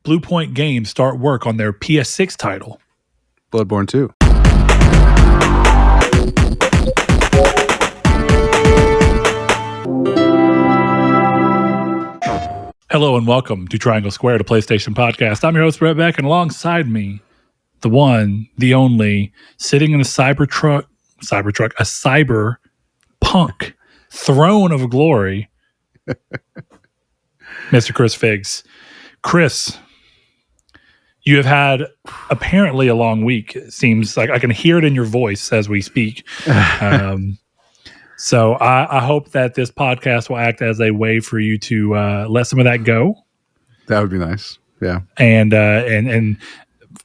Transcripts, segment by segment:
Bluepoint Games start work on their PS6 title? Bloodborne 2. Hello and welcome to Triangle Square, the PlayStation Podcast. I'm your host, Brett Beck, and alongside me, the one, the only, sitting in a cyberpunk throne of glory, Mr. Chris Figs. Chris, you have had apparently a long week. It seems like I can hear it in your voice as we speak. So I hope that this podcast will act as a way for you to let some of that go. That would be nice. Yeah. And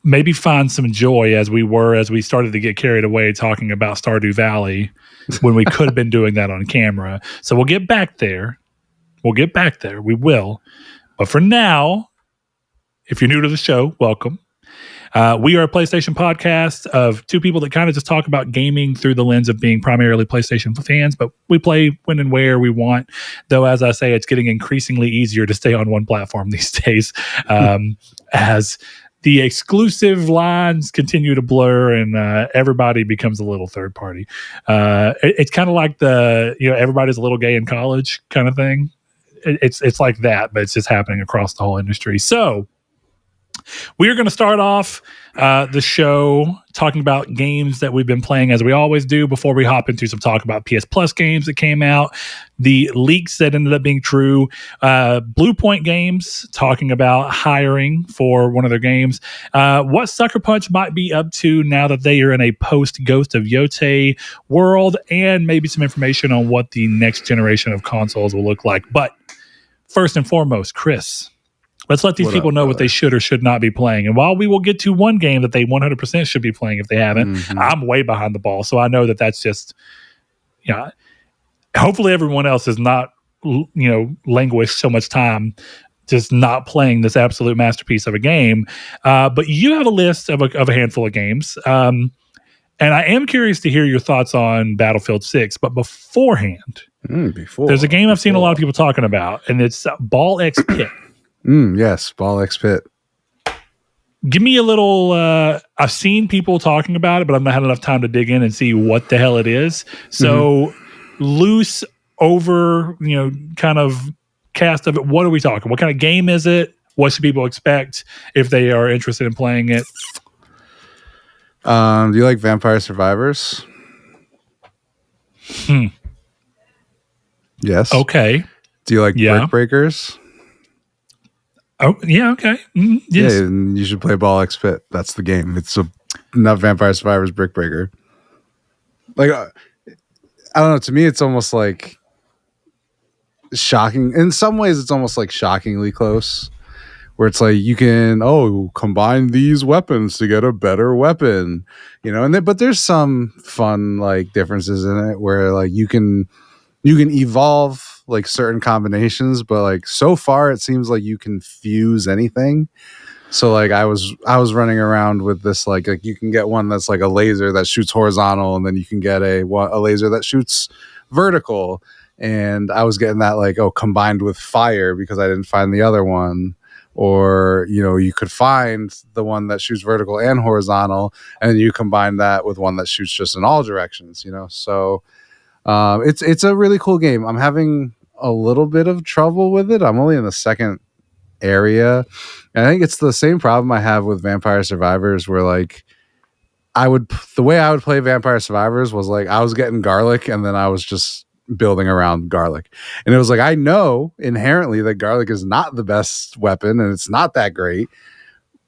maybe find some joy as we started to get carried away talking about Stardew Valley when we could have been doing that on camera. So we'll get back there. We will. But for now, if you're new to the show, welcome. We are a PlayStation podcast of two people that kind of just talk about gaming through the lens of being primarily PlayStation fans, but we play when and where we want. Though, as I say, it's getting increasingly easier to stay on one platform these days as the exclusive lines continue to blur and everybody becomes a little third party. It's kind of like everybody's a little gay in college kind of thing. It's like that, but it's just happening across the whole industry. So we are going to start off the show talking about games that we've been playing as we always do before we hop into some talk about PS Plus games that came out, the leaks that ended up being true, Bluepoint Games talking about hiring for one of their games, what Sucker Punch might be up to now that they are in a post-Ghost of Yotei world, and maybe some information on what the next generation of consoles will look like. But first and foremost, Chris, let's let these people know what they should or should not be playing. And while we will get to one game that they 100% should be playing if they haven't, I'm way behind the ball. So I know that that's just, hopefully everyone else is not, languished so much time just not playing this absolute masterpiece of a game. But you have a list of a handful of games. And I am curious to hear your thoughts on Battlefield 6. But beforehand, there's a game I've seen a lot of people talking about, and it's Ball X Pit. Yes, Ball X Pit. Give me a little, I've seen people talking about it, but I've not had enough time to dig in and see what the hell it is. So loose over, kind of cast of it. What are we talking? What kind of game is it? What should people expect if they are interested in playing it? Do you like Vampire Survivors? Yes. Okay. Do you like Brick Breakers? Oh, yeah, okay. Yes. Yeah, and you should play Ball X Pit. That's the game. It's not Vampire Survivors Brick Breaker. Like, I don't know. To me, it's almost like shocking. In some ways, it's almost like shockingly close. Where it's like you can, combine these weapons to get a better weapon. But there's some fun, like, differences in it where, like, you can evolve like certain combinations, but like so far it seems like you can fuse anything. So like I was running around with this like you can get one that's like a laser that shoots horizontal, and then you can get a laser that shoots vertical, and I was getting that like combined with fire because I didn't find the other one. Or you could find the one that shoots vertical and horizontal, and then you combine that with one that shoots just in all directions. So it's a really cool game. I'm having a little bit of trouble with it. I'm only in the second area, and I think it's the same problem I have with Vampire Survivors, where like the way I would play Vampire Survivors was like I was getting garlic, and then I was just building around garlic, and it was like I know inherently that garlic is not the best weapon, and it's not that great.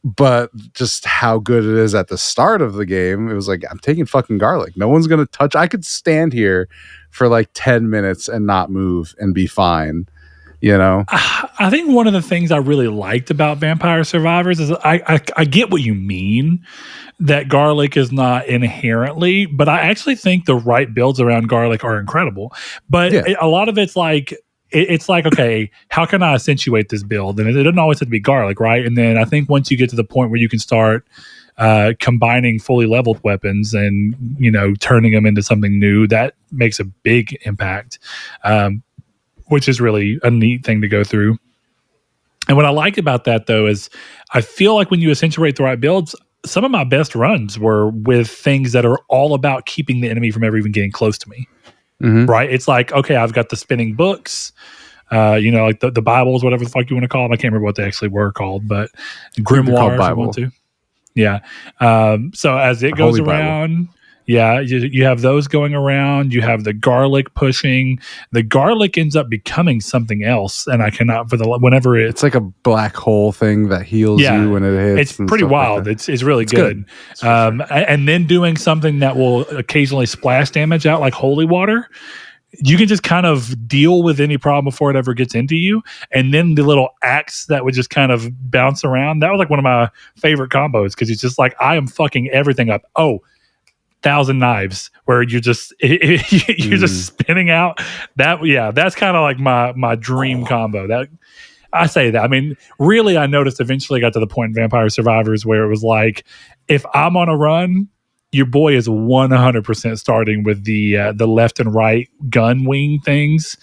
But just how good it is at the start of the game, it was like, I'm taking fucking garlic. No one's going to touch. I could stand here for like 10 minutes and not move and be fine. I think one of the things I really liked about Vampire Survivors is I get what you mean, that garlic is not inherently, but I actually think the right builds around garlic are incredible. But a lot of it's like, it's like, okay, how can I accentuate this build? And it doesn't always have to be garlic, right? And then I think once you get to the point where you can start combining fully leveled weapons and, turning them into something new, that makes a big impact, which is really a neat thing to go through. And what I like about that, though, is I feel like when you accentuate the right builds, some of my best runs were with things that are all about keeping the enemy from ever even getting close to me. Right? It's like, okay, I've got the spinning books, like the Bibles, whatever the fuck you want to call them. I can't remember what they actually were called, but grimoire if you want to. Yeah. So as it goes around, you have those going around. You have the garlic pushing. The garlic ends up becoming something else, and I cannot whenever it's like a black hole thing that heals you when it hits. It's pretty wild. Like it's really good. And then doing something that will occasionally splash damage out like holy water. You can just kind of deal with any problem before it ever gets into you. And then the little axe that would just kind of bounce around. That was like one of my favorite combos because it's just like, I am fucking everything up. 1,000 knives where you're just just spinning out. That's kind of like my dream combo. That I say that. I mean, really, I noticed eventually got to the point in Vampire Survivors where it was like, if I'm on a run, your boy is 100% starting with the left and right gun wing things,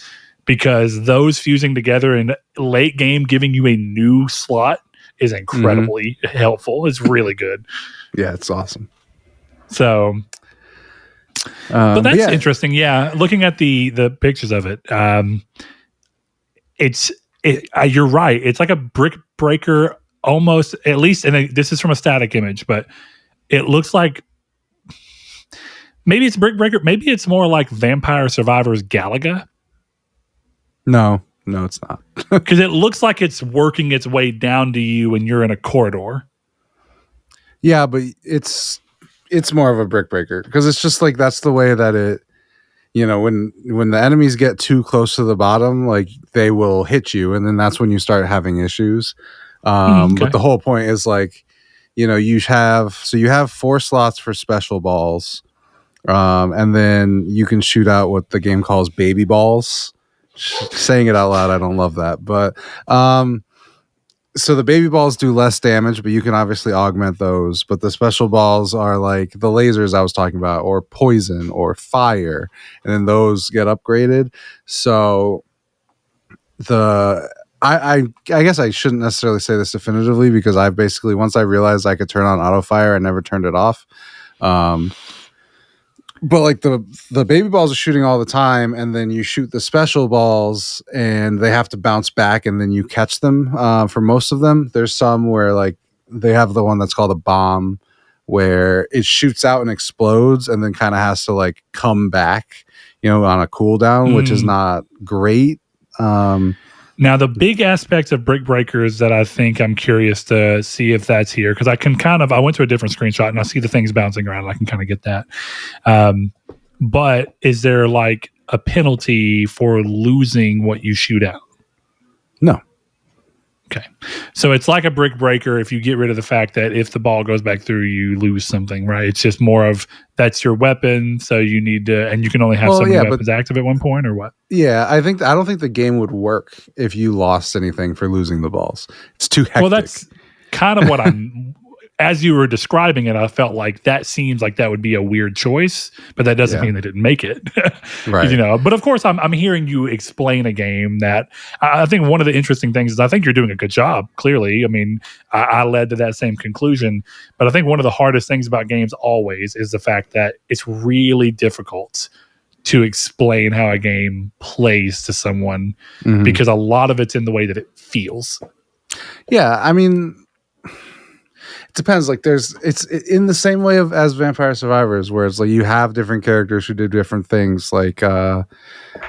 because those fusing together in late game, giving you a new slot is incredibly helpful. It's really good. Yeah, it's awesome. So, but that's interesting. Yeah, looking at the pictures of it, you're right. It's like a brick breaker almost, at least, and this is from a static image, but it looks like. Maybe it's Brick Breaker. Maybe it's more like Vampire Survivors Galaga. No, it's not. Because it looks like it's working its way down to you and you're in a corridor. Yeah, but it's more of a Brick Breaker because it's just like that's the way that it. When the enemies get too close to the bottom, like they will hit you, and then that's when you start having issues. But the whole point is like, you have 4 slots for special balls. And then you can shoot out what the game calls baby balls. Saying it out loud, I don't love that. But so the baby balls do less damage, but you can obviously augment those. But the special balls are like the lasers I was talking about, or poison, or fire, and then those get upgraded. So I guess I shouldn't necessarily say this definitively because I basically, once I realized I could turn on auto fire, I never turned it off. But like the baby balls are shooting all the time, and then you shoot the special balls, and they have to bounce back, and then you catch them. For most of them, there's some where like they have the one that's called a bomb, where it shoots out and explodes, and then kind of has to like come back, on a cooldown, which is not great. Now, the big aspect of Brick Breakers that I think I'm curious to see if that's here, because I went to a different screenshot and I see the things bouncing around and I can kind of get that. But is there like a penalty for losing what you shoot out? No. Okay. So it's like a Brick Breaker if you get rid of the fact that if the ball goes back through, you lose something, right? It's just more of that's your weapon, so you need to, and you can only have so many weapons active at one point, or what? Yeah, I don't think the game would work if you lost anything for losing the balls. It's too hectic. Well, that's kind of what I'm. As you were describing it, I felt like that seems like that would be a weird choice, but that doesn't mean they didn't make it. Right. But of course, I'm hearing you explain a game that I think one of the interesting things is I think you're doing a good job, clearly. I mean, I led to that same conclusion, but I think one of the hardest things about games always is the fact that it's really difficult to explain how a game plays to someone because a lot of it's in the way that it feels. Yeah, I mean, it depends. Like it's in the same way as Vampire Survivors, where it's like you have different characters who do different things. Like I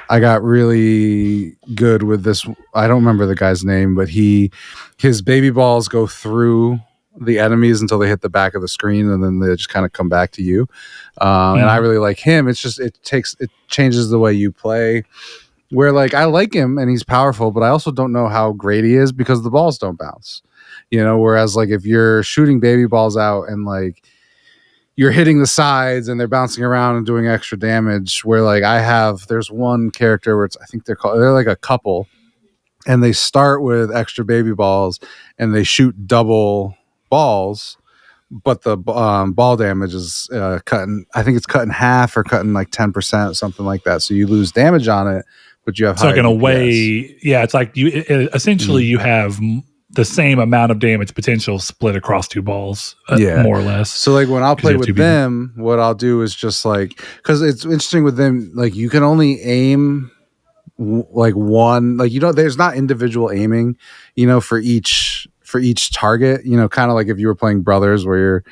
got really good with this. I don't remember the guy's name, but his baby balls go through the enemies until they hit the back of the screen, and then they just kind of come back to you. And I really like him. It's just it changes the way you play. Where like I like him and he's powerful, but I also don't know how great he is because the balls don't bounce. Whereas like if you're shooting baby balls out and like you're hitting the sides and they're bouncing around and doing extra damage, where like there's one character where I think they're like a couple, and they start with extra baby balls and they shoot double balls, but the ball damage is cutting. I think it's cut in half or cutting like 10%, something like that. So you lose damage on it, but you have so like in a way, it's like you essentially you have the same amount of damage potential split across two balls, more or less. So like when I'll play with people. them, what I'll do is just like, because it's interesting with them, like you can only aim like one, like you don't, there's not individual aiming, for each target, kind of like if you were playing Brothers where you're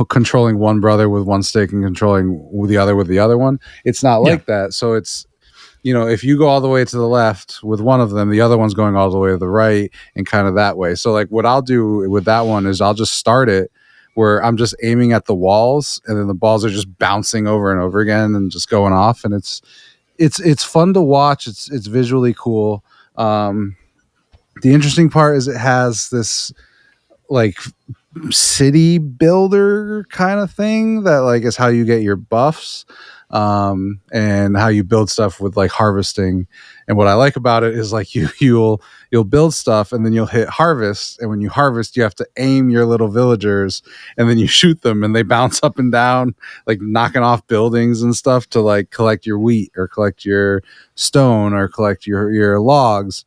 controlling one brother with one stick and controlling the other with the other one. It's not like that. So it's, if you go all the way to the left with one of them, the other one's going all the way to the right and kind of that way. So like what I'll do with that one is I'll just start it where I'm just aiming at the walls and then the balls are just bouncing over and over again and just going off. And it's fun to watch. It's visually cool. The interesting part is it has this like city builder kind of thing that like is how you get your buffs, and how you build stuff with like harvesting. And what I like about it is like you'll build stuff and then you'll hit harvest, and when you harvest you have to aim your little villagers and then you shoot them and they bounce up and down like knocking off buildings and stuff to like collect your wheat or collect your stone or collect your logs.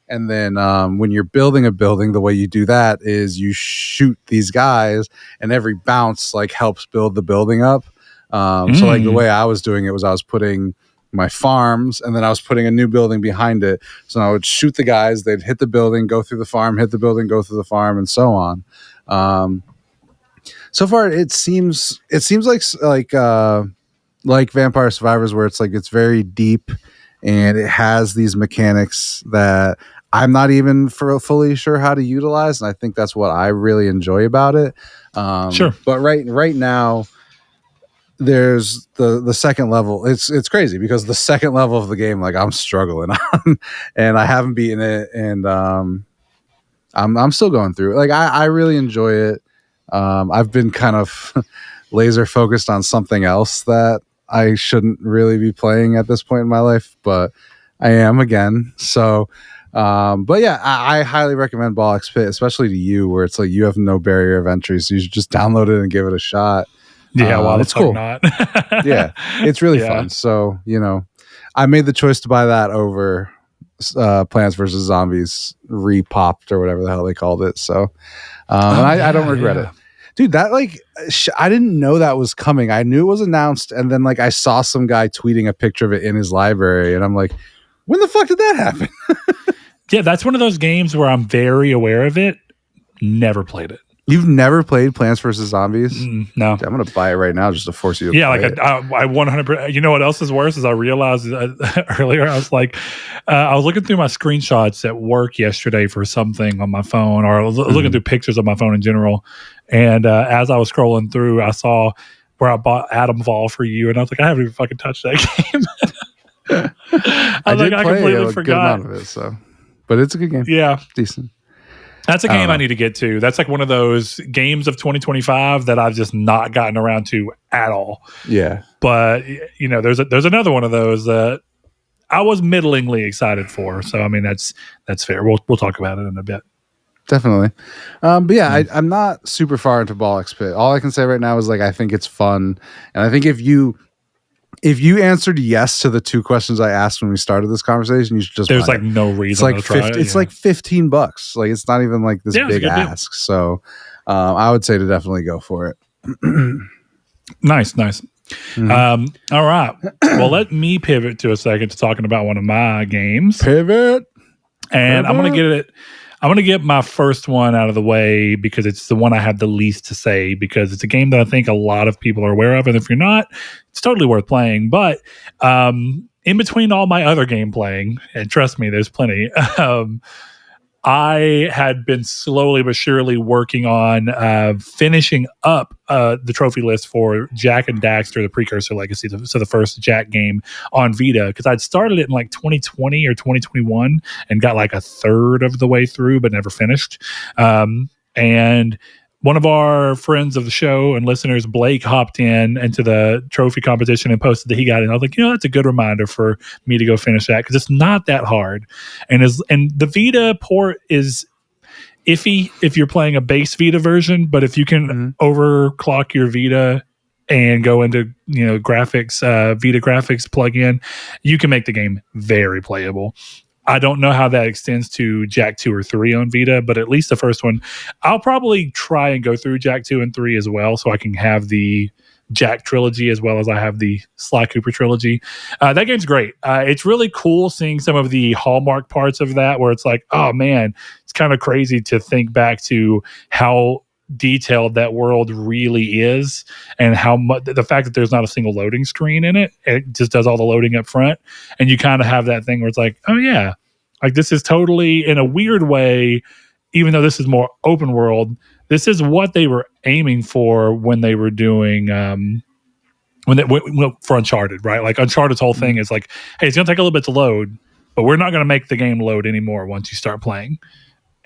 And then when you're building a building, the way you do that is you shoot these guys and every bounce like helps build the building up. So like the way I was doing it was I was putting my farms and then I was putting a new building behind it. So I would shoot the guys, they'd hit the building, go through the farm, hit the building, go through the farm, and so on. So far it seems like Vampire Survivors, where it's like it's very deep and it has these mechanics that I'm not even fully sure how to utilize, and I think that's what I really enjoy about it. Sure. But right now, there's the second level. It's crazy because the second level of the game, like I'm struggling on, and I haven't beaten it, and I'm still going through it. Like I really enjoy it. I've been kind of laser focused on something else that I shouldn't really be playing at this point in my life, but I am again. So, but yeah, I highly recommend Ball X Pit, especially to you, where it's like you have no barrier of entry, so you should just download it and give it a shot. Yeah, well, it's cool. Not. Yeah, it's really fun. So I made the choice to buy that over Plants vs. Zombies repopped or whatever the hell they called it. So, I don't regret it. Dude, that like I didn't know that was coming. I knew it was announced, and then like I saw some guy tweeting a picture of it in his library, and I'm like, when the fuck did that happen? Yeah, that's one of those games where I'm very aware of it. Never played it. You've never played Plants vs. Zombies? No. I'm gonna buy it right now just to force you to play it. I 100%. You know what else is worse? Is I realized earlier, I was like, I was looking through my screenshots at work yesterday for something on my phone, or I was looking through pictures of my phone in general. And as I was scrolling through, I saw where I bought Atom Fall for you, and I was like, I haven't even fucking touched that game. I completely forgot. Good amount of it, so, but it's a good game. Yeah, decent. That's a game I need to get to. That's like one of those games of 2025 that I've just not gotten around to at all. Yeah. But, there's another one of those that I was middlingly excited for. So, I mean, that's fair. We'll talk about it in a bit. Definitely. But yeah, I'm not super far into Ball X Pit. All I can say right now is like, I think it's fun. And I think if you answered yes to the two questions I asked when we started this conversation, you should just there's like no reason to try it. It's like $15. Like it's not even like this big ask. So I would say to definitely go for it. Nice. Mm-hmm. All right. Well, let me pivot to a second to talking about one of my games. And I'm gonna get my first one out of the way because it's the one I have the least to say, because it's a game that I think a lot of people are aware of, and if you're not, it's totally worth playing. But in between all my other game playing, and trust me, there's plenty, I had been slowly but surely working on finishing up the trophy list for Jack and Daxter, the Precursor Legacy, so the first Jack game on Vita, because I'd started it in like 2020 or 2021 and got like a third of the way through, but never finished. And one of our friends of the show and listeners, Blake, hopped into the trophy competition and posted that he got it. And I was like, that's a good reminder for me to go finish that, because it's not that hard. And the Vita port is iffy if you're playing a base Vita version, but if you can overclock your Vita and go into graphics, Vita graphics plugin, you can make the game very playable. I don't know how that extends to Jack 2 or 3 on Vita, but at least the first one, I'll probably try and go through Jack 2 and 3 as well, so I can have the Jack trilogy as well as I have the Sly Cooper trilogy. That game's great. It's really cool seeing some of the hallmark parts of that where it's like, oh man, it's kind of crazy to think back to how detailed that world really is, and how much the fact that there's not a single loading screen in it, it just does all the loading up front, and you kind of have that thing where it's like, oh yeah, like this is totally, in a weird way, even though this is more open world, this is what they were aiming for when they were doing for Uncharted, right? Like Uncharted's whole thing is like, hey, it's gonna take a little bit to load, but we're not gonna make the game load anymore once you start playing.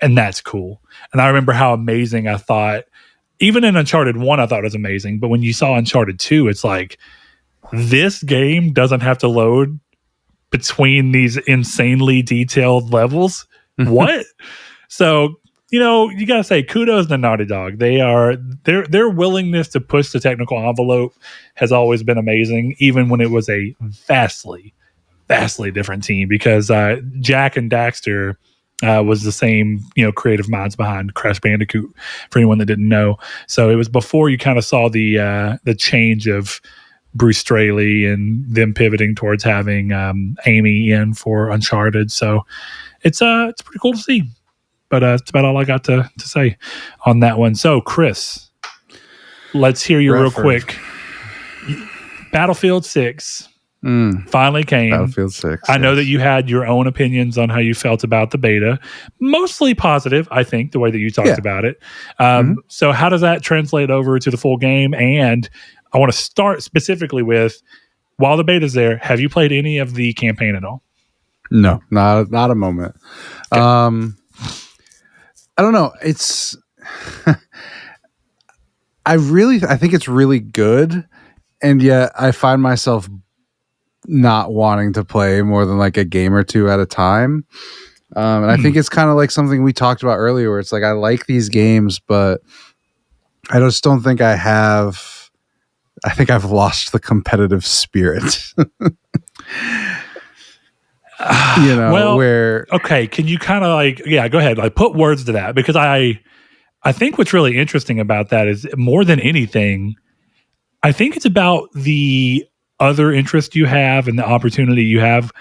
And that's cool. And I remember how amazing I thought, even in Uncharted 1, I thought it was amazing. But when you saw Uncharted 2, it's like, this game doesn't have to load between these insanely detailed levels. What? So, you know, you got to say kudos to Naughty Dog. Their willingness to push the technical envelope has always been amazing, even when it was a vastly different team, because Jack and Daxter was the same, you know, creative minds behind Crash Bandicoot, for anyone that didn't know. So it was before you kind of saw the change of Bruce Straley and them pivoting towards having Amy in for Uncharted. So it's pretty cool to see. But that's about all I got to say on that one. So Chris, let's hear you real quick. Battlefield 6. Finally came. Battlefield 6. I know that you had your own opinions on how you felt about the beta. Mostly positive, I think, the way that you talked about it. So how does that translate over to the full game? And I want to start specifically with, while the beta's there, have you played any of the campaign at all? No, not a moment. Okay. I don't know. It's I think it's really good, and yet I find myself not wanting to play more than like a game or two at a time. And I think it's kind of like something we talked about earlier, where it's like, I like these games, but I just don't think I think I've lost the competitive spirit. You know, well, where... Okay, can you kind of like, yeah, go ahead, like put words to that, because I think what's really interesting about that is, more than anything, I think it's about the other interest you have and the opportunity you have.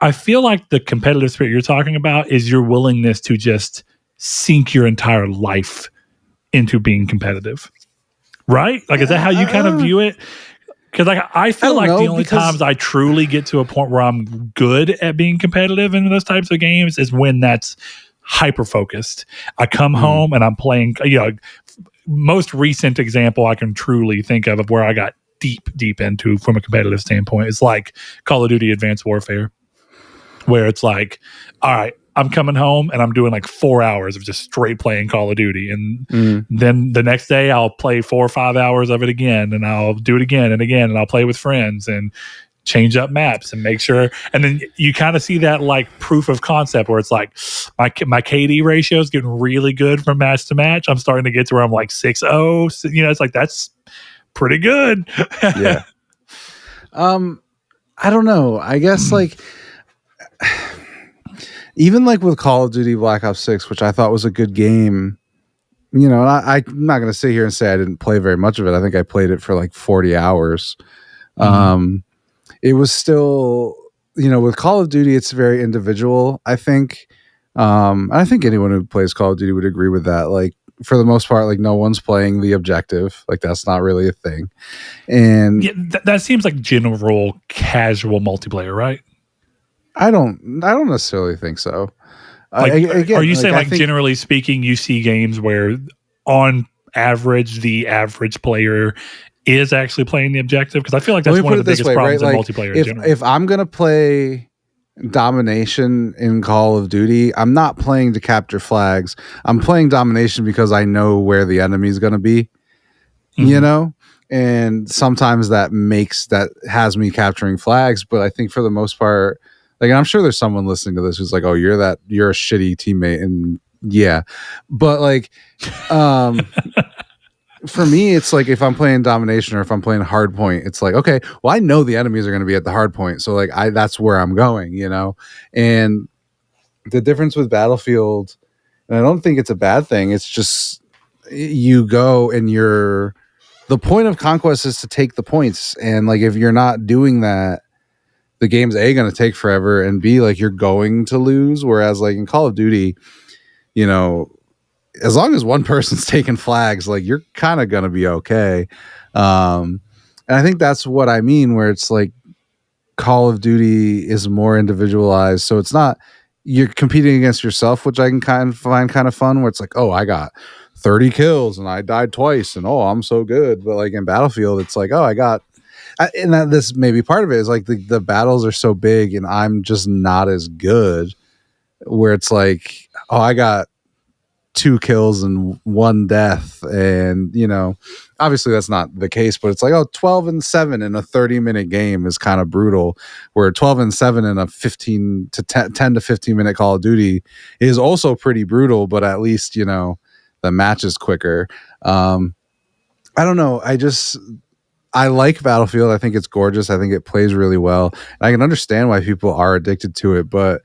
I feel like the competitive spirit you're talking about is your willingness to just sink your entire life into being competitive, right? Like, is that how you kind of view it? Because like, I feel like the only times I truly get to a point where I'm good at being competitive in those types of games is when that's hyper focused. I come home and I'm playing, you know, most recent example I can truly think of where I got deep into from a competitive standpoint is like Call of Duty Advanced Warfare, where it's like, all right, I'm coming home and I'm doing like 4 hours of just straight playing Call of Duty, and then the next day I'll play 4 or 5 hours of it again, and I'll do it again and again, and I'll play with friends and change up maps and make sure. And then you kind of see that like proof of concept where it's like, my KD ratio is getting really good from match to match. I'm starting to get to where I'm like 6-0. You know, it's like, that's pretty good. Yeah. I don't know. I guess like, even like with Call of Duty Black Ops 6, which I thought was a good game, you know, I'm not going to sit here and say I didn't play very much of it. I think I played it for like 40 hours. It was still, you know, with Call of Duty, it's very individual, I think. I think anyone who plays Call of Duty would agree with that. Like, for the most part, like, no one's playing the objective. Like, that's not really a thing. And yeah, that seems like general casual multiplayer, right? I don't necessarily think so. Like, again, are you saying, like, think, generally speaking, you see games where on average, the average player is actually playing the objective? Because I feel like that's one of the biggest problems in multiplayer in general. If I'm going to play domination in Call of Duty, I'm not playing to capture flags. I'm playing domination because I know where the enemy is going to be, you know? And sometimes that has me capturing flags. But I think for the most part, like, I'm sure there's someone listening to this who's like, oh, you're a shitty teammate. And yeah, but like, for me, it's like, if I'm playing domination or if I'm playing hard point, it's like, okay, well, I know the enemies are going to be at the hard point. So like, that's where I'm going, you know? And the difference with Battlefield, and I don't think it's a bad thing. It's just you go and the point of conquest is to take the points, and like if you're not doing that, the game's A, going to take forever, and B, like you're going to lose. Whereas like in Call of Duty, you know, as long as one person's taking flags, like you're kind of going to be okay. And I think that's what I mean, where it's like Call of Duty is more individualized. So it's not, you're competing against yourself, which I can find kind of fun, where it's like, oh, I got 30 kills and I died twice and oh, I'm so good. But like in Battlefield, it's like, oh, and that this may be part of it, is like the battles are so big and I'm just not as good, where it's like, oh, I got 2 kills and 1 death. And, you know, obviously that's not the case, but it's like, oh, 12-7 in a 30-minute game is kind of brutal, where 12-7 in a 10 to 15 minute Call of Duty is also pretty brutal, but at least, you know, the match is quicker. I don't know. I like Battlefield. I think it's gorgeous. I think it plays really well. And I can understand why people are addicted to it, but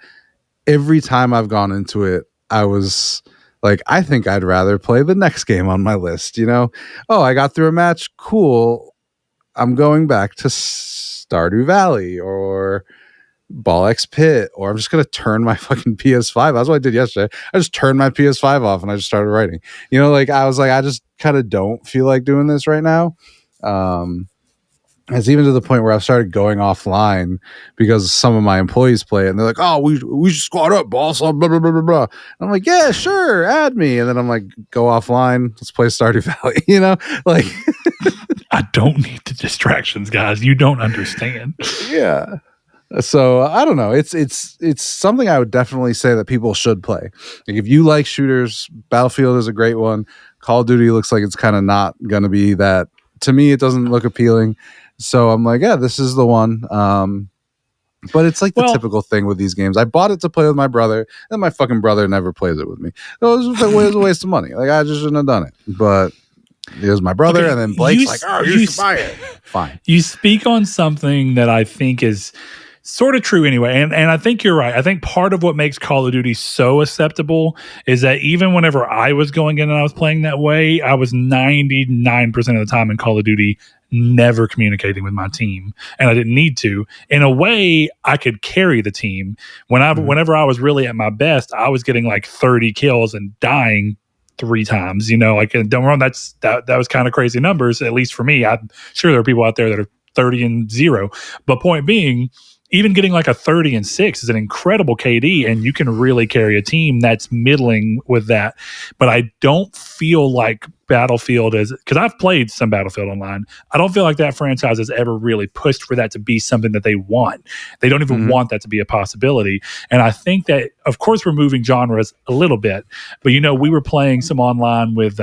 every time I've gone into it, I was like, I think I'd rather play the next game on my list, you know? Oh, I got through a match. Cool. I'm going back to Stardew Valley or Ball X Pit, or I'm just going to turn my fucking PS5. That's what I did yesterday. I just turned my PS5 off and I just started writing. You know, like I was like, I just kind of don't feel like doing this right now. It's even to the point where I've started going offline because some of my employees play it and they're like, oh, we should squad up, boss, blah, blah, blah, blah, blah. I'm like, yeah, sure, add me. And then I'm like, go offline, let's play Stardew Valley, you know? Like, I don't need the distractions, guys. You don't understand. Yeah. So I don't know. It's something I would definitely say that people should play. Like if you like shooters, Battlefield is a great one. Call of Duty looks like it's kind of not going to be that. To me, it doesn't look appealing. So I'm like, yeah, this is the one. But it's like the typical thing with these games. I bought it to play with my brother, and my fucking brother never plays it with me. So it was a waste of money. Like I just shouldn't have done it. But it was my brother, and then Blake's like, oh, you should buy it. Fine. You speak on something that I think is sort of true anyway. And I think you're right. I think part of what makes Call of Duty so acceptable is that even whenever I was going in and I was playing that way, I was 99% of the time in Call of Duty never communicating with my team, and I didn't need to. In a way, I could carry the team. Whenever I was really at my best, I was getting like 30 kills and dying 3 times. You know, like don't run. That was kind of crazy numbers, at least for me. I'm sure there are people out there that are 30-0, but point being, even getting like a 30-6 is an incredible KD, and you can really carry a team that's middling with that. But I don't feel like Battlefield is, because I've played some Battlefield Online, I don't feel like that franchise has ever really pushed for that to be something that they want. They don't even want that to be a possibility. And I think that, of course, we're moving genres a little bit, but you know, we were playing some online with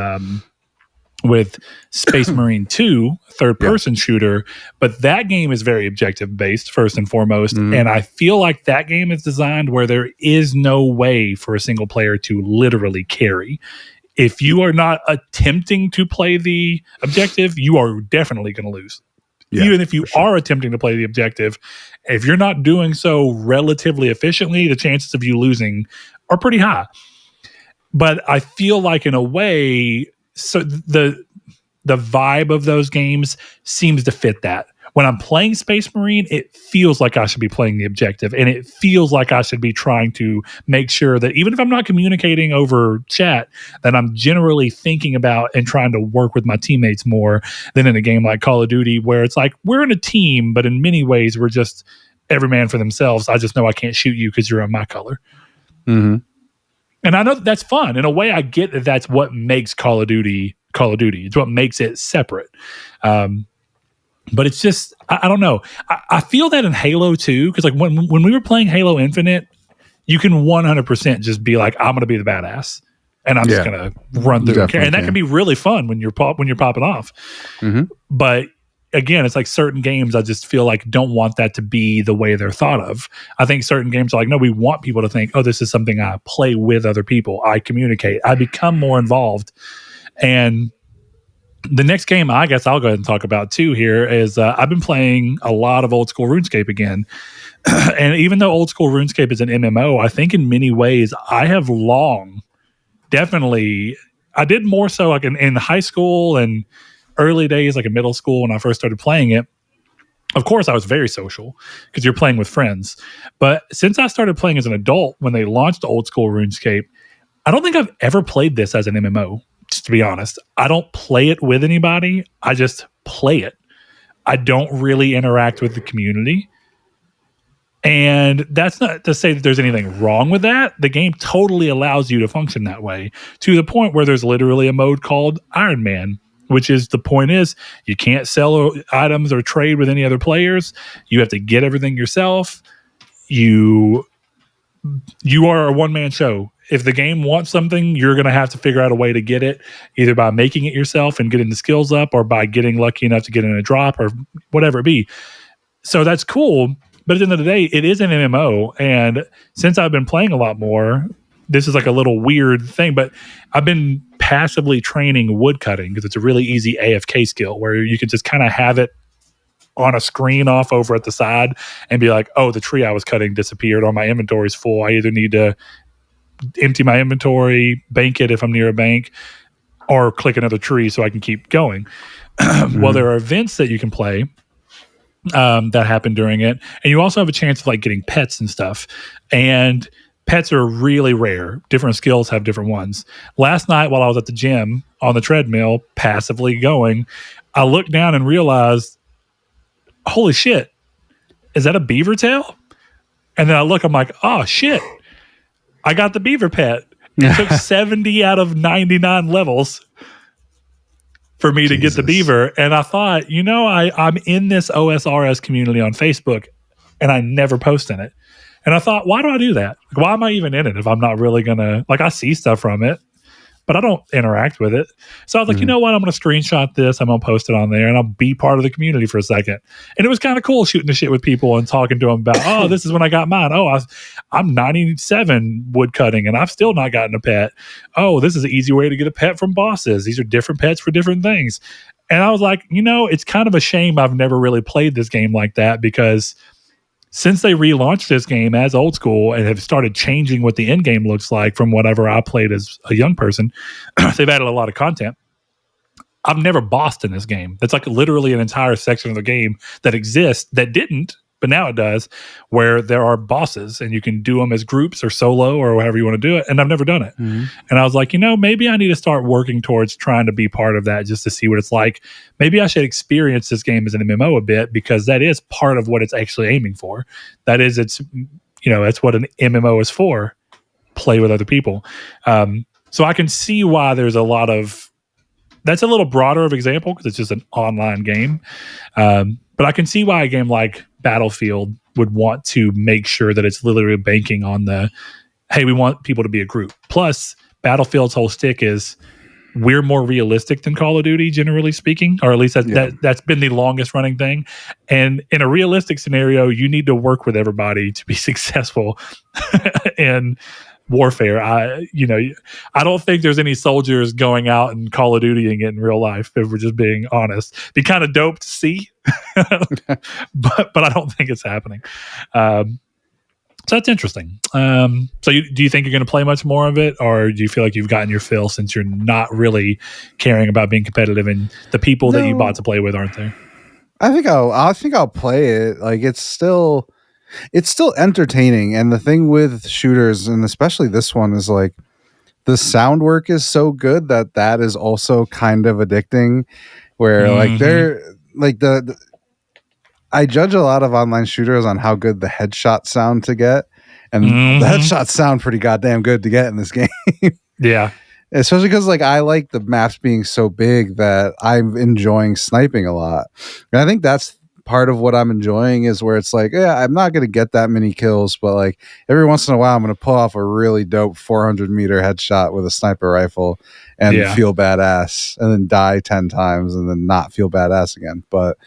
Space Marine 2, third-person shooter, but that game is very objective-based, first and foremost, and I feel like that game is designed where there is no way for a single player to literally carry. If you are not attempting to play the objective, you are definitely going to lose. Yeah, even if you are attempting to play the objective, if you're not doing so relatively efficiently, the chances of you losing are pretty high. But I feel like in a way, so the vibe of those games seems to fit that. When I'm playing Space Marine, it feels like I should be playing the objective, and it feels like I should be trying to make sure that even if I'm not communicating over chat, that I'm generally thinking about and trying to work with my teammates more than in a game like Call of Duty, where it's like we're in a team, but in many ways we're just every man for themselves. I just know I can't shoot you because you're on my color. Mm-hmm. And I know that's fun. In a way, I get that that's what makes Call of Duty Call of Duty. It's what makes it separate. But it's just, I don't know. I feel that in Halo too, because like when we were playing Halo Infinite, you can 100% just be like, I'm going to be the badass, and I'm just going to run through and that can be really fun when you're popping off. But again, it's like certain games I just feel like don't want that to be the way they're thought of. I think certain games are like, no, we want people to think, oh, this is something I play with other people. I communicate. I become more involved. And The next game I guess I'll go ahead and talk about too here is I've been playing a lot of old school RuneScape again. And even though old school RuneScape is an MMO, I think in many ways I have definitely, I did more so like in high school and early days, like in middle school when I first started playing it. Of course, I was very social because you're playing with friends. But since I started playing as an adult, when they launched old school RuneScape, I don't think I've ever played this as an MMO, just to be honest. I don't play it with anybody. I just play it. I don't really interact with the community. And that's not to say that there's anything wrong with that. The game totally allows you to function that way, to the point where there's literally a mode called Iron Man, which is the point is you can't sell items or trade with any other players. You have to get everything yourself. You are a one-man show. If the game wants something, you're going to have to figure out a way to get it, either by making it yourself and getting the skills up, or by getting lucky enough to get in a drop, or whatever it be. So that's cool. But at the end of the day, it is an MMO. And since I've been playing a lot more, this is like a little weird thing, but I've been passively training woodcutting because it's a really easy AFK skill where you can just kind of have it on a screen off over at the side and be like, oh, the tree I was cutting disappeared, or my inventory's full. I either need to empty my inventory, bank it if I'm near a bank, or click another tree so I can keep going. Well, there are events that you can play that happen during it, and you also have a chance of like getting pets and stuff. And pets are really rare. Different skills have different ones. Last night while I was at the gym on the treadmill, passively going, I looked down and realized, holy shit, is that a beaver tail? And then I look, I'm like, oh shit, I got the beaver pet. It took 70 out of 99 levels for me to get the beaver. And I thought, I'm in this OSRS community on Facebook and I never post in it. And I thought, why do I do that? Why am I even in it if I'm not really going to, like, I see stuff from it, but I don't interact with it. So I was like, you know what? I'm going to screenshot this. I'm going to post it on there and I'll be part of the community for a second. And it was kind of cool shooting the shit with people and talking to them about, oh, this is when I got mine. Oh, I'm 97 wood cutting and I've still not gotten a pet. Oh, this is an easy way to get a pet from bosses. These are different pets for different things. And I was like, it's kind of a shame I've never really played this game like that, because since they relaunched this game as old school and have started changing what the end game looks like from whatever I played as a young person, they've added a lot of content. I've never bossed in this game. That's like literally an entire section of the game that exists that didn't, but now it does, where there are bosses and you can do them as groups or solo or however you want to do it. And I've never done it. And I was like, maybe I need to start working towards trying to be part of that just to see what it's like. Maybe I should experience this game as an MMO a bit, because that is part of what it's actually aiming for. That is, that's what an MMO is for. Play with other people. So I can see why there's a lot of, that's a little broader of example because it's just an online game. But I can see why a game like Battlefield would want to make sure that it's literally banking on hey, we want people to be a group. Plus, Battlefield's whole stick is we're more realistic than Call of Duty, generally speaking, or at least that's been the longest running thing. And in a realistic scenario, you need to work with everybody to be successful in warfare. I don't think there's any soldiers going out and Call of Dutying it in real life, if we're just being honest. Be kind of dope to see, but I don't think it's happening. So that's interesting. So do you think you're going to play much more of it, or do you feel like you've gotten your fill since you're not really caring about being competitive and the people that you bought to play with aren't there? I think I'll play it. Like it's still entertaining. And the thing with shooters, and especially this one, is like the sound work is so good that is also kind of addicting, where like they're like I judge a lot of online shooters on how good the headshots sound to get, and the headshots sound pretty goddamn good to get in this game. Yeah. Especially because like I like the maps being so big that I'm enjoying sniping a lot. And I think that's part of what I'm enjoying, is where it's like, yeah, I'm not going to get that many kills, but like every once in a while I'm going to pull off a really dope 400-meter headshot with a sniper rifle and feel badass, and then die 10 times and then not feel badass again. But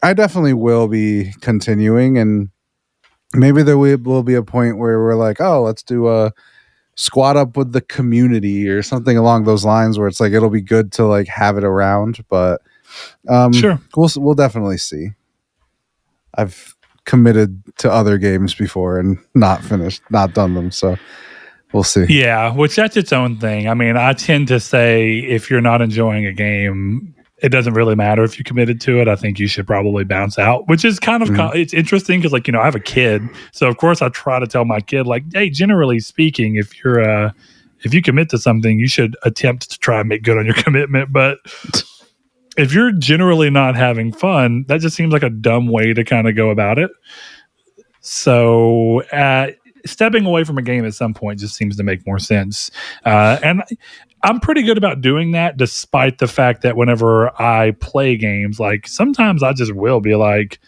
I definitely will be continuing, and maybe there will be a point where we're like, oh, let's do a squat up with the community or something along those lines, where it's like it'll be good to like have it around. But Sure. we'll definitely see. I've committed to other games before and not done them, so we'll see. Yeah, which that's its own thing. I mean, I tend to say if you're not enjoying a game, it doesn't really matter if you committed to it. I think you should probably bounce out, which is kind of, it's interesting because, like, you know, I have a kid. So, of course, I try to tell my kid, like, hey, generally speaking, if you commit to something, you should attempt to try and make good on your commitment. But if you're generally not having fun, that just seems like a dumb way to kind of go about it. So, stepping away from a game at some point just seems to make more sense. And I'm pretty good about doing that, despite the fact that whenever I play games, like sometimes I just will be like,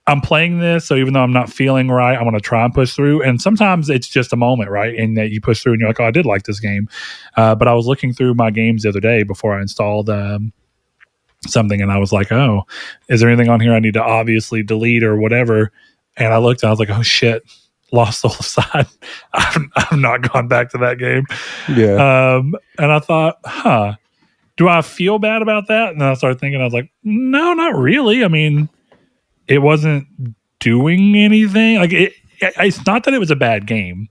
I'm playing this, so even though I'm not feeling right, I'm going to try and push through. And sometimes it's just a moment, right? And that you push through and you're like, oh, I did like this game. But I was looking through my games the other day before I installed something, and I was like, oh, is there anything on here I need to obviously delete or whatever? And I looked and I was like, oh shit, Lost Soul Aside. I've not gone back to that game. Yeah. And I thought, do I feel bad about that? And then I started thinking, I was like, no, not really. I mean, it wasn't doing anything. Like it's not that it was a bad game,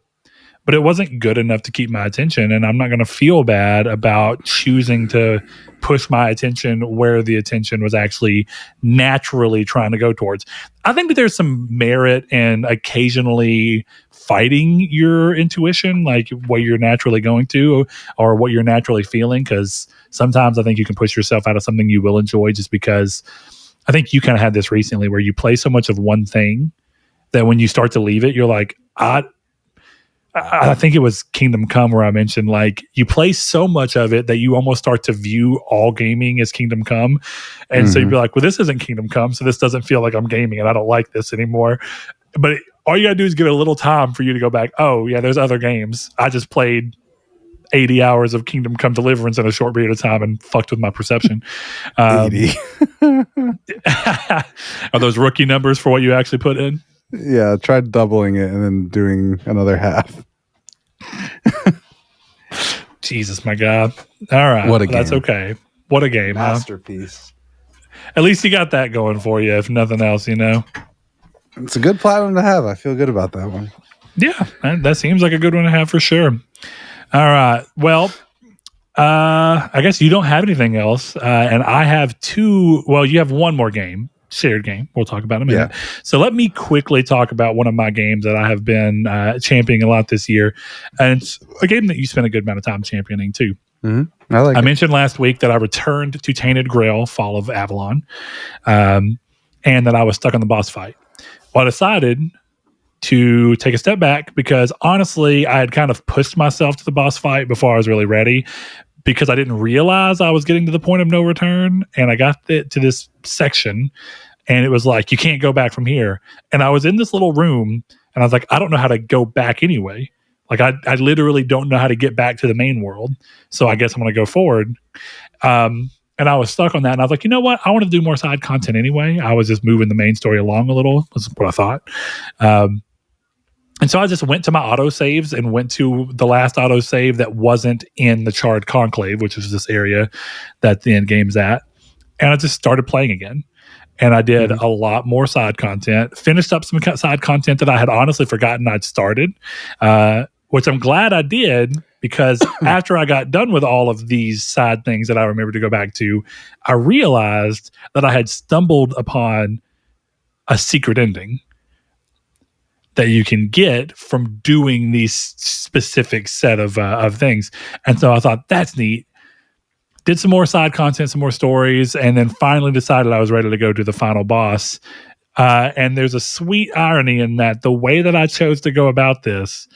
but it wasn't good enough to keep my attention. And I'm not going to feel bad about choosing to push my attention where the attention was actually naturally trying to go towards. I think that there's some merit in occasionally fighting your intuition, like what you're naturally going to or what you're naturally feeling. Because sometimes I think you can push yourself out of something you will enjoy just because I think you kind of had this recently where you play so much of one thing that when you start to leave it, you're like, I think it was Kingdom Come where I mentioned, like, you play so much of it that you almost start to view all gaming as Kingdom Come. And so you'd be like, well, this isn't Kingdom Come, so this doesn't feel like I'm gaming and I don't like this anymore. But all you got to do is give it a little time for you to go back. Oh, yeah, there's other games. I just played 80 hours of Kingdom Come Deliverance in a short period of time and fucked with my perception. 80. Are those rookie numbers for what you actually put in? Yeah, try doubling it and then doing another half. Jesus, my God. All right. What a game. That's okay. What a game. Masterpiece. Huh? At least you got that going for you, if nothing else, you know? It's a good platinum to have. I feel good about that one. Yeah, that seems like a good one to have for sure. All right. Well, I guess you don't have anything else. And I have two. Well, you have one more game. Shared game we'll talk about in a minute. Yeah. So let me quickly talk about one of my games that I have been championing a lot this year, and it's a game that you spent a good amount of time championing too. Mm-hmm. I mentioned last week that I returned to Tainted Grail, Fall of Avalon, and that I was stuck on the boss fight. Well, I decided to take a step back because honestly I had kind of pushed myself to the boss fight before I was really ready, because I didn't realize I was getting to the point of no return. And I got to this section and it was like, you can't go back from here. And I was in this little room and I was like, I don't know how to go back anyway. Like I literally don't know how to get back to the main world. So I guess I'm going to go forward. And I was stuck on that. And I was like, you know what? I want to do more side content anyway. I was just moving the main story along a little. That's what I thought. And so I just went to my autosaves and went to the last autosave that wasn't in the Charred Conclave, which is this area that the end game's at. And I just started playing again. And I did a lot more side content, finished up some side content that I had honestly forgotten I'd started, which I'm glad I did, because after I got done with all of these side things that I remembered to go back to, I realized that I had stumbled upon a secret ending that you can get from doing these specific set of things. And so I thought, that's neat. Did some more side content, some more stories, and then finally decided I was ready to go to the final boss. And there's a sweet irony in that the way that I chose to go about this,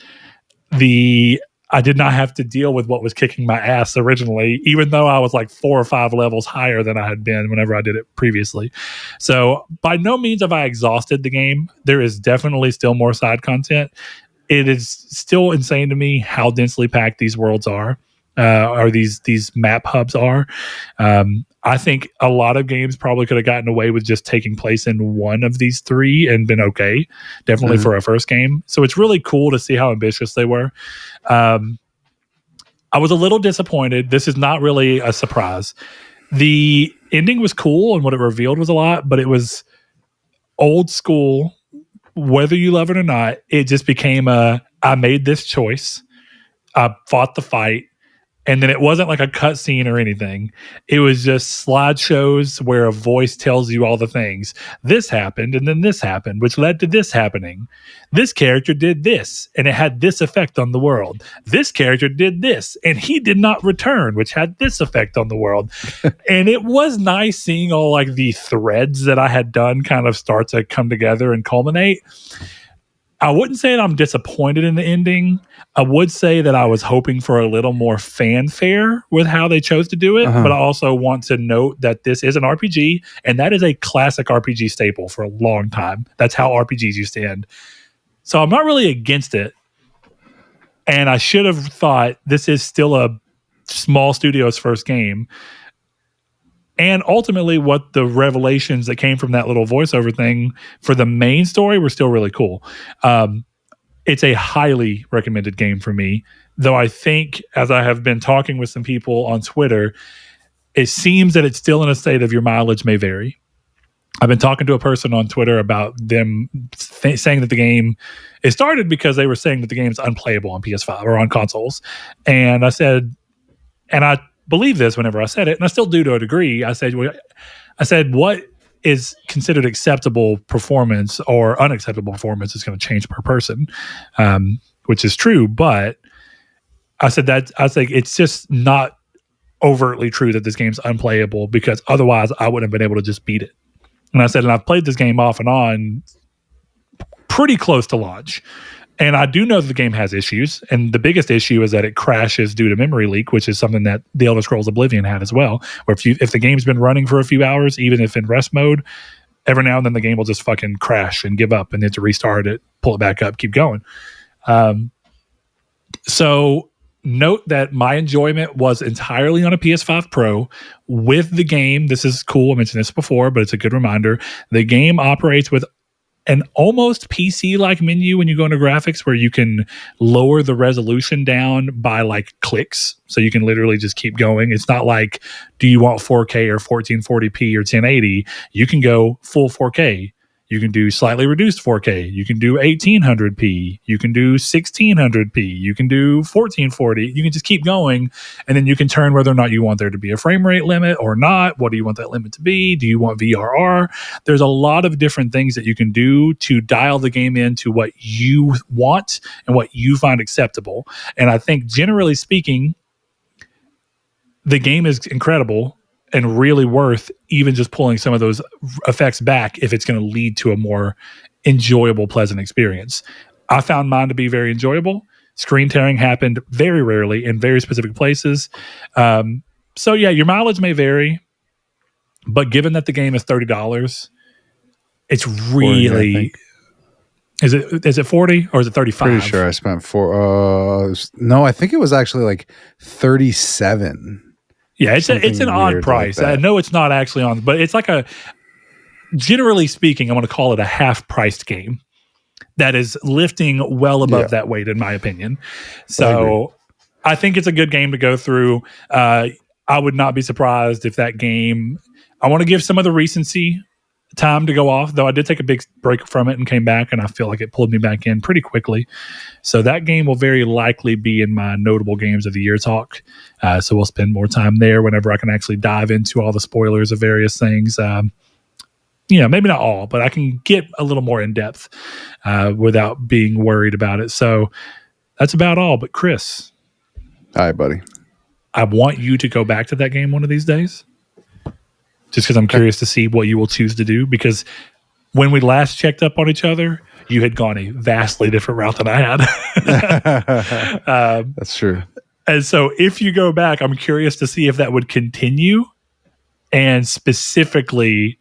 I did not have to deal with what was kicking my ass originally, even though I was like 4 or 5 levels higher than I had been whenever I did it previously. So by no means have I exhausted the game. There is definitely still more side content. It is still insane to me how densely packed these worlds are. or these map hubs are. I think a lot of games probably could have gotten away with just taking place in one of these three and been okay, definitely for a first game. So it's really cool to see how ambitious they were. I was a little disappointed. This is not really a surprise. The ending was cool and what it revealed was a lot, but it was old school. Whether you love it or not, it just became I made this choice. I fought the fight. And then it wasn't like a cutscene or anything. It was just slideshows where a voice tells you all the things. This happened, and then this happened, which led to this happening. This character did this, and it had this effect on the world. This character did this, and he did not return, which had this effect on the world. And it was nice seeing all like the threads that I had done kind of start to come together and culminate. I wouldn't say that I'm disappointed in the ending. I would say that I was hoping for a little more fanfare with how they chose to do it. But I also want to note that this is an RPG, and that is a classic RPG staple for a long time. That's how RPGs used to end. So I'm not really against it. And I should have thought this is still a small studio's first game. And ultimately, what the revelations that came from that little voiceover thing for the main story were still really cool. It's a highly recommended game for me, though I think, as I have been talking with some people on Twitter, it seems that it's still in a state of your mileage may vary. I've been talking to a person on Twitter about them saying that the game, it started because they were saying that the game is unplayable on PS5 or on consoles. And I said, and I believe this whenever I said it, and I still do to a degree. I said, what is considered acceptable performance or unacceptable performance is going to change per person, which is true. But I said that I think it's just not overtly true that this game's unplayable, because otherwise I wouldn't have been able to just beat it. And I said, and I've played this game off and on pretty close to launch. And I do know that the game has issues, and the biggest issue is that it crashes due to memory leak, which is something that The Elder Scrolls Oblivion had as well, where if the game's been running for a few hours, even if in rest mode, every now and then the game will just fucking crash and give up, and then to restart it, pull it back up, keep going. So note that my enjoyment was entirely on a PS5 Pro with the game. This is cool. I mentioned this before, but it's a good reminder. The game operates with an almost PC-like menu when you go into graphics, where you can lower the resolution down by like clicks. So you can literally just keep going. It's not like, do you want 4K or 1440p or 1080? You can go full 4K. You can do slightly reduced 4K. You can do 1800p. You can do 1600p. You can do 1440. You can just keep going, and then you can turn whether or not you want there to be a frame rate limit or not. What do you want that limit to be? Do you want VRR? There's a lot of different things that you can do to dial the game into what you want and what you find acceptable. And I think, generally speaking, the game is incredible and really worth even just pulling some of those effects back if it's going to lead to a more enjoyable, pleasant experience. I found mine to be very enjoyable. Screen tearing happened very rarely in very specific places. So yeah, your mileage may vary, but given that the game is $30, it's really... 40, is it 40 or is it 35? Pretty sure I spent no, I think it was actually like 37. Yeah, it's an odd price. Like I know it's not actually on, but it's like generally speaking, I want to call it a half-priced game that is lifting well above that weight, in my opinion. So I think it's a good game to go through. I would not be surprised if that game, I want to give some of the recency time to go off, though I did take a big break from it and came back, and I feel like it pulled me back in pretty quickly. So that game will very likely be in my notable games of the year talk. So we'll spend more time there whenever I can actually dive into all the spoilers of various things. Maybe not all, but I can get a little more in depth without being worried about it. So that's about all. But Chris, hi, buddy. I want you to go back to that game one of these days. Just because I'm curious to see what you will choose to do. Because when we last checked up on each other, you had gone a vastly different route than I had. That's true. And so if you go back, I'm curious to see if that would continue. And specifically,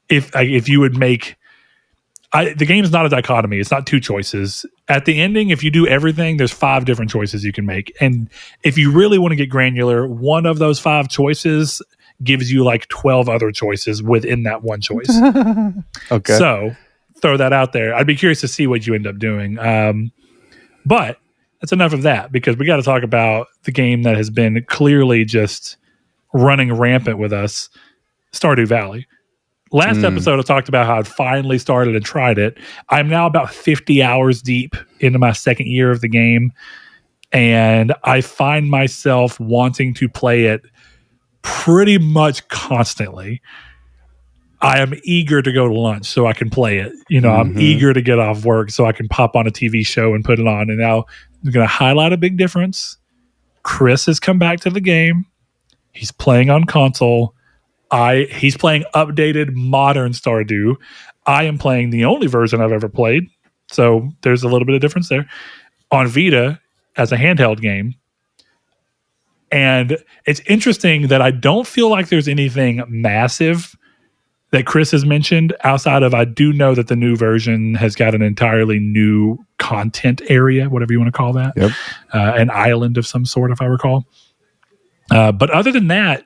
if you would make the game is not a dichotomy. It's not two choices. At the ending, if you do everything, there's 5 different choices you can make. And if you really want to get granular, one of those 5 choices gives you like 12 other choices within that one choice. Okay. So throw that out there. I'd be curious to see what you end up doing. But that's enough of that, because we got to talk about the game that has been clearly just running rampant with us, Stardew Valley. Last episode, I talked about how I'd finally started and tried it. I'm now about 50 hours deep into my second year of the game, and I find myself wanting to play it pretty much constantly. I am eager to go to lunch so I can play it. I'm eager to get off work so I can pop on a TV show and put it on. And now I'm going to highlight a big difference. Chris has come back to the game. He's playing on console. He's playing updated modern Stardew. I am playing the only version I've ever played. So there's a little bit of difference there. On Vita as a handheld game. And it's interesting that I don't feel like there's anything massive that Chris has mentioned outside of, I do know that the new version has got an entirely new content area, whatever you want to call that. Yep. An island of some sort, if I recall. But other than that,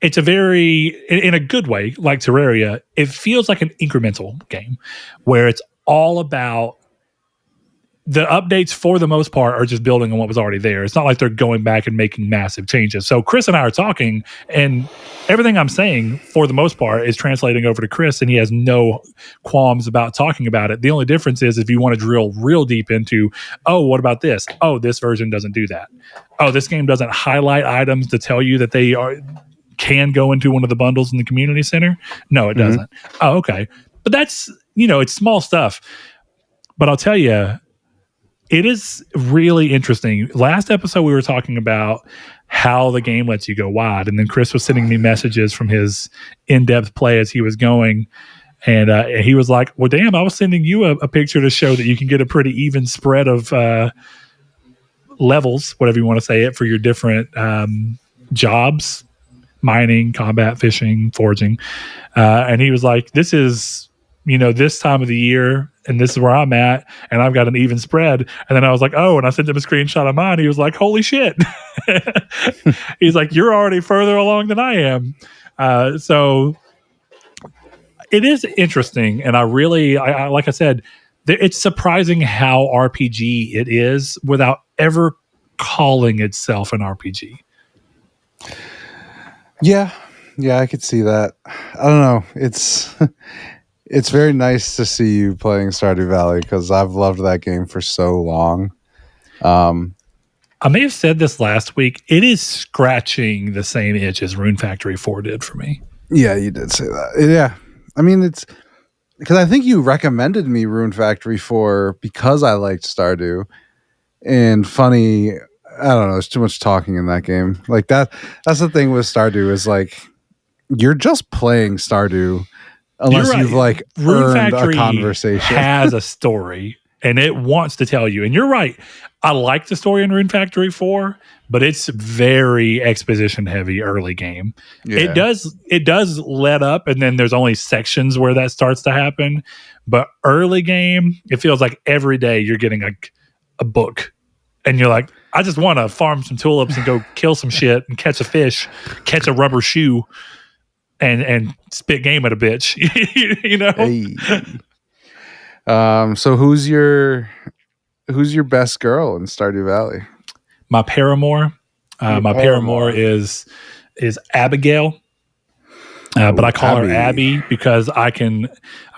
it's a very, in a good way, like Terraria, it feels like an incremental game where it's all about the updates, for the most part, are just building on what was already there. It's not like they're going back and making massive changes. So Chris and I are talking, and everything I'm saying, for the most part, is translating over to Chris, and he has no qualms about talking about it. The only difference is if you want to drill real deep into, oh, what about this? Oh, this version doesn't do that. Oh, this game doesn't highlight items to tell you that they can go into one of the bundles in the community center. No, it doesn't. Oh, okay. But that's, it's small stuff. But I'll tell you, it is really interesting. Last episode, we were talking about how the game lets you go wide. And then Chris was sending me messages from his in-depth play as he was going. And he was like, well, damn, I was sending you a picture to show that you can get a pretty even spread of levels, whatever you want to say it, for your different jobs, mining, combat, fishing, foraging. And he was like, this is, this time of the year, and this is where I'm at, and I've got an even spread. And then I was like, oh, and I sent him a screenshot of mine. He was like, holy shit. He's like, you're already further along than I am. So it is interesting. And I really, like I said, it's surprising how RPG it is without ever calling itself an RPG. Yeah, I could see that. I don't know. It's very nice to see you playing Stardew Valley, because I've loved that game for so long. I may have said this last week. It is scratching the same itch as Rune Factory 4 did for me. Yeah, you did say that. Yeah. I mean, it's because I think you recommended me Rune Factory 4 because I liked Stardew. And funny, I don't know, there's too much talking in that game. Like that's the thing with Stardew, is like you're just playing Stardew unless you've like Rune earned Factory a conversation. Has a story, and it wants to tell you. And you're right. I like the story in Rune Factory 4, but it's very exposition heavy early game. Yeah. It does let up, and then there's only sections where that starts to happen. But early game, it feels like every day you're getting a book, and you're like, I just want to farm some tulips and go kill some shit and catch a fish, catch a rubber shoe, and spit game at a bitch. Hey. So who's your best girl in Stardew Valley? My paramour. My paramour is Abigail. But I call her Abby because I'm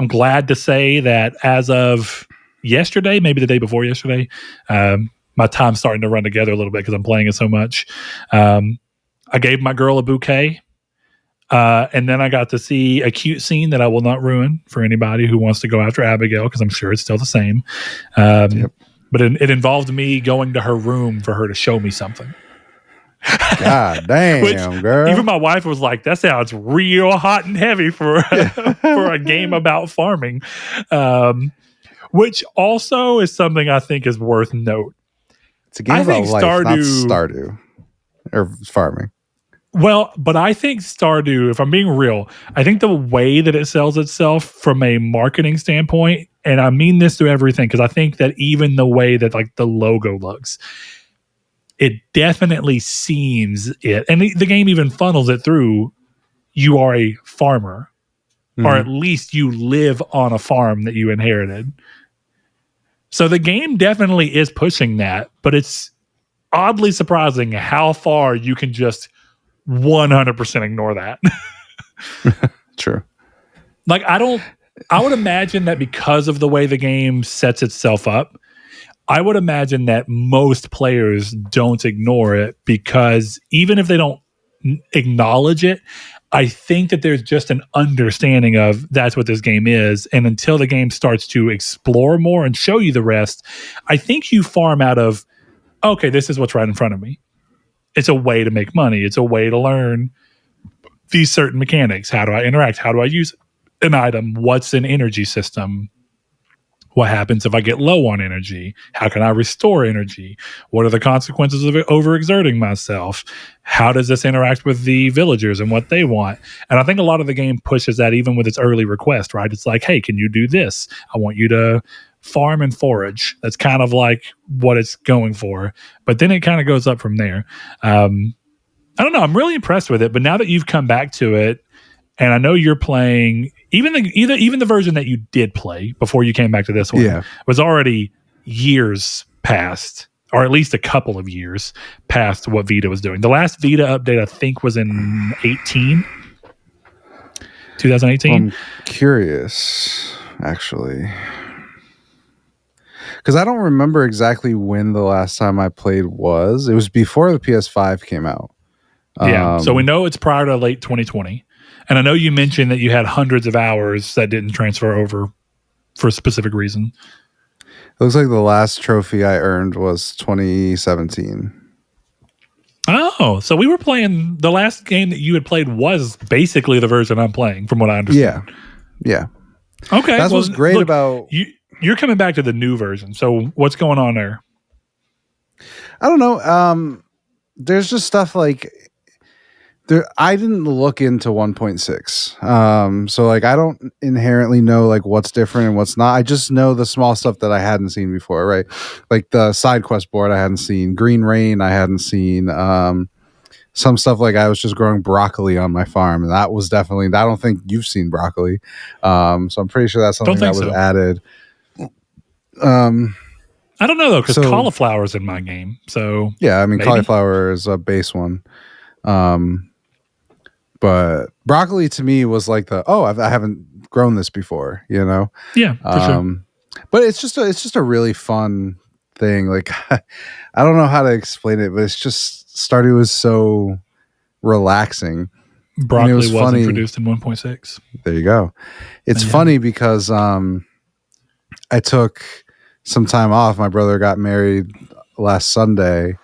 glad to say that as of yesterday, maybe the day before yesterday, my time's starting to run together a little bit because I'm playing it so much. I gave my girl a bouquet. And then I got to see a cute scene that I will not ruin for anybody who wants to go after Abigail, because I'm sure it's still the same. Yep. But it involved me going to her room for her to show me something. God damn, girl. Even my wife was like, that sounds real hot and heavy for a game about farming. Which also is something I think is worth note. It's a game about life, not Stardew or farming. Well, but I think Stardew, if I'm being real, I think the way that it sells itself from a marketing standpoint, and I mean this through everything, because I think that even the way that like the logo looks, it definitely seems it, and the game even funnels it through. You are a farmer, or at least you live on a farm that you inherited. So the game definitely is pushing that, but it's oddly surprising how far you can just 100% ignore that. True. Like, I would imagine that because of the way the game sets itself up, I would imagine that most players don't ignore it, because even if they don't acknowledge it, I think that there's just an understanding of that's what this game is. And until the game starts to explore more and show you the rest, I think you farm out of, okay, this is what's right in front of me. It's a way to make money. It's a way to learn these certain mechanics. How do I interact? How do I use an item? What's an energy system? What happens if I get low on energy? How can I restore energy? What are the consequences of overexerting myself? How does this interact with the villagers and what they want? And I think a lot of the game pushes that even with its early request, right? It's like, hey, can you do this? I want you to farm and forage. That's kind of like what it's going for. But then it kind of goes up from there. I don't know. I'm really impressed with it. But now that you've come back to it, and I know you're playing even the version that you did play before you came back to this one was already years past, or at least a couple of years past what Vita was doing. The last Vita update, I think, was in 2018. I'm curious, actually, because I don't remember exactly when the last time I played was. It was before the PS5 came out. Yeah, so we know it's prior to late 2020. And I know you mentioned that you had hundreds of hours that didn't transfer over for a specific reason. It looks like the last trophy I earned was 2017. Oh, so we were playing, the last game that you had played was basically the version I'm playing, from what I understand. Yeah. Okay. That's what's great about... You're coming back to the new version. So what's going on there? I don't know. There's just stuff like... I didn't look into 1.6. So like I don't inherently know like what's different and what's not. I just know the small stuff that I hadn't seen before, right? Like the side quest board I hadn't seen, Green Rain I hadn't seen, some stuff like I was just growing broccoli on my farm, and that was definitely, I don't think you've seen broccoli. So I'm pretty sure that's something that was added. I don't know though, because cauliflower's in my game. So yeah, I mean cauliflower is a base one. But broccoli to me was like I haven't grown this before, you know? Yeah, for sure. But it's just a really fun thing. Like, I don't know how to explain it, but it's just Stardew is so relaxing. Broccoli was introduced in 1.6. There you go. It's funny because I took some time off. My brother got married last Sunday,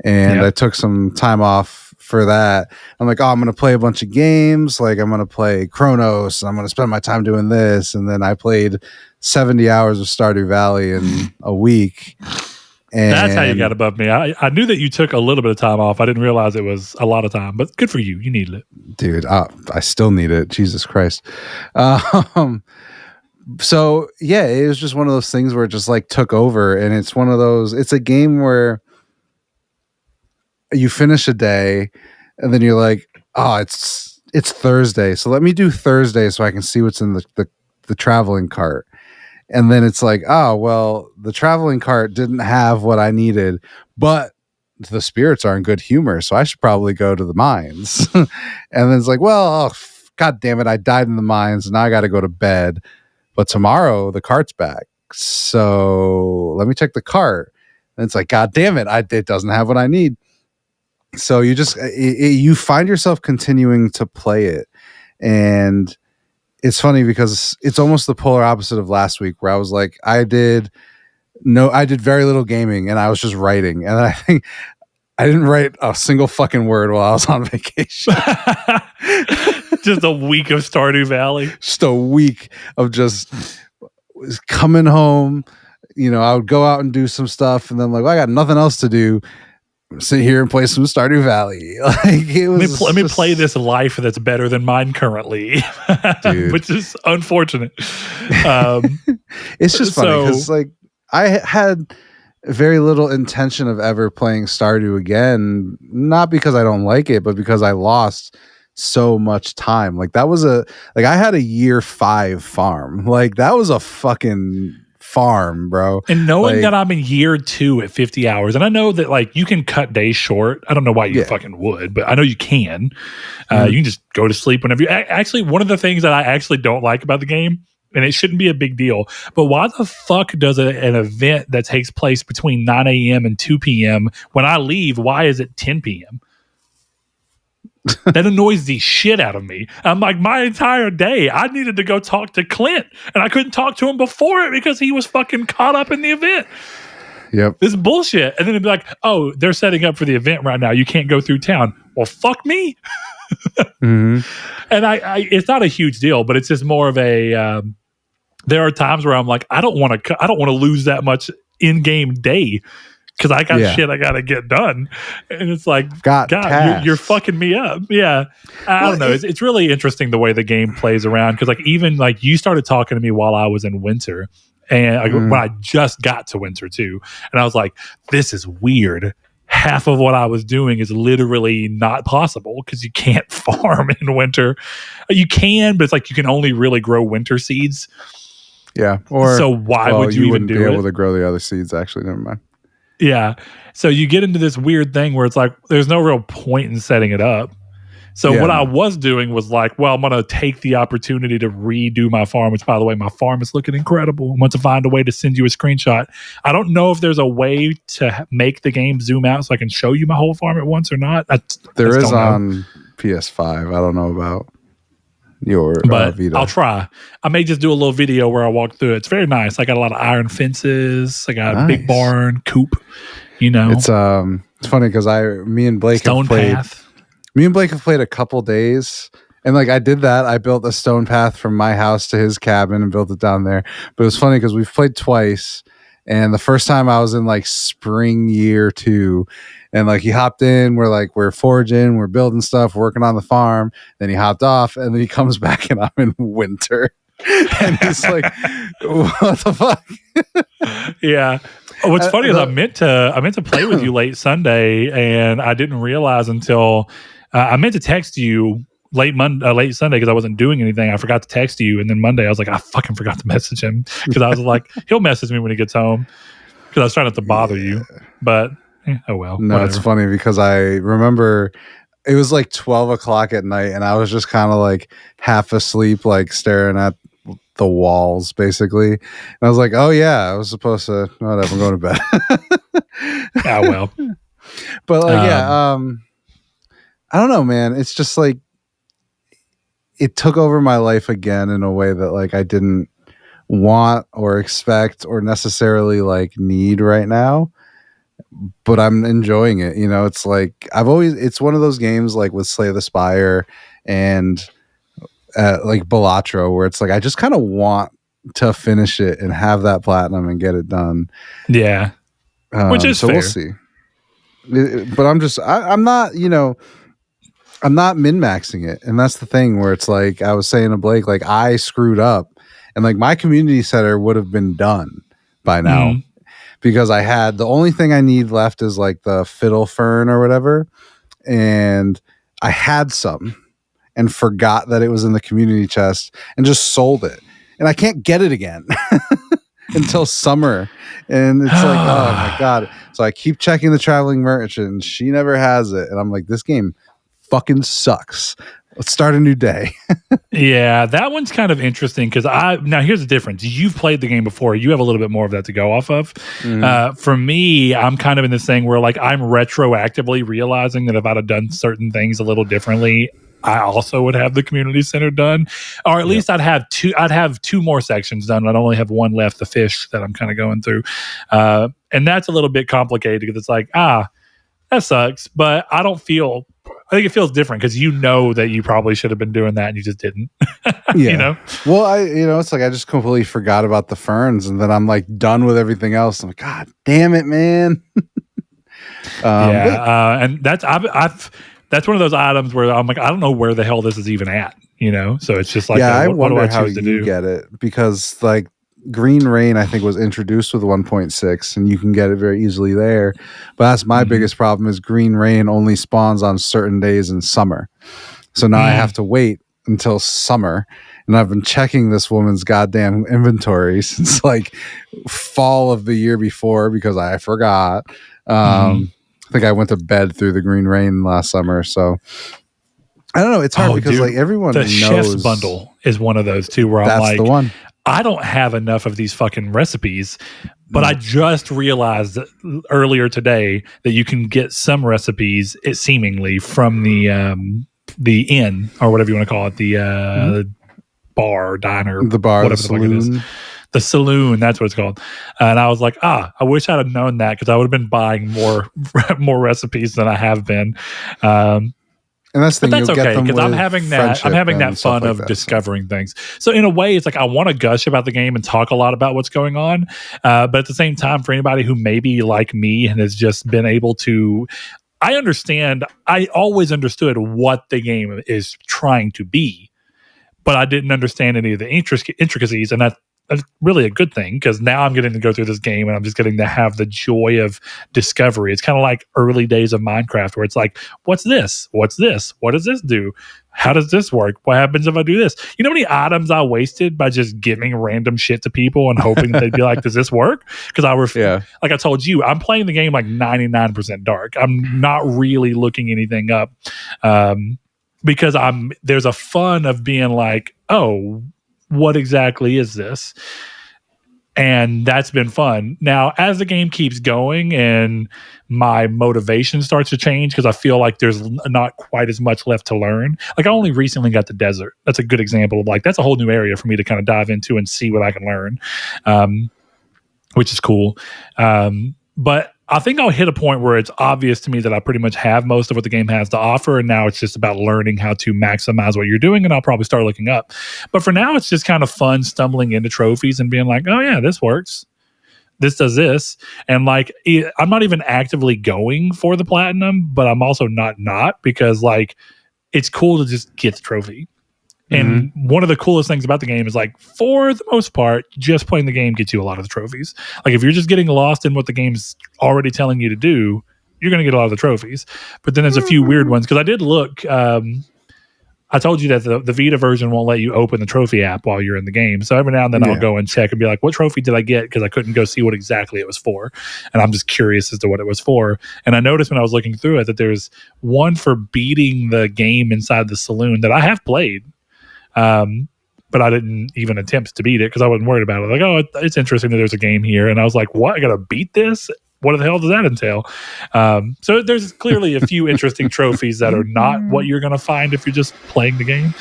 and I took some time off for that. I'm like, I'm going to play a bunch of games. Like, I'm going to play Chronos. I'm going to spend my time doing this. And then I played 70 hours of Stardew Valley in a week. And that's how you got above me. I knew that you took a little bit of time off. I didn't realize it was a lot of time, but good for you. You needed it. Dude, I still need it. Jesus Christ. So yeah, it was just one of those things where it just like took over. And it's one of those, it's a game where you finish a day and then you're like, it's Thursday. So let me do Thursday so I can see what's in the traveling cart. And then it's like, the traveling cart didn't have what I needed, but the spirits are in good humor, so I should probably go to the mines. And then it's like, God damn it, I died in the mines, and now I got to go to bed. But tomorrow the cart's back, so let me check the cart. And it's like, God damn it, it doesn't have what I need. So you just you find yourself continuing to play it, and it's funny because it's almost the polar opposite of last week, where I was like, I did very little gaming and I was just writing. And I think I didn't write a single fucking word while I was on vacation. Just a week of Stardew Valley. Just a week of just coming home. You know, I would go out and do some stuff, and then I got nothing else to do. sit here and play some Stardew Valley. Like it was. Let me play this life that's better than mine currently, which is unfortunate. It's just funny because like I had very little intention of ever playing Stardew again, not because I don't like it, but because I lost so much time. Like that was I had a year 5 farm. Like that was a fucking farm, bro. And knowing that I'm in year 2 at 50 hours, and I know that like you can cut days short. I don't know why you fucking would, but I know you can. You can just go to sleep whenever you. Actually, one of the things that I actually don't like about the game, and it shouldn't be a big deal, but why the fuck does an event that takes place between 9 a.m. and 2 p.m. when I leave, why is it 10 p.m.? That annoys the shit out of me. I'm like, my entire day, I needed to go talk to Clint, and I couldn't talk to him before it because he was fucking caught up in the event. Yep. This bullshit. And then it'd be like, oh, they're setting up for the event right now. You can't go through town. Well, fuck me. And I it's not a huge deal, but it's just more of a, there are times where I'm like, I don't want to lose that much in-game day because I got shit I got to get done. And it's like, God, you're fucking me up. Yeah. I don't know. It's really interesting the way the game plays around. Cause like, even like you started talking to me while I was in winter and when I just got to winter too. And I was like, this is weird. Half of what I was doing is literally not possible because you can't farm in winter. You can, but it's like, you can only really grow winter seeds. Yeah. Or so why would you even be able to grow the other seeds? Actually, never mind. Yeah. So you get into this weird thing where it's like, there's no real point in setting it up. So what I was doing was like, well, I'm going to take the opportunity to redo my farm, which by the way, my farm is looking incredible. I want to find a way to send you a screenshot. I don't know if there's a way to make the game zoom out so I can show you my whole farm at once or not. There is on PS5. I don't know about your Vita. I'll try. I may just do a little video where I walk through it. It's very nice. I got a lot of iron fences. I got a big barn, coop. You know, it's funny because me and Blake have played a couple days, and like I did that. I built a stone path from my house to his cabin and built it down there. But it was funny because we've played twice, and the first time I was in like spring year 2. And like he hopped in, we're foraging, we're building stuff, working on the farm. Then he hopped off, and then he comes back, and I'm in winter. And he's like, "What the fuck?" Yeah. What's funny is I meant to play with you late Sunday, and I didn't realize until I meant to text you late Sunday because I wasn't doing anything. I forgot to text you, and then Monday I was like, I fucking forgot to message him because I was like, he'll message me when he gets home because I was trying not to bother you, but. Oh well. No, whatever. It's funny because I remember it was like 12 o'clock at night and I was just kind of like half asleep, like staring at the walls basically. And I was like, oh yeah, I was supposed to, whatever, I'm going to bed. Oh well. But like, I don't know, man. It's just like, it took over my life again in a way that like I didn't want or expect or necessarily like need right now. But I'm enjoying it. You know, it's like it's one of those games like with Slay the Spire and like Balatro where it's like I just kind of want to finish it and have that platinum and get it done. Yeah. Which is so fair. We'll see. But I'm not, you know, I'm not min-maxing it. And that's the thing where it's like I was saying to Blake, like I screwed up and like my community center would have been done by now. Because I had the only thing I need left is like the fiddle fern or whatever. And I had some and forgot that it was in the community chest and just sold it. And I can't get it again until summer. And it's like, oh my God. So I keep checking the traveling merchant and she never has it. And I'm like, this game fucking sucks. Let's start a new day. Yeah, that one's kind of interesting because now here's the difference. You've played the game before. You have a little bit more of that to go off of. For me, I'm kind of in this thing where like I'm retroactively realizing that if I'd have done certain things a little differently, I also would have the community center done, or at least I'd have two more sections done. I'd only have one left, the fish that I'm kind of going through, and that's a little bit complicated because it's like that sucks, but I think it feels different because you know that you probably should have been doing that and you just didn't. Yeah. You know? Well, it's like I just completely forgot about the ferns and then I'm like done with everything else. I'm like, God damn it, man. And that's one of those items where I'm like, I don't know where the hell this is even at, so it's just like, I what wonder do I how choose to you do? get it, because like Green Rain I think was introduced with 1.6 and you can get it very easily there, but that's my biggest problem is Green Rain only spawns on certain days in summer, so now I have to wait until summer, and I've been checking this woman's goddamn inventory since like fall of the year before because I forgot. I think I went to bed through the Green Rain last summer, so I don't know. It's hard because like everyone the knows chef's bundle is one of those too, where I'm that's like, the one. I don't have enough of these fucking recipes, but I just realized earlier today that you can get some recipes, seemingly from the inn or whatever you want to call it, the bar, diner, The bar, whatever the the fuck it is. saloon. The saloon, that's what it's called. And I was like, I wish I'd have known that, because I would have been buying more recipes than I have been. And that's the thing, but that's okay, because I'm having that fun of discovering things. So in a way, it's like I want to gush about the game and talk a lot about what's going on, but at the same time, for anybody who maybe like me and has just been able to, I always understood what the game is trying to be, but I didn't understand any of the intricacies, and that's really a good thing, because now I'm getting to go through this game and I'm just getting to have the joy of discovery. It's kind of like early days of Minecraft, where it's like, what's this? What's this? What does this do? How does this work? What happens if I do this? You know how many items I wasted by just giving random shit to people and hoping they'd be like, does this work? Because like I told you, I'm playing the game like 99% dark. I'm not really looking anything up. Because there's a fun of being like, oh, what exactly is this? And that's been fun. Now, as the game keeps going and my motivation starts to change, because I feel like there's not quite as much left to learn. Like, I only recently got the desert. That's a good example of like, that's a whole new area for me to kind of dive into and see what I can learn, which is cool. But I think I'll hit a point where it's obvious to me that I pretty much have most of what the game has to offer, and now it's just about learning how to maximize what you're doing, and I'll probably start looking up. But for now, it's just kind of fun stumbling into trophies and being like, oh yeah, this works. This does this. And like, I'm not even actively going for the platinum, but I'm also not, because like, it's cool to just get the trophy. And one of the coolest things about the game is like, for the most part, just playing the game gets you a lot of the trophies. Like, if you're just getting lost in what the game's already telling you to do, you're going to get a lot of the trophies. But then there's a few weird ones, because I did look. I told you that the Vita version won't let you open the trophy app while you're in the game. So every now and then I'll go and check and be like, what trophy did I get? Because I couldn't go see what exactly it was for. And I'm just curious as to what it was for. And I noticed when I was looking through it that there's one for beating the game inside the saloon that I have played. But I didn't even attempt to beat it because I wasn't worried about it. Like, oh, it's interesting that there's a game here. And I was like, what? I got to beat this? What the hell does that entail? So there's clearly a few interesting trophies that are not what you're going to find if you're just playing the game.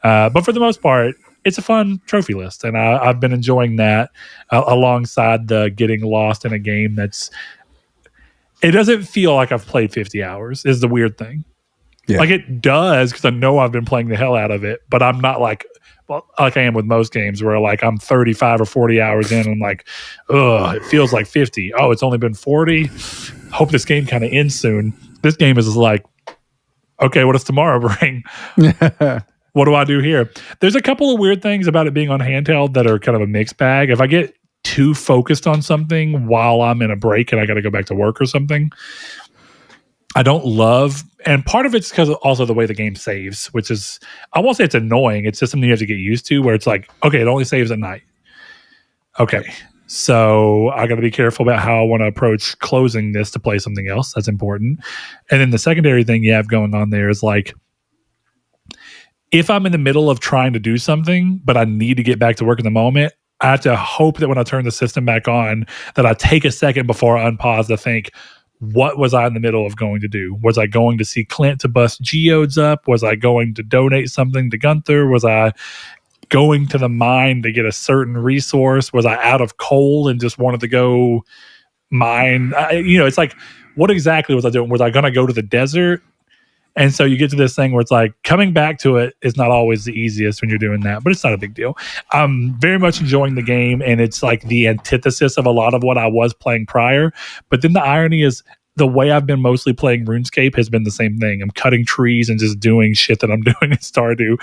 But for the most part, it's a fun trophy list. And I've been enjoying that alongside the getting lost in a game it doesn't feel like I've played 50 hours is the weird thing. Yeah. Like, it does, because I know I've been playing the hell out of it, but I'm not like I am with most games where like I'm 35 or 40 hours in and I'm like, ugh, it feels like 50. Oh, it's only been 40. Hope this game kind of ends soon. This game is like, okay, what does tomorrow bring? What do I do here? There's a couple of weird things about it being on handheld that are kind of a mixed bag. If I get too focused on something while I'm in a break and I got to go back to work or something, I don't love, and part of it's because also the way the game saves, which is, I won't say it's annoying. It's just something you have to get used to, where it's like, okay, it only saves at night. Okay, so I got to be careful about how I want to approach closing this to play something else. That's important. And then the secondary thing you have going on there is like, if I'm in the middle of trying to do something, but I need to get back to work in the moment, I have to hope that when I turn the system back on, that I take a second before I unpause to think, what was I in the middle of going to do? Was I going to see Clint to bust geodes up? Was I going to donate something to Gunther? Was I going to the mine to get a certain resource? Was I out of coal and just wanted to go mine? It's like, what exactly was I doing? Was I going to go to the desert? And so you get to this thing where it's like, coming back to it is not always the easiest when you're doing that, but it's not a big deal. I'm very much enjoying the game, and it's like the antithesis of a lot of what I was playing prior. But then the irony is, the way I've been mostly playing RuneScape has been the same thing. I'm cutting trees and just doing shit that I'm doing in Stardew.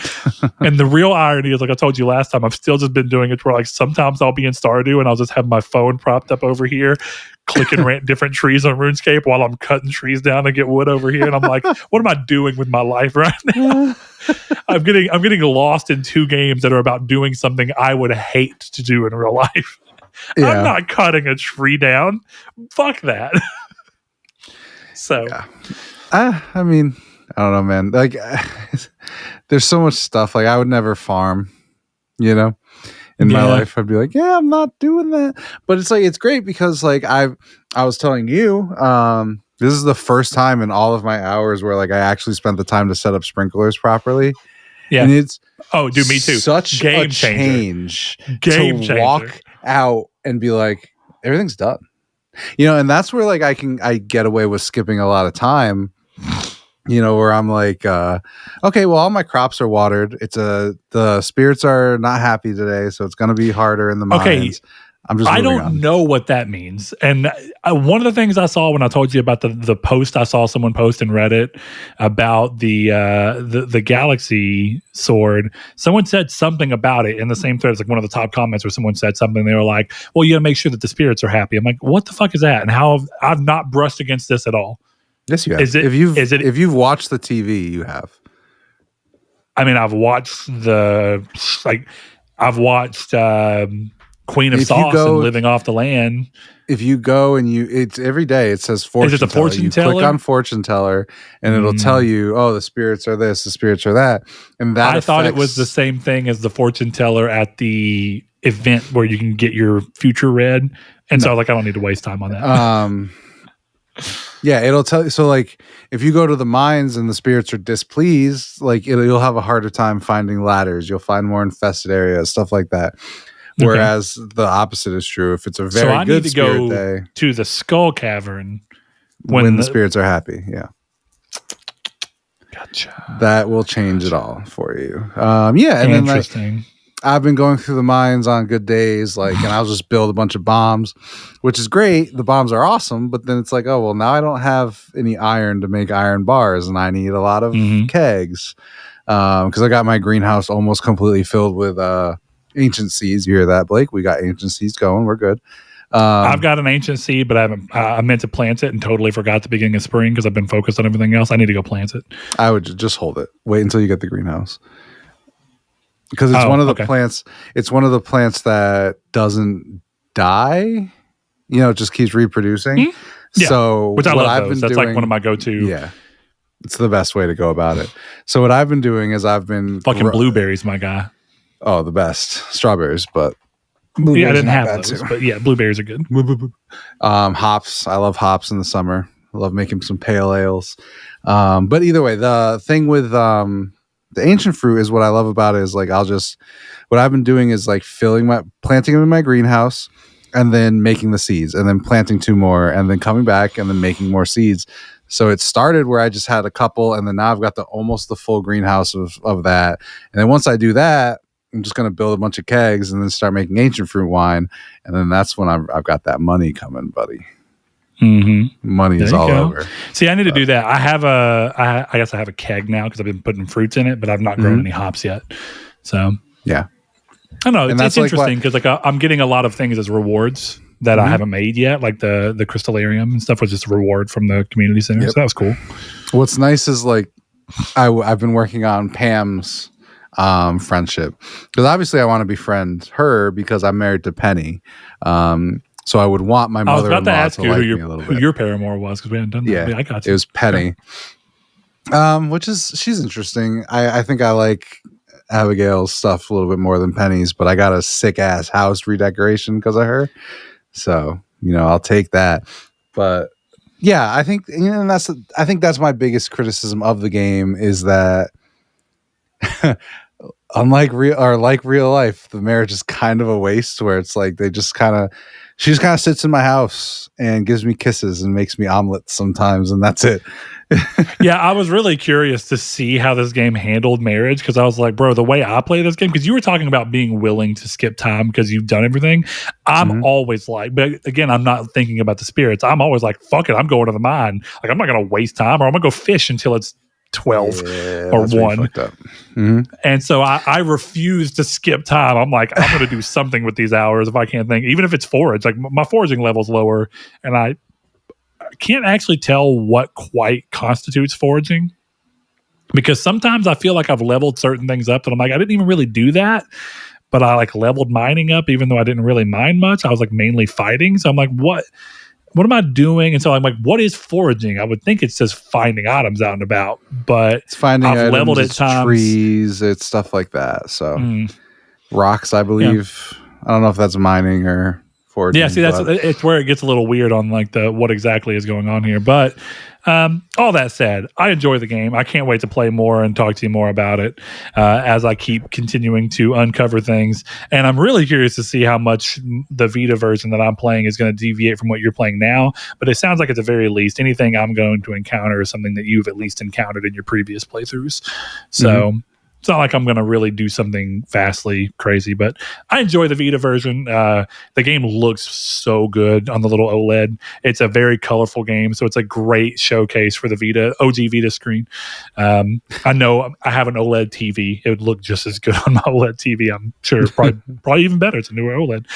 And the real irony is, like I told you last time, I've still just been doing it where like sometimes I'll be in Stardew and I'll just have my phone propped up over here, clicking different trees on RuneScape while I'm cutting trees down to get wood over here. And I'm like, what am I doing with my life right now? I'm getting lost in 2 games that are about doing something I would hate to do in real life. Yeah. I'm not cutting a tree down. Fuck that. So, yeah. I mean, I don't know, man. Like, there's so much stuff. Like, I would never farm, you know, in my life. I'd be like, yeah, I'm not doing that. But it's like, it's great because, like, I was telling you, this is the first time in all of my hours where, like, I actually spent the time to set up sprinklers properly. Yeah. And it's me too. Such game a change game to changer. Walk out and be like, everything's done. You know, and that's where like I get away with skipping a lot of time, you know, where I'm like, okay, well, all my crops are watered. The spirits are not happy today, so it's going to be harder in the mines. Okay. I don't know what that means. And one of the things I saw when I told you about the post I saw someone post in Reddit about the Galaxy sword, someone said something about it in the same thread. It's like one of the top comments where someone said something. They were like, well, you got to make sure that the spirits are happy. I'm like, what the fuck is that? And how I've not brushed against this at all. Yes, you have. If you've watched the TV, you have. I mean, I've watched Queen of Sauce and Living Off the Land. If you go and it's every day, it says fortune teller. Is it the fortune teller? You click on fortune teller and it'll tell you, oh, the spirits are this, the spirits are that. And that I thought it was the same thing as the fortune teller at the event where you can get your future read. And so I was like, I don't need to waste time on that. Yeah, it'll tell you. So like if you go to the mines and the spirits are displeased, like you'll have a harder time finding ladders. You'll find more infested areas, stuff like that. Whereas the opposite is true. If it's a very good spirit day, to the Skull Cavern when the spirits are happy. Yeah. Gotcha. That will change it all for you. Yeah. And interesting. Then like, I've been going through the mines on good days, like, and I'll just build a bunch of bombs, which is great. The bombs are awesome, but then it's like, oh, well, now I don't have any iron to make iron bars and I need a lot of kegs. Because I got my greenhouse almost completely filled with, ancient seeds. You hear that, Blake? We got ancient seeds going. We're good. I've got an ancient seed, but I meant to plant it and totally forgot the beginning of spring because I've been focused on everything else. I need to go plant it. I would just hold it. Wait until you get the greenhouse. Because it's one of the plants. It's one of the plants that doesn't die. You know, it just keeps reproducing. Mm-hmm. Yeah. So which I love those. That's like one of my go-to. Yeah. It's the best way to go about it. So what I've been doing is I've been fucking blueberries, my guy. Oh, the best. Strawberries, but I didn't have those, but yeah, blueberries are good. Hops. I love hops in the summer. I love making some pale ales. But either way, the thing with the ancient fruit is what I love about it is like what I've been doing is like planting them in my greenhouse and then making the seeds and then planting 2 more and then coming back and then making more seeds. So it started where I just had a couple and then now I've got almost the full greenhouse of that. And then once I do that, I'm just going to build a bunch of kegs and then start making ancient fruit wine. And then that's when I've got that money coming, buddy. Mm-hmm. Money is all over. See, I need to do that. I guess I have a keg now because I've been putting fruits in it, but I've not grown any hops yet. So yeah, I don't know. It's interesting because like I'm getting a lot of things as rewards that I haven't made yet, like the crystallarium and stuff was just a reward from the community center. Yep. So that was cool. What's nice is like I've been working on Pam's friendship because obviously I want to befriend her because I'm married to Penny. So I would want my mother-in-law to ask you like who your paramour was because we hadn't done that. Yeah, I got you. It was Penny. She's interesting. I think I like Abigail's stuff a little bit more than Penny's, but I got a sick ass house redecoration because of her. So, you know, I'll take that. But yeah, I think that's my biggest criticism of the game is that unlike real life, the marriage is kind of a waste where it's like she just kind of sits in my house and gives me kisses and makes me omelets sometimes, and that's it. Yeah, I was really curious to see how this game handled marriage because I was like, bro, the way I play this game, because you were talking about being willing to skip time because you've done everything. I'm always like, but again, I'm not thinking about the spirits. I'm always like, fuck it, I'm going to the mine. Like, I'm not going to waste time, or I'm going to go fish until it's 12 or 1. And so I refuse to skip time. I'm like, I'm going to do something with these hours if I can't think, even if it's forage. Like, my foraging level's lower, and I can't actually tell what quite constitutes foraging, because sometimes I feel like I've leveled certain things up that I'm like, I didn't even really do that, but I like leveled mining up even though I didn't really mine much. I was like mainly fighting. So I'm like, what am I doing? And so I'm like, what is foraging? I would think it's just finding items out and about, but it's finding I've items, leveled it's at times. Trees, it's stuff like that. So rocks, I believe. Yeah. I don't know if that's mining or foraging. Yeah, see, it's where it gets a little weird on like what exactly is going on here. But all that said, I enjoy the game. I can't wait to play more and talk to you more about it as I keep continuing to uncover things. And I'm really curious to see how much the Vita version that I'm playing is going to deviate from what you're playing now. But it sounds like at the very least, anything I'm going to encounter is something that you've at least encountered in your previous playthroughs. So it's not like I'm going to really do something vastly crazy, but I enjoy the Vita version. The game looks so good on the little OLED. It's a very colorful game, so it's a great showcase for the Vita, OG Vita screen. I know I have an OLED TV. It would look just as good on my OLED TV, I'm sure. Probably even better. It's a newer OLED.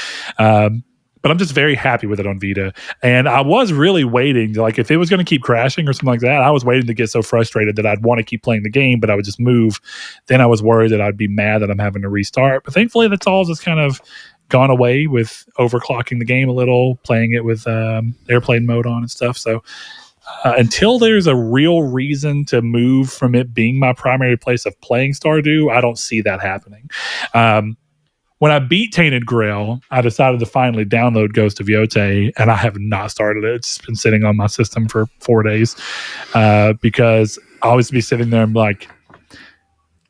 But I'm just very happy with it on Vita. And I was really waiting, like if it was going to keep crashing or something like that, I was waiting to get so frustrated that I'd want to keep playing the game, but I would just move. Then I was worried that I'd be mad that I'm having to restart. But thankfully, that's all just kind of gone away with overclocking the game a little, playing it with airplane mode on and stuff. So until there's a real reason to move from it being my primary place of playing Stardew, I don't see that happening. When I beat Tainted Grail, I decided to finally download Ghost of Yote, and I have not started it. It's been sitting on my system for 4 days because I always be sitting there and like,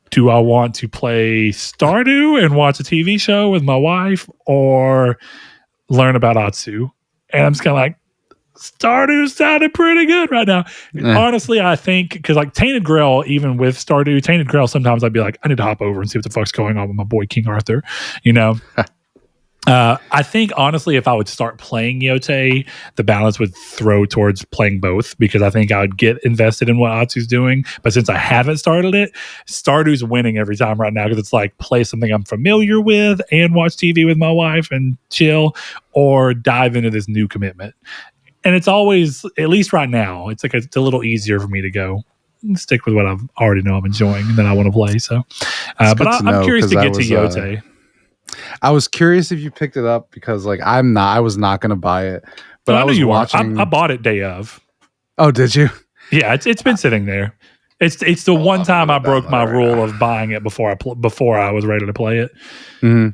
do I want to play Stardew and watch a TV show with my wife or learn about Atsu? And I'm just kind of like, Stardew sounded pretty good right now. Honestly, I think because like Tainted Grail, even with Stardew, Tainted Grail, sometimes I'd be like, I need to hop over and see what the fuck's going on with my boy King Arthur, you know. I think honestly, if I would start playing Yote, the balance would throw towards playing both because I think I would get invested in what Atsu's doing. But since I haven't started it, Stardew's winning every time right now because it's like play something I'm familiar with and watch TV with my wife and chill, or dive into this new commitment. And it's always, at least right now, it's like it's a little easier for me to go stick with what I've already know I'm enjoying and that I want to play. So, but I'm curious to get to Yote. I was curious if you picked it up because, like, I was not going to buy it, but I was watching. I bought it day of. Oh, did you? Yeah, it's been sitting there. It's the one time I broke my rule of buying it before I was ready to play it. Mm-hmm.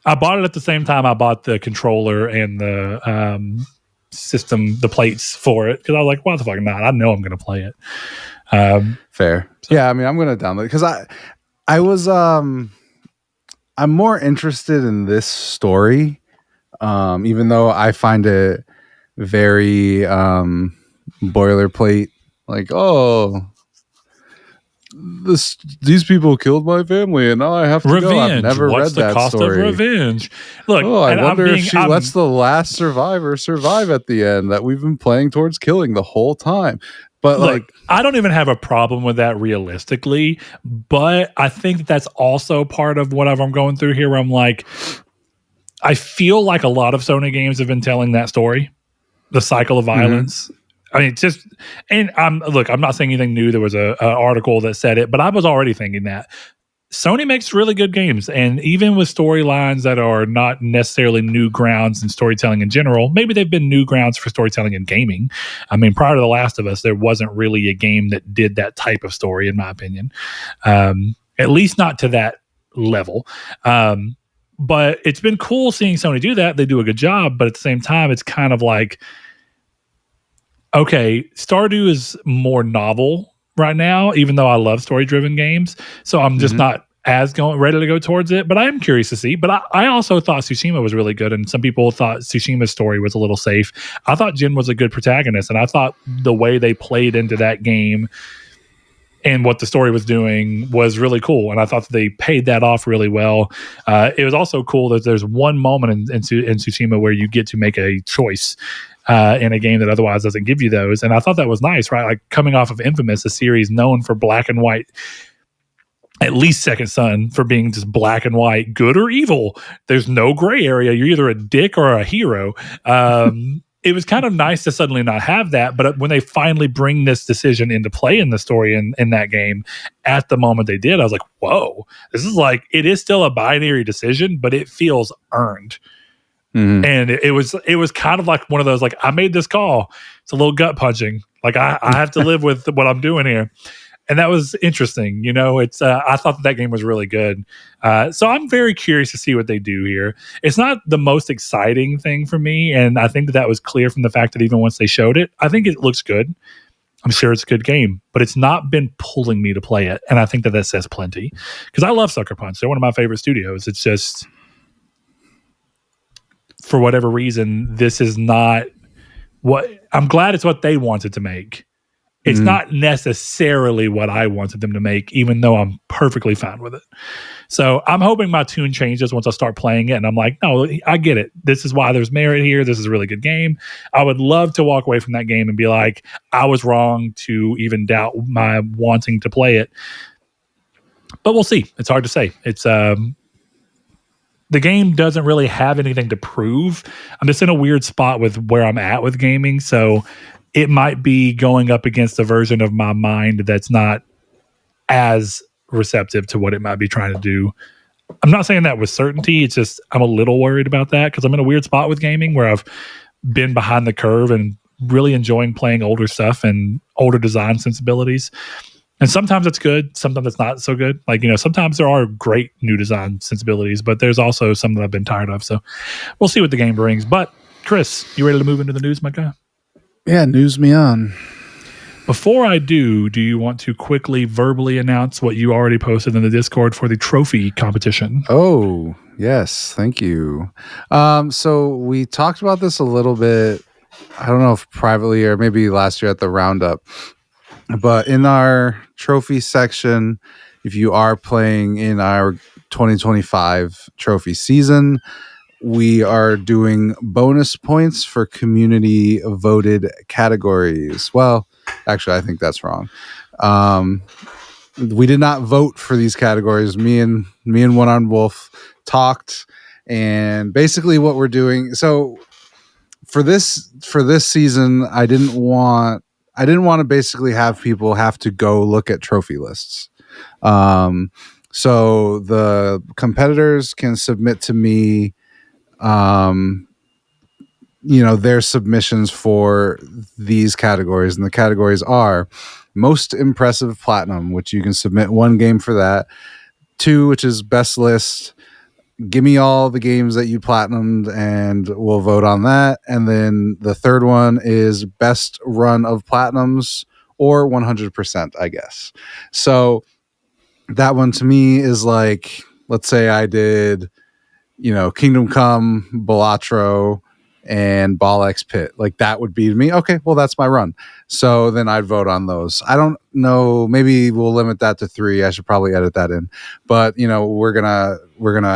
I bought it at the same time I bought the controller and the system, the plates for it, because I was like, why the fuck not? I know I'm going to play it. Fair. So. Yeah, I mean, I'm going to download it because I was I'm more interested in this story, even though I find it very boilerplate. Like, oh, these people killed my family, and now I have to revenge. Go. I've never What's read the that cost story. Of revenge? Look, I wonder if she lets the last survivor survive at the end that we've been playing towards killing the whole time. But look, like, I don't even have a problem with that realistically, but I think that's also part of whatever I'm going through here, where I'm like, I feel like a lot of Sony games have been telling that story, the cycle of violence. Mm-hmm. I mean, just, and I'm not saying anything new. There was an article that said it, but I was already thinking that Sony makes really good games. And even with storylines that are not necessarily new grounds in storytelling in general, maybe they've been new grounds for storytelling in gaming. I mean, prior to The Last of Us, there wasn't really a game that did that type of story, in my opinion. At least not to that level. But it's been cool seeing Sony do that. They do a good job, but at the same time, it's kind of like, okay, Stardew is more novel right now, even though I love story-driven games. So I'm just not as ready to go towards it, but I am curious to see. But I also thought Tsushima was really good, and some people thought Tsushima's story was a little safe. I thought Jin was a good protagonist, and I thought the way they played into that game and what the story was doing was really cool. And I thought that they paid that off really well. It was also cool that there's one moment in Tsushima where you get to make a choice in a game that otherwise doesn't give you those. And I thought that was nice, right? Like coming off of Infamous, a series known for black and white, at least Second Son, for being just black and white, good or evil. There's no gray area. You're either a dick or a hero. It was kind of nice to suddenly not have that, but when they finally bring this decision into play in the story in that game, at the moment they did, I was like, whoa, this is like, it is still a binary decision, but it feels earned. Mm-hmm. And it was kind of like one of those, like, I made this call. It's a little gut punching. Like I have to live with what I'm doing here. And that was interesting. You know, it's I thought that game was really good. So I'm very curious to see what they do here. It's not the most exciting thing for me. And I think that was clear from the fact that even once they showed it, I think it looks good. I'm sure it's a good game, but it's not been pulling me to play it. And I think that says plenty. Because I love Sucker Punch. They're one of my favorite studios. It's just, for whatever reason, this is not what, I'm glad it's what they wanted to make. It's not necessarily what I wanted them to make, even though I'm perfectly fine with it. So I'm hoping my tune changes once I start playing it. And I'm like, no, I get it. This is why there's merit here. This is a really good game. I would love to walk away from that game and be like, I was wrong to even doubt my wanting to play it. But we'll see. It's hard to say. It's the game doesn't really have anything to prove. I'm just in a weird spot with where I'm at with gaming. So it might be going up against a version of my mind that's not as receptive to what it might be trying to do. I'm not saying that with certainty. It's just I'm a little worried about that because I'm in a weird spot with gaming where I've been behind the curve and really enjoying playing older stuff and older design sensibilities. And sometimes it's good. Sometimes it's not so good. Like, you know, sometimes there are great new design sensibilities, but there's also some that I've been tired of. So we'll see what the game brings. But Chris, you ready to move into the news, my guy? Yeah, news me on. Before I do you want to quickly verbally announce what you already posted in the Discord for the trophy competition? Oh, yes. Thank you. So we talked about this a little bit, I don't know if privately or maybe last year at the roundup, but in our trophy section, if you are playing in our 2025 trophy season, we are doing bonus points for community voted categories. Well, actually, I think that's wrong. We did not vote for these categories. Me and One Armed Wolf talked, and basically what we're doing. So for this season, I didn't want to basically have people have to go look at trophy lists. So the competitors can submit to me their submissions for these categories, and the categories are most impressive platinum, which you can submit one game for that. 2, which is best list. Give me all the games that you platinumed and we'll vote on that. And then the 3rd one is best run of platinums, or 100%, I guess. So that one to me is like, let's say I did, Kingdom Come, Balatro, and Ball X Pit. Like, that would be to me, okay, well, that's my run. So then I'd vote on those. I don't know, maybe we'll limit that to 3. I should probably edit that in. But, we're gonna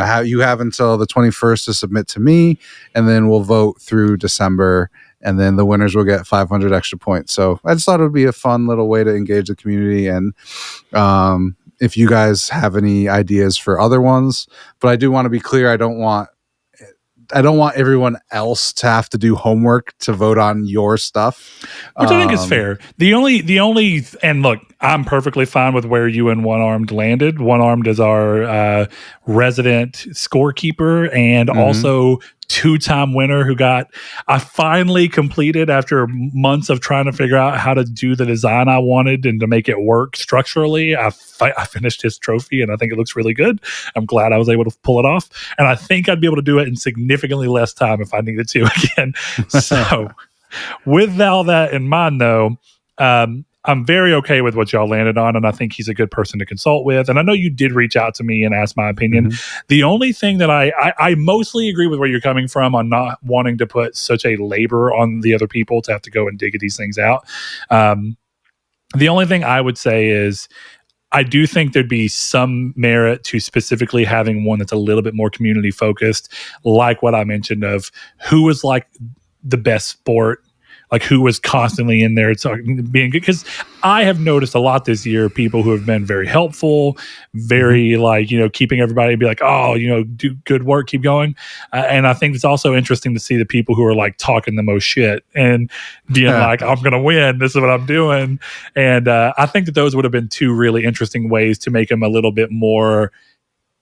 have you have until the 21st to submit to me, and then we'll vote through December, and then the winners will get 500 extra points. So I just thought it would be a fun little way to engage the community, and if you guys have any ideas for other ones. But I do want to be clear, I don't want everyone else to have to do homework to vote on your stuff, which I think is fair. The only and look, I'm perfectly fine with where you and One Armed landed. One Armed is our resident scorekeeper and also 2-time winner who I finally completed after months of trying to figure out how to do the design I wanted and to make it work structurally. I finished his trophy and I think it looks really good. I'm glad I was able to pull it off. And I think I'd be able to do it in significantly less time if I needed to again. So with all that in mind though, I'm very okay with what y'all landed on, and I think he's a good person to consult with. And I know you did reach out to me and ask my opinion. The only thing that I mostly agree with where you're coming from on not wanting to put such a labor on the other people to have to go and dig these things out. The only thing I would say is I do think there'd be some merit to specifically having one that's a little bit more community focused, like what I mentioned of who was like the best sport, like who was constantly in there being good. Because I have noticed a lot this year, people who have been very helpful, very like, keeping everybody be like, oh, do good work, keep going. And I think it's also interesting to see the people who are like talking the most shit and being like, I'm going to win. This is what I'm doing. And I think that those would have been two really interesting ways to make them a little bit more,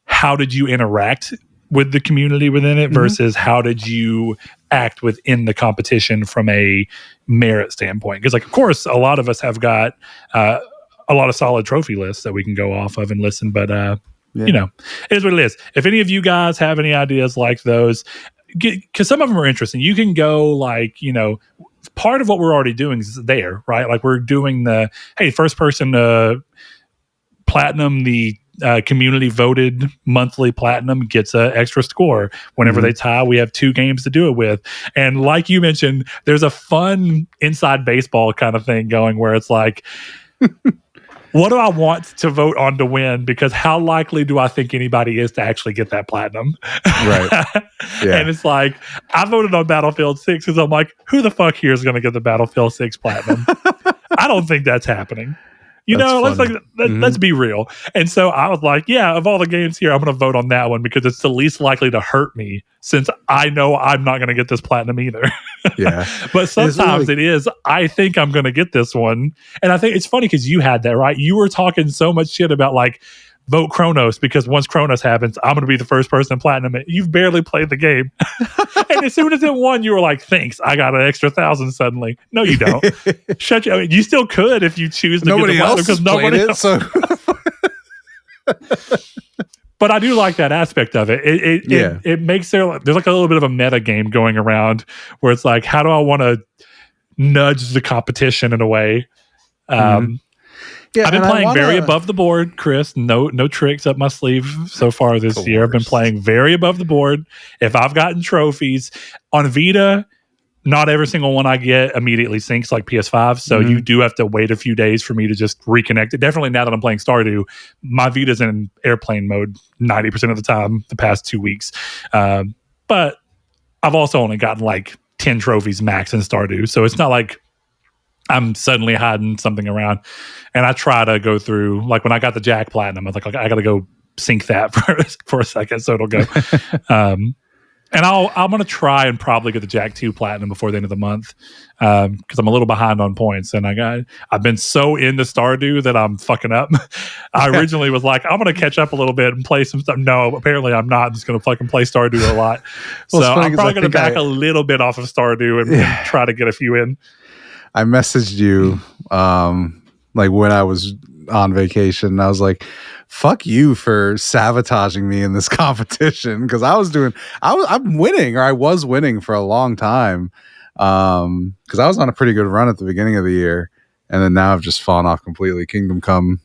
how did you interact with the community within it versus how did you act within the competition from a merit standpoint? Because like, of course, a lot of us have got a lot of solid trophy lists that we can go off of and listen, but it is what it is. If any of you guys have any ideas like those, because some of them are interesting, you can go like, part of what we're already doing is there, right? Like we're doing first person platinum, the community voted monthly platinum gets an extra score. Whenever they tie, we have 2 games to do it with. And like you mentioned, there's a fun inside baseball kind of thing going where it's like, what do I want to vote on to win? Because how likely do I think anybody is to actually get that platinum? Right. Yeah. And it's like, I voted on Battlefield 6 because I'm like, who the fuck here is going to get the Battlefield 6 platinum? I don't think that's happening. Let's be real. And so I was like, yeah, of all the games here, I'm going to vote on that one because it's the least likely to hurt me since I know I'm not going to get this platinum either. Yeah. But sometimes it is, I think I'm going to get this one. And I think it's funny because you had that, right? You were talking so much shit about like, vote Kronos because once Kronos happens, I'm going to be the first person in platinum. You've barely played the game. And as soon as it won, you were like, thanks, I got an extra 1,000 suddenly. No, you don't. Shut you. I mean, you still could if you choose to nobody get the else because nobody played else. So. But I do like that aspect of it. It makes there's like a little bit of a meta game going around where it's like, how do I want to nudge the competition in a way? Yeah, I've been playing very above the board, Chris. No tricks up my sleeve so far this year. I've been playing very above the board. If I've gotten trophies on Vita, not every single one I get immediately syncs like PS5. So you do have to wait a few days for me to just reconnect it. Definitely now that I'm playing Stardew, my Vita's in airplane mode 90% of the time the past 2 weeks. But I've also only gotten like 10 trophies max in Stardew. So it's not like I'm suddenly hiding something around. And I try to go through, like when I got the Jack Platinum, I was like, I got to go sync that for a second so it'll go. And I'm going to try and probably get the Jack 2 Platinum before the end of the month because I'm a little behind on points. And I've been so into Stardew that I'm fucking up. I originally was like, I'm going to catch up a little bit and play some stuff. No, apparently I'm not. I'm just going to fucking play Stardew a lot. So I'm probably going to back a little bit off of Stardew and try to get a few in. I messaged you like when I was on vacation. And I was like, fuck you for sabotaging me in this competition because I was winning for a long time because I was on a pretty good run at the beginning of the year, and then now I've just fallen off completely. Kingdom Come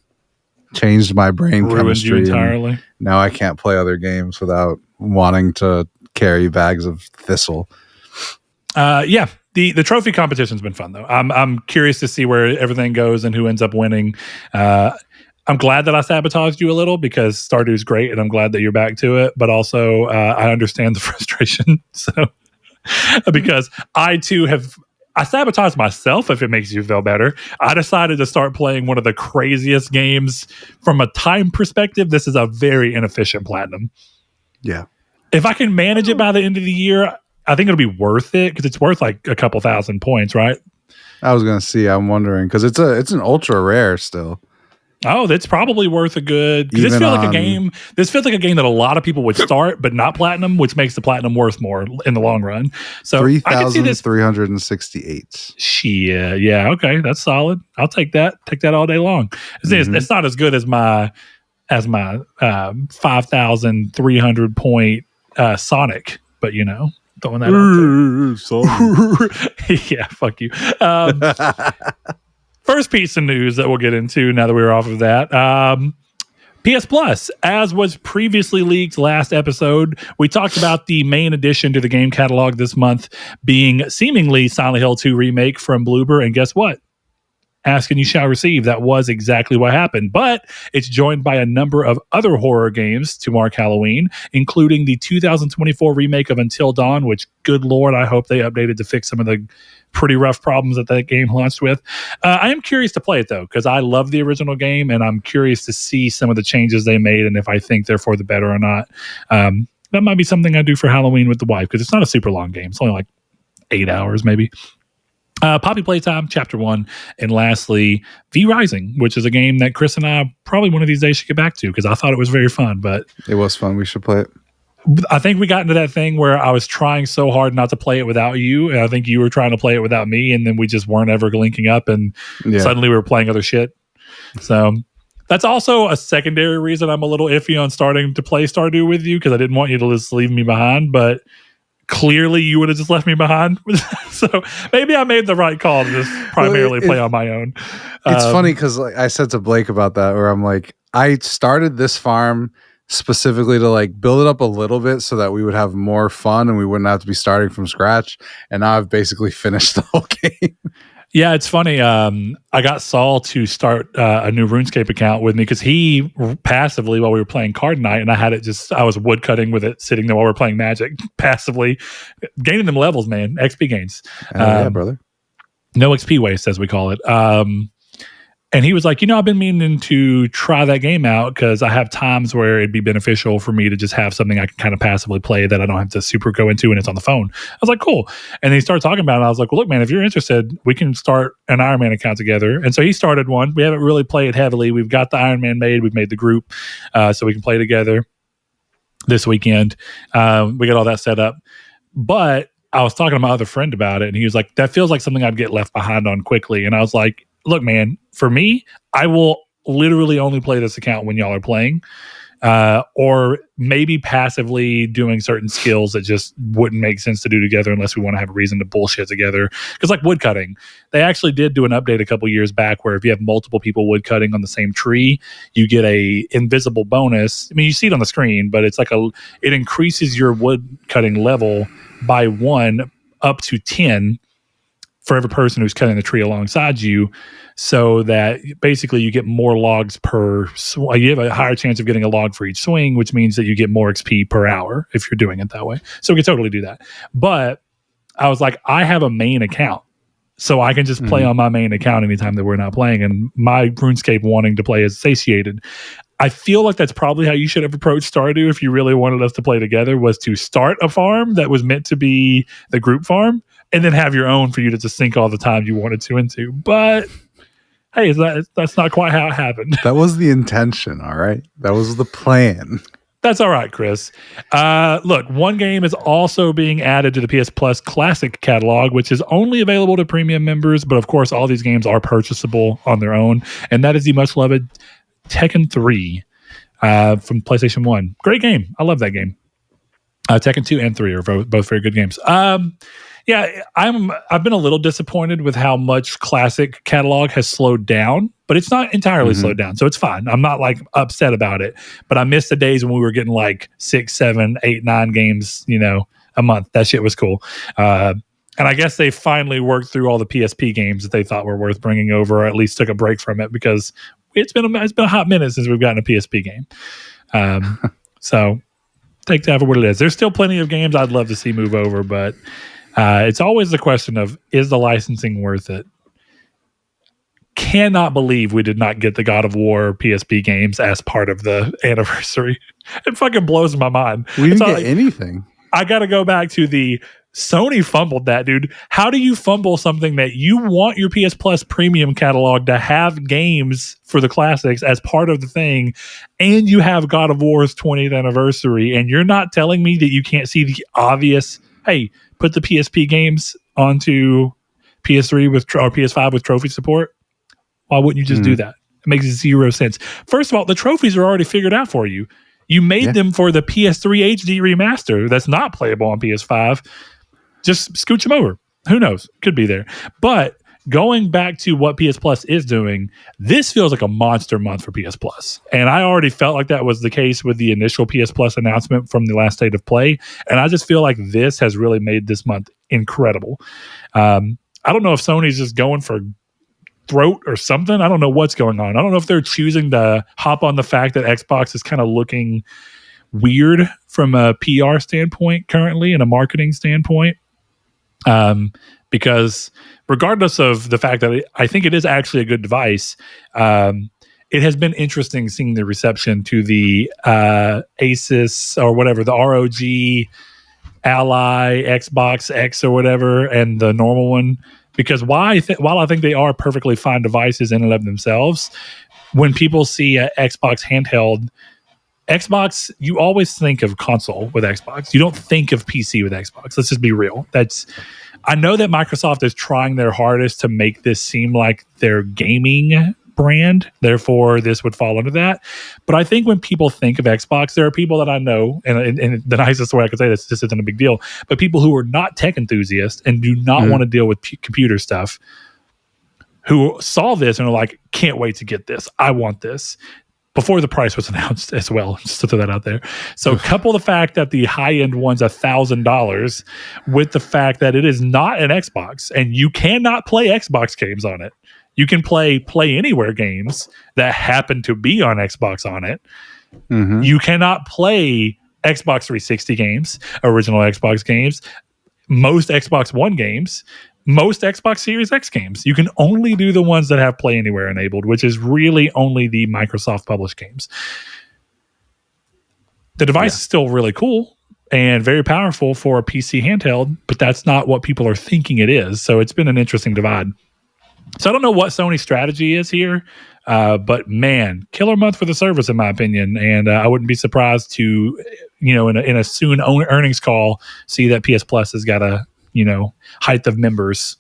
changed my brain chemistry. Ruined you entirely. Now I can't play other games without wanting to carry bags of thistle. Yeah. The trophy competition's been fun though. I'm curious to see where everything goes and who ends up winning. I'm glad that I sabotaged you a little because Stardew's great, and I'm glad that you're back to it. But also, I understand the frustration. So, because I too I sabotaged myself. If it makes you feel better, I decided to start playing one of the craziest games from a time perspective. This is a very inefficient platinum. Yeah. If I can manage it by the end of the year, I think it'll be worth it because it's worth like a couple thousand points, right? I was gonna see. I'm wondering because it's an ultra rare still. Oh, that's probably worth a good. Because this feels like a game. This feels like a game that a lot of people would start, but not platinum, which makes the platinum worth more in the long run. So 3,368. Shit, yeah, okay, that's solid. I'll take that. Take that all day long. It's not as good as my 5,300 point Sonic, but throwing that out there. Sonic. Yeah, fuck you. First piece of news that we'll get into now that we're off of that. PS Plus, as was previously leaked last episode, we talked about the main addition to the game catalog this month being seemingly Silent Hill 2 remake from Bloober, and guess what? Ask and you shall receive. That was exactly what happened. But it's joined by a number of other horror games to mark Halloween, including the 2024 remake of Until Dawn, which, good Lord, I hope they updated to fix some of the pretty rough problems that game launched with. I am curious to play it, though, because I love the original game, and I'm curious to see some of the changes they made and if I think they're for the better or not. That might be something I do for Halloween with the wife, because it's not a super long game. It's only like 8 hours, maybe. Poppy Playtime, Chapter 1, and lastly, V Rising, which is a game that Chris and I probably one of these days should get back to because I thought it was very fun. But it was fun. We should play it. I think we got into that thing where I was trying so hard not to play it without you, and I think you were trying to play it without me, and then we just weren't ever linking up, and suddenly we were playing other shit. So that's also a secondary reason I'm a little iffy on starting to play Stardew with you because I didn't want you to just leave me behind, but clearly you would have just left me behind. So maybe I made the right call to just primarily play on my own. It's funny because like I said to Blake about that, where I'm like, I started this farm specifically to like build it up a little bit so that we would have more fun and we wouldn't have to be starting from scratch. And now I've basically finished the whole game. Yeah, it's funny. I got Saul to start a new RuneScape account with me because he passively, while we were playing Card Night, and I was wood cutting with it sitting there while we were playing Magic, passively gaining them levels, man. XP gains. Yeah, brother. No XP waste, as we call it. And he was like, I've been meaning to try that game out because I have times where it'd be beneficial for me to just have something I can kind of passively play that I don't have to super go into and it's on the phone. I was like, cool. And he started talking about it. And I was like, well, look, man, if you're interested, we can start an Iron Man account together. And so he started one. We haven't really played heavily. We've got the Iron Man made. We've made the group so we can play together this weekend. We got all that set up. But I was talking to my other friend about it, and he was like, that feels like something I'd get left behind on quickly. And I was like, look, man, for me, I will literally only play this account when y'all are playing, or maybe passively doing certain skills that just wouldn't make sense to do together unless we want to have a reason to bullshit together. Because like woodcutting, they actually did do an update a couple years back where if you have multiple people woodcutting on the same tree, you get a invisible bonus. I mean, you see it on the screen, but it's like it increases your woodcutting level by 1 up to 10 for every person who's cutting the tree alongside you, so that basically you get more logs you have a higher chance of getting a log for each swing, which means that you get more XP per hour if you're doing it that way. So we can totally do that. But I was like, I have a main account, so I can just play on my main account anytime that we're not playing, and my RuneScape wanting to play is satiated. I feel like that's probably how you should have approached Stardew if you really wanted us to play together, was to start a farm that was meant to be the group farm and then have your own for you to just sink all the time you wanted to into. But hey, that's not quite how it happened. That was the intention, all right? That was the plan. That's all right, Chris. Look, one game is also being added to the PS Plus Classic catalog, which is only available to premium members, but of course all these games are purchasable on their own, and that is the much-loved Tekken 3 from PlayStation 1. Great game. I love that game. Tekken 2 and 3 are both very good games. Yeah, I've been a little disappointed with how much classic catalog has slowed down, but it's not entirely slowed down, so it's fine. I'm not like upset about it, but I miss the days when we were getting like 6, 7, 8, 9 games, a month. That shit was cool. And I guess they finally worked through all the PSP games that they thought were worth bringing over, or at least took a break from it, because it's been a hot minute since we've gotten a PSP game. So take that for what it is. There's still plenty of games I'd love to see move over, but it's always the question of, is the licensing worth it? Cannot believe we did not get the God of War PSP games as part of the anniversary. It fucking blows my mind. We didn't get anything. I got to go back to the Sony fumbled that, dude. How do you fumble something that you want your PS Plus premium catalog to have games for the classics as part of the thing, and you have God of War's 20th anniversary, and you're not telling me that you can't see the obvious, hey, put the PSP games onto PS3 or PS5 with trophy support? Why wouldn't you just do that? It makes zero sense. First of all, the trophies are already figured out for you. You made them for the PS3 HD remaster that's not playable on PS5. Just scooch them over. Who knows? Could be there. But going back to what PS Plus is doing, this feels like a monster month for PS Plus. And I already felt like that was the case with the initial PS Plus announcement from the last State of Play. And I just feel like this has really made this month incredible. I don't know if Sony's just going for throat or something. I don't know what's going on. I don't know if they're choosing to hop on the fact that Xbox is kind of looking weird from a PR standpoint currently and a marketing standpoint. Because regardless of the fact that I think it is actually a good device, it has been interesting seeing the reception to the Asus or whatever, the ROG Ally, Xbox X or whatever, and the normal one. Because while I think they are perfectly fine devices in and of themselves, when people see an Xbox handheld, Xbox, you always think of console with Xbox. You don't think of PC with Xbox. Let's just be real. I know that Microsoft is trying their hardest to make this seem like their gaming brand. Therefore, this would fall under that. But I think when people think of Xbox, there are people that I know, and the nicest way I could say this isn't a big deal, but people who are not tech enthusiasts and do not want to deal with computer stuff, who saw this and are like, can't wait to get this. I want this. Before the price was announced as well, just to throw that out there. So couple the fact that the high-end one's $1,000 with the fact that it is not an Xbox and you cannot play Xbox games on it. You can play Anywhere games that happen to be on Xbox on it. Mm-hmm. You cannot play Xbox 360 games, original Xbox games, most Xbox One games, most Xbox Series X games. You can only do the ones that have Play Anywhere enabled, which is really only the Microsoft published games. The device is still really cool and very powerful for a PC handheld, but that's not what people are thinking it is. So it's been an interesting divide. So I don't know what Sony's strategy is here, but man, killer month for the service in my opinion. And I wouldn't be surprised to, in a soon earnings call, see that PS Plus has got a, height of members,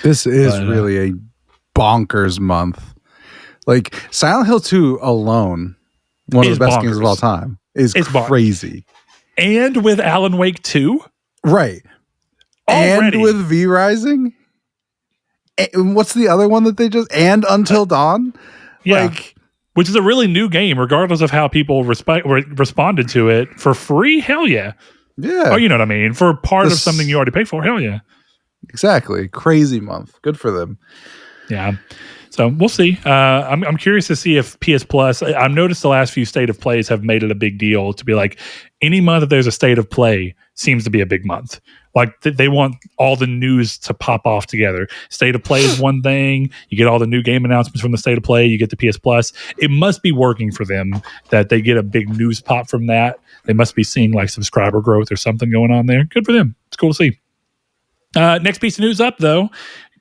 This is really a bonkers month. Like Silent Hill 2 alone, one of the best games of all time, is crazy. And with Alan Wake 2? Right. Already. And with V Rising? And what's the other one that they just... And Until Dawn? Yeah. Which is a really new game, regardless of how people responded to it. For free? Hell yeah. Yeah. Oh, you know what I mean? For part of something you already paid for? Hell yeah. Exactly. Crazy month. Good for them. Yeah. So we'll see. I'm curious to see if PS Plus... I've noticed the last few State of Plays have made it a big deal to be like, any month that there's a State of Play seems to be a big month. Like they want all the news to pop off together. State of Play is one thing. You get all the new game announcements from the State of Play. You get the PS Plus. It must be working for them that they get a big news pop from that. They must be seeing like subscriber growth or something going on there. Good for them. It's cool to see. Next piece of news up, though.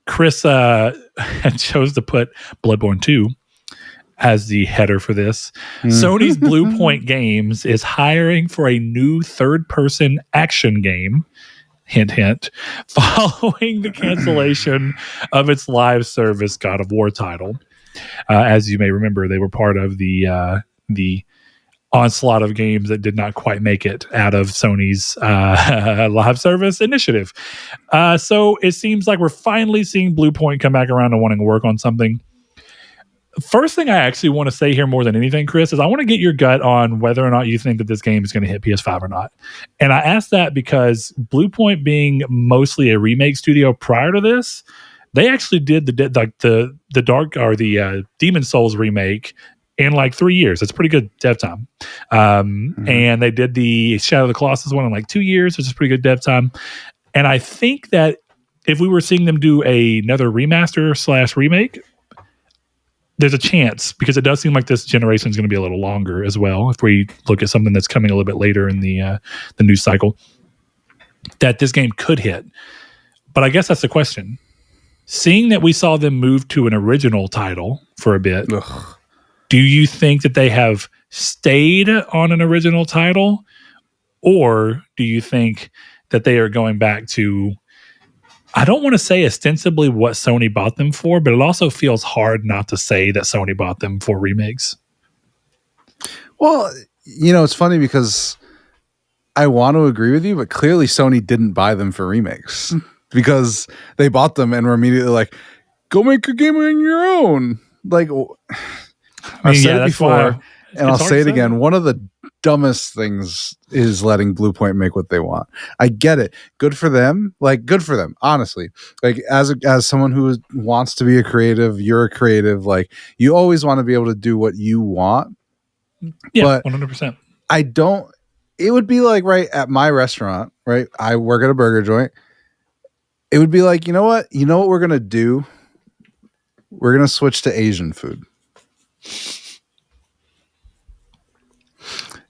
Chris chose to put Bloodborne 2 as the header for this. Sony's Bluepoint Games is hiring for a new third-person action game. Hint, hint. Following the cancellation of its live service God of War title. As you may remember, they were part of the onslaught of games that did not quite make it out of Sony's live service initiative. So it seems like we're finally seeing Bluepoint come back around to wanting to work on something. First thing I actually want to say here more than anything, Chris, is I want to get your gut on whether or not you think that this game is going to hit PS5 or not. And I ask that because Bluepoint being mostly a remake studio prior to this, they actually did the Dark or the Demon Souls remake in like 3 years. It's pretty good dev time. And they did the Shadow of the Colossus one in like 2 years, which is pretty good dev time. And I think that if we were seeing them do another remaster / remake, there's a chance, because it does seem like this generation is going to be a little longer as well. If we look at something that's coming a little bit later in the news cycle, that this game could hit. But I guess that's the question. Seeing that we saw them move to an original title for a bit, do you think that they have stayed on an original title, or do you think that they are going back to, I don't want to say ostensibly what Sony bought them for, but it also feels hard not to say that Sony bought them for remakes? Well, it's funny because I want to agree with you, but clearly Sony didn't buy them for remakes because they bought them and were immediately like, go make a game on your own. Like, I've said it before, and I'll say it again. One of the dumbest things is letting Bluepoint make what they want. I get it. Good for them. Like, good for them. Honestly, like as someone who wants to be a creative, you're a creative. Like, you always want to be able to do what you want. Yeah, but 100%. I don't. It would be like right at my restaurant. Right, I work at a burger joint. It would be like, you know what we're gonna do. We're gonna switch to Asian food.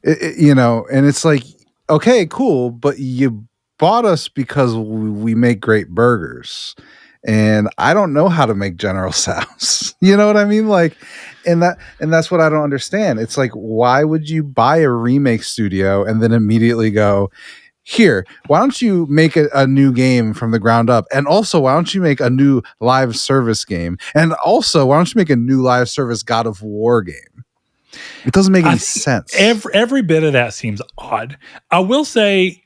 And it's like, okay, cool, but you bought us because we make great burgers, and I don't know how to make General Tso's. You know what I mean? Like, and that's what I don't understand. It's like, why would you buy a remake studio and then immediately go, here, why don't you make a new game from the ground up? And also, why don't you make a new live service game? And also, why don't you make a new live service God of War game? It doesn't make any sense. Every bit of that seems odd. I will say,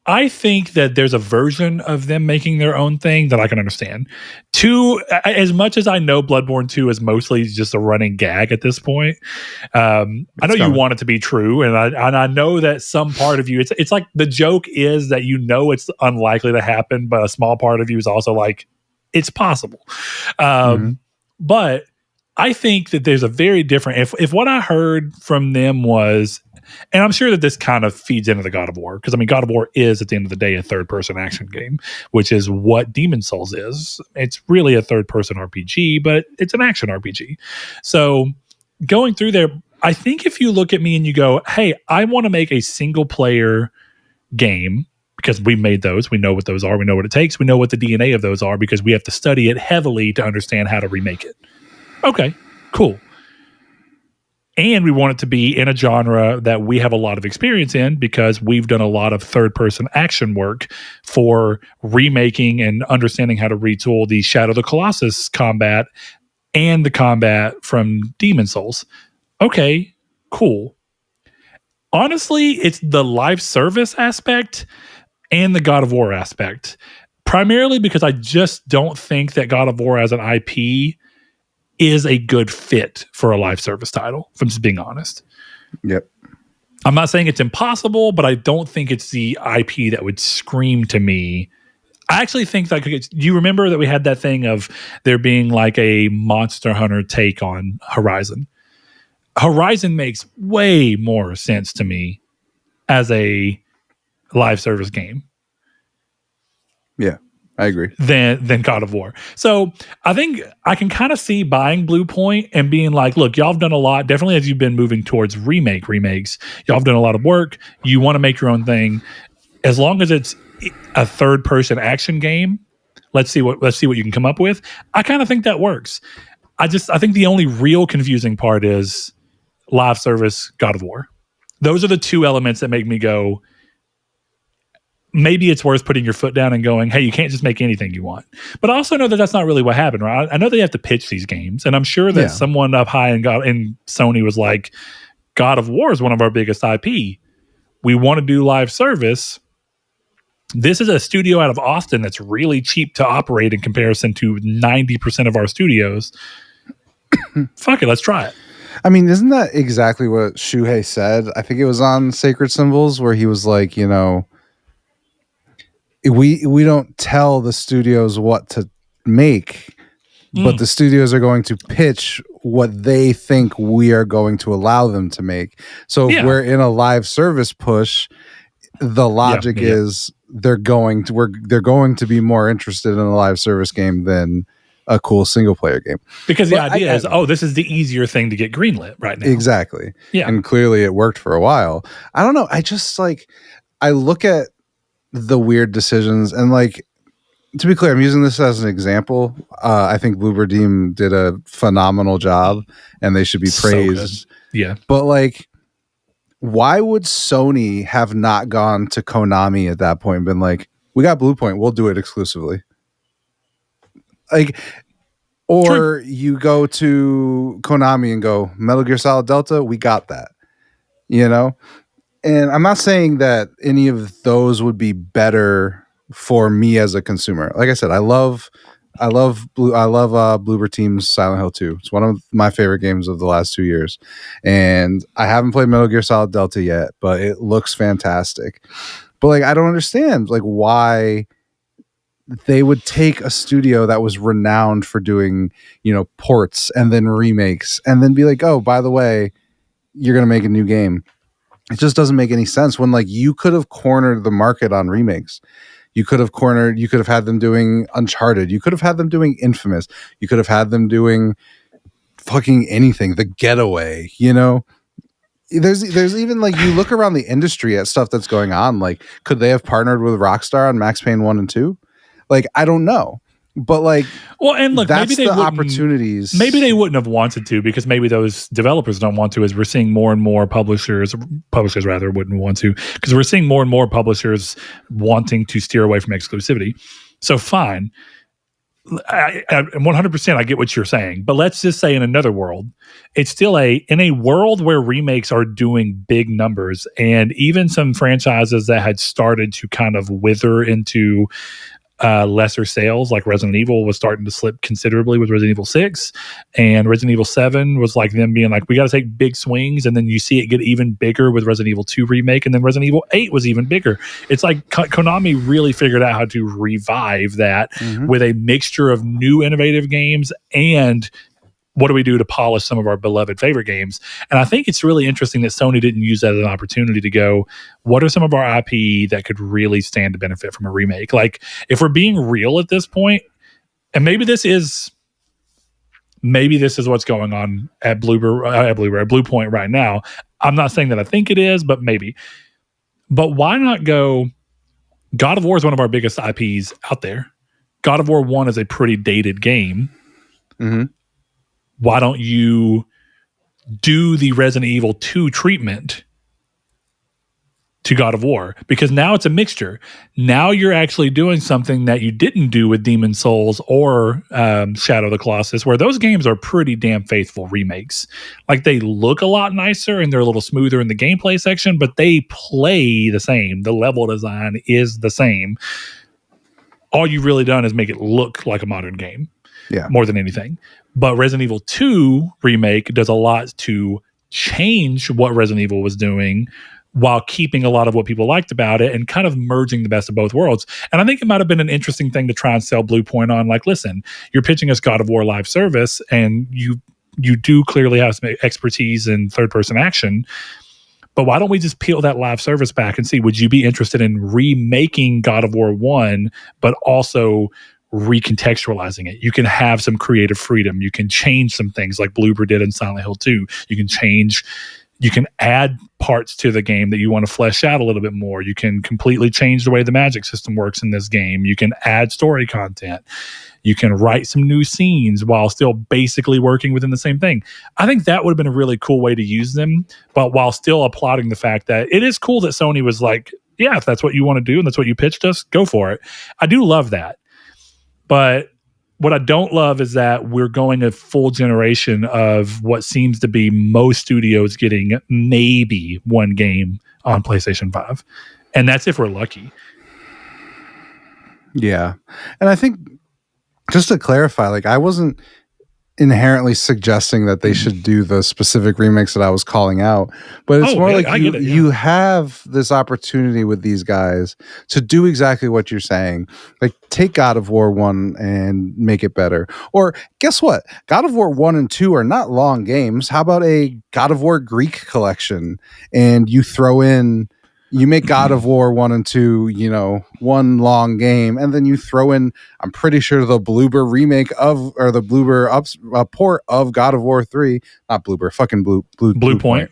I think that there's a version of them making their own thing that I can understand. As much as I know Bloodborne 2 is mostly just a running gag at this point, I know you want it to be true, and I know that some part of you, it's like the joke is that it's unlikely to happen, but a small part of you is also like, it's possible. But I think that there's a very different, if what I heard from them was, and I'm sure that this kind of feeds into the God of War, because I mean, God of War is at the end of the day a third-person action game, which is what Demon's Souls is. It's really a third-person RPG, but it's an action RPG. So going through there, I think if you look at me and you go, hey, I want to make a single-player game, because we made those, we know what those are, we know what it takes, we know what the DNA of those are, because we have to study it heavily to understand how to remake it. Okay, cool. And we want it to be in a genre that we have a lot of experience in, because we've done a lot of third-person action work for remaking and understanding how to retool the Shadow of the Colossus combat and the combat from Demon's Souls. Okay, cool. Honestly, it's the live service aspect and the God of War aspect. Primarily because I just don't think that God of War as an IP is a good fit for a live service title, if I'm just being honest. Yep. I'm not saying it's impossible, but I don't think it's the IP that would scream to me. I actually think that, do you remember that we had that thing of there being like a Monster Hunter take on Horizon? Horizon makes way more sense to me as a live service game. Yeah. I agree. Than God of War. So I think I can kind of see buying Bluepoint and being like, look, y'all have done a lot. Definitely as you've been moving towards remakes, y'all have done a lot of work. You want to make your own thing. As long as it's a third-person action game, let's see what you can come up with. I kind of think that works. I think the only real confusing part is live service God of War. Those are the two elements that make me go, maybe it's worth putting your foot down and going, hey, you can't just make anything you want. But I also know that that's not really what happened, right? I know they have to pitch these games, and I'm sure that someone up high in Sony was like, God of War is one of our biggest IP. We want to do live service. This is a studio out of Austin that's really cheap to operate in comparison to 90% of our studios. Fuck it, let's try it. I mean, isn't that exactly what Shuhei said? I think it was on Sacred Symbols, where he was like, we don't tell the studios what to make, but the studios are going to pitch what they think we are going to allow them to make. So if we're in a live service push, the logic is they're going to be more interested in a live service game than a cool single player game. Because the idea is, this is the easier thing to get greenlit right now. Exactly. Yeah. And clearly it worked for a while. I don't know. I look at the weird decisions, and like, to be clear, I'm using this as an example. I think MeteoricDemise did a phenomenal job, and they should be praised. Yeah, but like, why would Sony have not gone to Konami at that point and been like, "We got Bluepoint, we'll do it exclusively"? Like, or you go to Konami and go, "Metal Gear Solid Delta, we got that," And I'm not saying that any of those would be better for me as a consumer. Like I said, I love I love Bloober Team's Silent Hill 2. It's one of my favorite games of the last 2 years. And I haven't played Metal Gear Solid Delta yet, but it looks fantastic. But like I don't understand like why they would take a studio that was renowned for doing, ports and then remakes and then be like, "Oh, by the way, you're going to make a new game." It just doesn't make any sense when like you could have cornered the market on remakes. You could have had them doing Uncharted. You could have had them doing Infamous. You could have had them doing fucking anything. The Getaway, There's even like you look around the industry at stuff that's going on. Like, could they have partnered with Rockstar on Max Payne 1 and 2? Like, I don't know. But like, well, and look, that's maybe the opportunities. Maybe they wouldn't have wanted to because maybe those developers don't want to. As we're seeing more and more publishers rather wouldn't want to because we're seeing more and more publishers wanting to steer away from exclusivity. So fine, I 100% I get what you're saying, but let's just say in another world, it's still in a world where remakes are doing big numbers, and even some franchises that had started to kind of wither into lesser sales, like Resident Evil was starting to slip considerably with Resident Evil 6, and Resident Evil 7 was like them being like, we got to take big swings, and then you see it get even bigger with Resident Evil 2 remake, and then Resident Evil 8 was even bigger. It's like Konami really figured out how to revive that with a mixture of new innovative games and what do we do to polish some of our beloved favorite games? And I think it's really interesting that Sony didn't use that as an opportunity to go, what are some of our IP that could really stand to benefit from a remake? Like, if we're being real at this point, and maybe this is what's going on at Bluepoint right now. I'm not saying that I think it is, but maybe. But why not go, God of War is one of our biggest IPs out there. God of War 1 is a pretty dated game. Mm-hmm. Why don't you do the Resident Evil 2 treatment to God of War? Because now it's a mixture. Now you're actually doing something that you didn't do with Demon's Souls or Shadow of the Colossus, where those games are pretty damn faithful remakes. Like, they look a lot nicer and they're a little smoother in the gameplay section, but they play the same. The level design is the same. All you've really done is make it look like a modern game. Yeah. More than anything. But Resident Evil 2 remake does a lot to change what Resident Evil was doing while keeping a lot of what people liked about it and kind of merging the best of both worlds. And I think it might have been an interesting thing to try and sell Bluepoint on. Like, listen, you're pitching us God of War live service, and you do clearly have some expertise in third-person action. But why don't we just peel that live service back and see, would you be interested in remaking God of War 1, but also recontextualizing it? You can have some creative freedom. You can change some things like Bloober did in Silent Hill 2. You can add parts to the game that you want to flesh out a little bit more. You can completely change the way the magic system works in this game. You can add story content. You can write some new scenes while still basically working within the same thing. I think that would have been a really cool way to use them, but while still applauding the fact that it is cool that Sony was like, yeah, if that's what you want to do and that's what you pitched us, go for it. I do love that. But what I don't love is that we're going a full generation of what seems to be most studios getting maybe one game on PlayStation 5. And that's if we're lucky. Yeah. And I think, just to clarify, like, I wasn't inherently suggesting that they should do the specific remix that I was calling out, but it's more like you have this opportunity with these guys to do exactly what you're saying. Like, take God of War 1 and make it better. Or guess what? God of War 1 and 2 are not long games. How about a God of War Greek collection, and you make God of War 1 and 2, one long game, and then you throw in, I'm pretty sure, the Bloober remake or the Bloober port of God of War 3, not Bloober, fucking Bluepoint.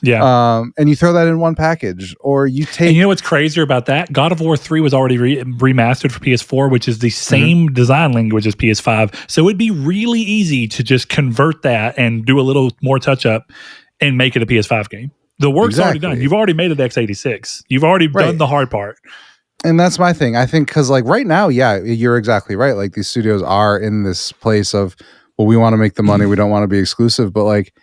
Yeah. And you throw that in one package, or you take. And you know what's crazier about that? God of War 3 was already remastered for PS4, which is the same design language as PS5. So it'd be really easy to just convert that and do a little more touch up and make it a PS5 game. The work's already done. You've already made it x86. You've already done the hard part. And that's my thing. I think because, like, right now, yeah, you're exactly right. Like, these studios are in this place of, well, we want to make the money. We don't want to be exclusive. But, like,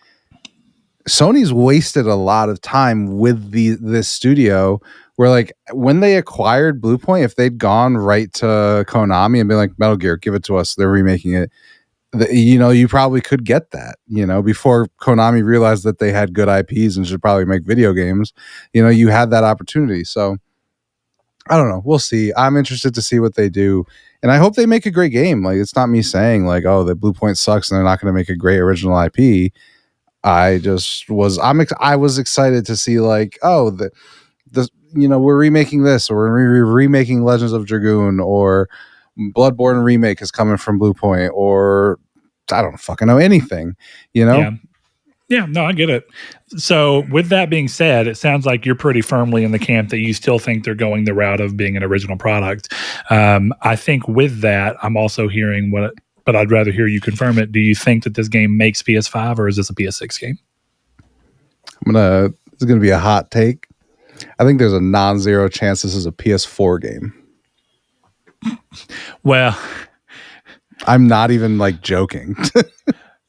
Sony's wasted a lot of time with this studio where like when they acquired Bluepoint, if they'd gone right to Konami and been like, Metal Gear, give it to us, they're remaking it. You probably could get that, before Konami realized that they had good IPs and should probably make video games. You had that opportunity. So I don't know. We'll see. I'm interested to see what they do. And I hope they make a great game. Like, it's not me saying like, oh, the Bluepoint sucks and they're not going to make a great original IP. I was excited to see like, oh, we're remaking this, or we're remaking Legends of Dragoon, or Bloodborne remake is coming from Bluepoint, or I don't fucking know anything, Yeah, no, I get it. So with that being said, it sounds like you're pretty firmly in the camp that you still think they're going the route of being an original product. I think with that, I'm also hearing but I'd rather hear you confirm it. Do you think that this game makes PS5 or is this a PS6 game? It's gonna be a hot take. I think there's a non-zero chance this is a PS4 game. Well, I'm not even like joking.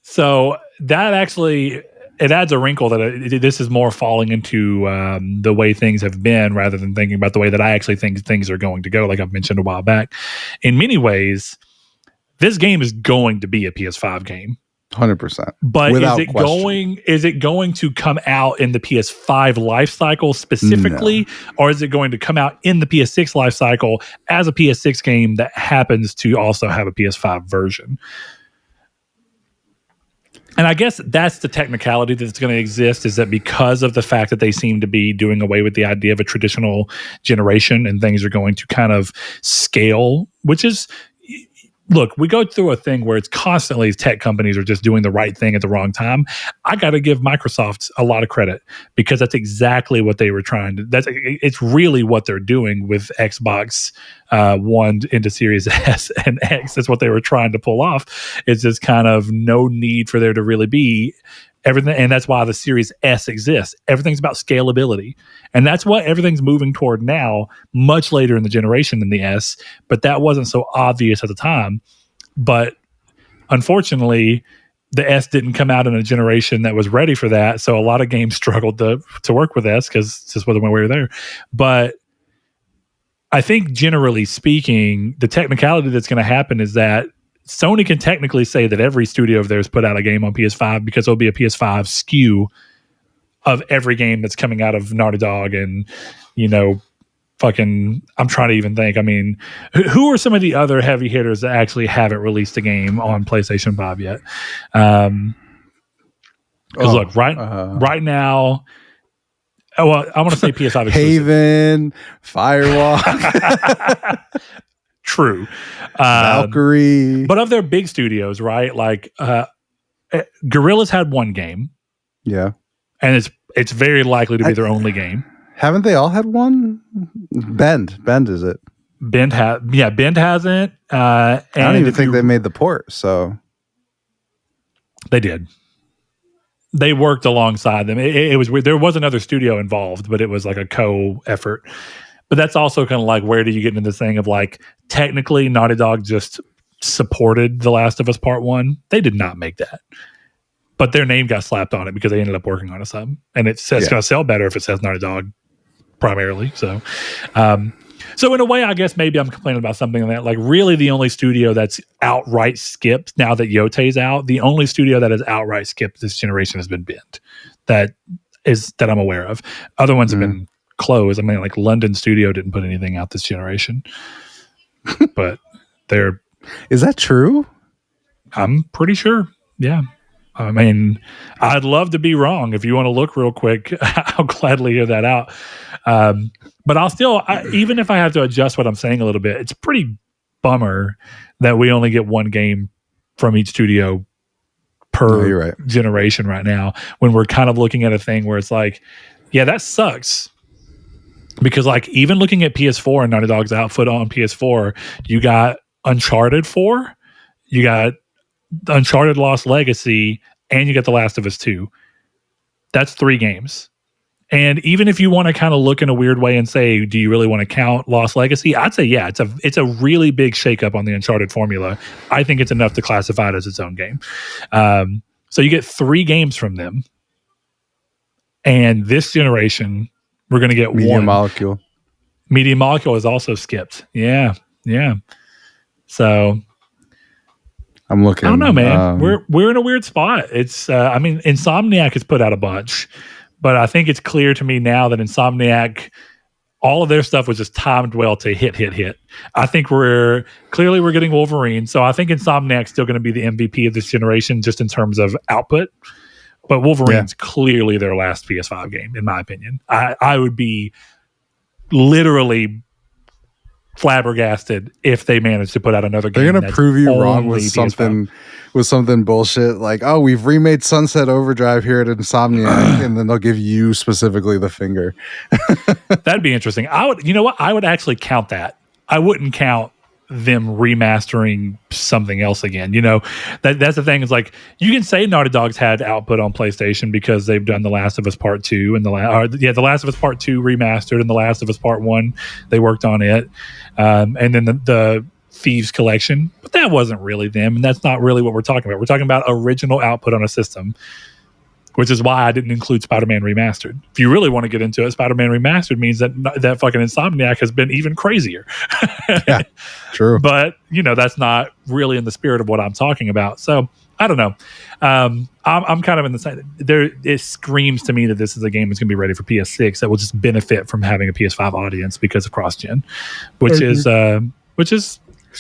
So that actually, it adds a wrinkle that this is more falling into the way things have been rather than thinking about the way that I actually think things are going to go, like I've mentioned a while back. In many ways, this game is going to be a PS5 game. 100%. But is it going to come out in the PS5 life cycle specifically, or is it going to come out in the PS6 life cycle as a PS6 game that happens to also have a PS5 version? And I guess that's the technicality that's going to exist, is that because of the fact that they seem to be doing away with the idea of a traditional generation and things are going to kind of scale, which is, look, we go through a thing where it's constantly tech companies are just doing the right thing at the wrong time. I got to give Microsoft a lot of credit because that's exactly what they were trying to. It's really what they're doing with Xbox One into Series S and X. That's what they were trying to pull off. It's just kind of no need for there to really be everything, and that's why the Series S exists. Everything's about scalability, and that's what everything's moving toward now, much later in the generation than the S, but that wasn't so obvious at the time. But unfortunately, the S didn't come out in a generation that was ready for that, so a lot of games struggled to work with S because it's just wasn't where we were there. But I think generally speaking, the technicality that's going to happen is that Sony can technically say that every studio of theirs put out a game on PS5 because there'll be a PS5 SKU of every game that's coming out of Naughty Dog. And, I'm trying to even think. I mean, who are some of the other heavy hitters that actually haven't released a game on PlayStation 5 yet? Because look, right now, I want to say PS5 exclusive. Haven, Firewalk. True. Valkyrie. But of their big studios, right? Like Guerrilla's had one game. Yeah. And it's very likely to be their only game. Haven't they all had one? Bend is it? Bend hasn't. I don't even think they made the port, so they did. They worked alongside them. It was weird. There was another studio involved, but it was like a co-effort. But that's also kind of like, where do you get into this thing of like, technically Naughty Dog just supported The Last of Us Part 1. They did not make that. But their name got slapped on it because they ended up working on it some. And it's going to sell better if it says Naughty Dog primarily. So in a way, I guess maybe I'm complaining about something that, like, really the only studio that's outright skipped now that Yote's out, the only studio that has outright skipped this generation has been Bend. That I'm aware of. Other ones have been closed. I mean, like London Studio didn't put anything out this generation, but is that true? I'm pretty sure. Yeah. I mean, I'd love to be wrong. If you want to look real quick, I'll gladly hear that out. But I'll still, even if I have to adjust what I'm saying a little bit, it's pretty bummer that we only get one game from each studio per generation right now, when we're kind of looking at a thing where it's like, yeah, that sucks. Because like, even looking at PS4 and Naughty Dog's output on PS4, you got Uncharted 4, you got Uncharted Lost Legacy, and you got The Last of Us 2. That's 3 games. And even if you want to kind of look in a weird way and say, do you really want to count Lost Legacy? I'd say, yeah, it's a really big shakeup on the Uncharted formula. I think it's enough to classify it as its own game. So you get 3 games from them. And this generation, we're going to get Media one. Molecule. Medium Molecule is also skipped. Yeah. So I'm looking. I don't know, man. We're in a weird spot. It's I mean, Insomniac has put out a bunch, but I think it's clear to me now that Insomniac, all of their stuff was just timed well to hit. I think we're getting Wolverine, so I think Insomniac's still going to be the MVP of this generation, just in terms of output. But Wolverine's clearly their last PS5 game, in my opinion. I would be literally flabbergasted if they managed to put out another game. They're gonna prove you wrong with something bullshit like, oh, we've remade Sunset Overdrive here at Insomniac, and then they'll give you specifically the finger. That'd be interesting. You know what? I would actually count that. I wouldn't count them remastering something else again. You know, that's the thing. Is like, you can say Naughty Dog's had output on PlayStation because they've done The Last of Us Part 2 and The Last of Us Part 2 remastered, and The Last of Us Part 1, they worked on it. And then the Thieves Collection, but that wasn't really them, and that's not really what we're talking about. We're talking about original output on a system, which is why I didn't include Spider-Man Remastered. If you really want to get into it, Spider-Man Remastered means that fucking Insomniac has been even crazier. Yeah, true. But, you know, that's not really in the spirit of what I'm talking about. So, I don't know. I'm kind of in the side. It screams to me that this is a game that's going to be ready for PS6 that will just benefit from having a PS5 audience because of cross-gen, which is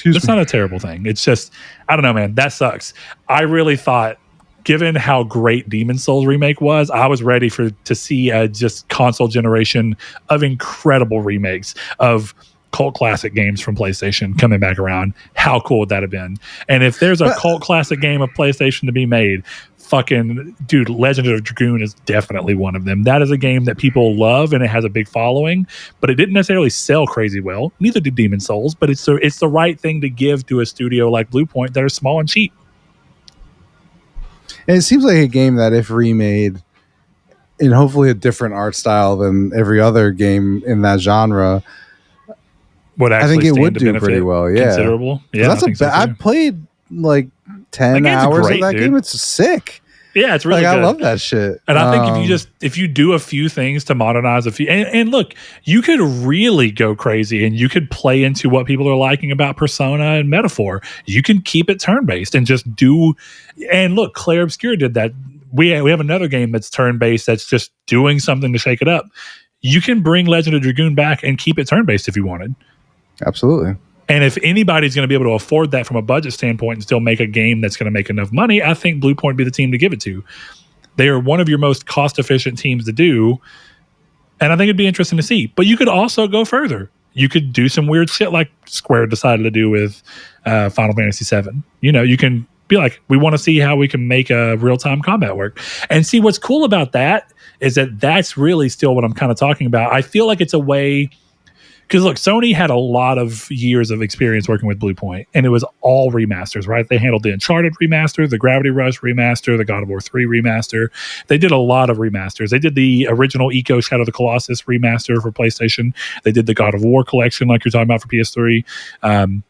it's not a terrible thing. It's just, I don't know, man. That sucks. I really thought, given how great Demon's Souls remake was, I was ready to see a just console generation of incredible remakes of cult classic games from PlayStation coming back around. How cool would that have been? And if there's a cult classic game of PlayStation to be made, fucking dude, Legend of Dragoon is definitely one of them. That is a game that people love and it has a big following, but it didn't necessarily sell crazy well. Neither did Demon's Souls, but it's the right thing to give to a studio like Bluepoint that are small and cheap. And it seems like a game that, if remade in hopefully a different art style than every other game in that genre, I think it would do pretty well. Yeah, considerable. Yeah, I've played like 10 hours of that game. It's sick. Yeah, it's really good. I love that shit. And I think if you do a few things to modernize a few, and look, you could really go crazy and you could play into what people are liking about Persona and Metaphor. You can keep it turn-based and just do, and look, Claire Obscure did that. We have another game that's turn-based that's just doing something to shake it up. You can bring Legend of Dragoon back and keep it turn-based if you wanted. Absolutely. And if anybody's going to be able to afford that from a budget standpoint and still make a game that's going to make enough money, I think Bluepoint would be the team to give it to. They are one of your most cost-efficient teams to do, and I think it'd be interesting to see. But you could also go further. You could do some weird shit like Square decided to do with Final Fantasy VII. You know, you can be like, we want to see how we can make a real-time combat work. And see, what's cool about that is that that's really still what I'm kind of talking about. I feel like it's a way... Because look, Sony had a lot of years of experience working with Bluepoint, and it was all remasters, right? They handled the Uncharted remaster, the Gravity Rush remaster, the God of War 3 remaster. They did a lot of remasters. They did the original Eco Shadow of the Colossus remaster for PlayStation. They did the God of War collection, like you're talking about, for PS3. And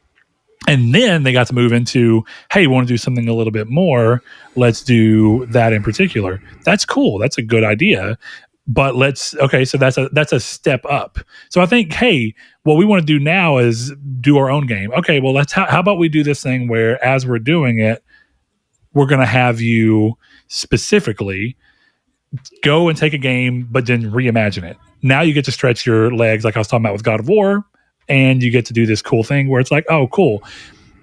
then they got to move into, hey, we want to do something a little bit more. Let's do that in particular. That's cool. That's a good idea. But so that's a step up. So I think, hey, what we want to do now is do our own game. Okay, well, how about we do this thing where, as we're doing it, we're going to have you specifically go and take a game, but then reimagine it. Now you get to stretch your legs, like I was talking about with God of War, and you get to do this cool thing where it's like, oh, cool.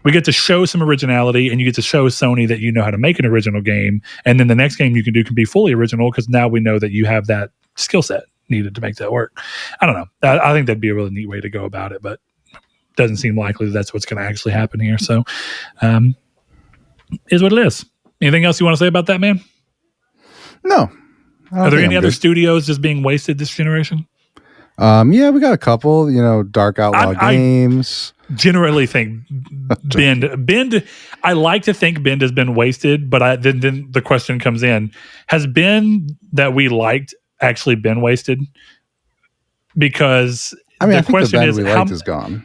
We get to show some originality, and you get to show Sony that you know how to make an original game. And then the next game you can do can be fully original because now we know that you have that skill set needed to make that work. I don't know. I think that'd be a really neat way to go about it, but doesn't seem likely that's what's going to actually happen here. So, is what it is. Anything else you want to say about that, man? No. Are there any other studios just being wasted this generation? Yeah, we got a couple, Dark Outlaw Games. Generally think Bend. I like to think Bend has been wasted, but then the question comes in: has Bend that we liked actually been wasted? Because the question is, how is gone.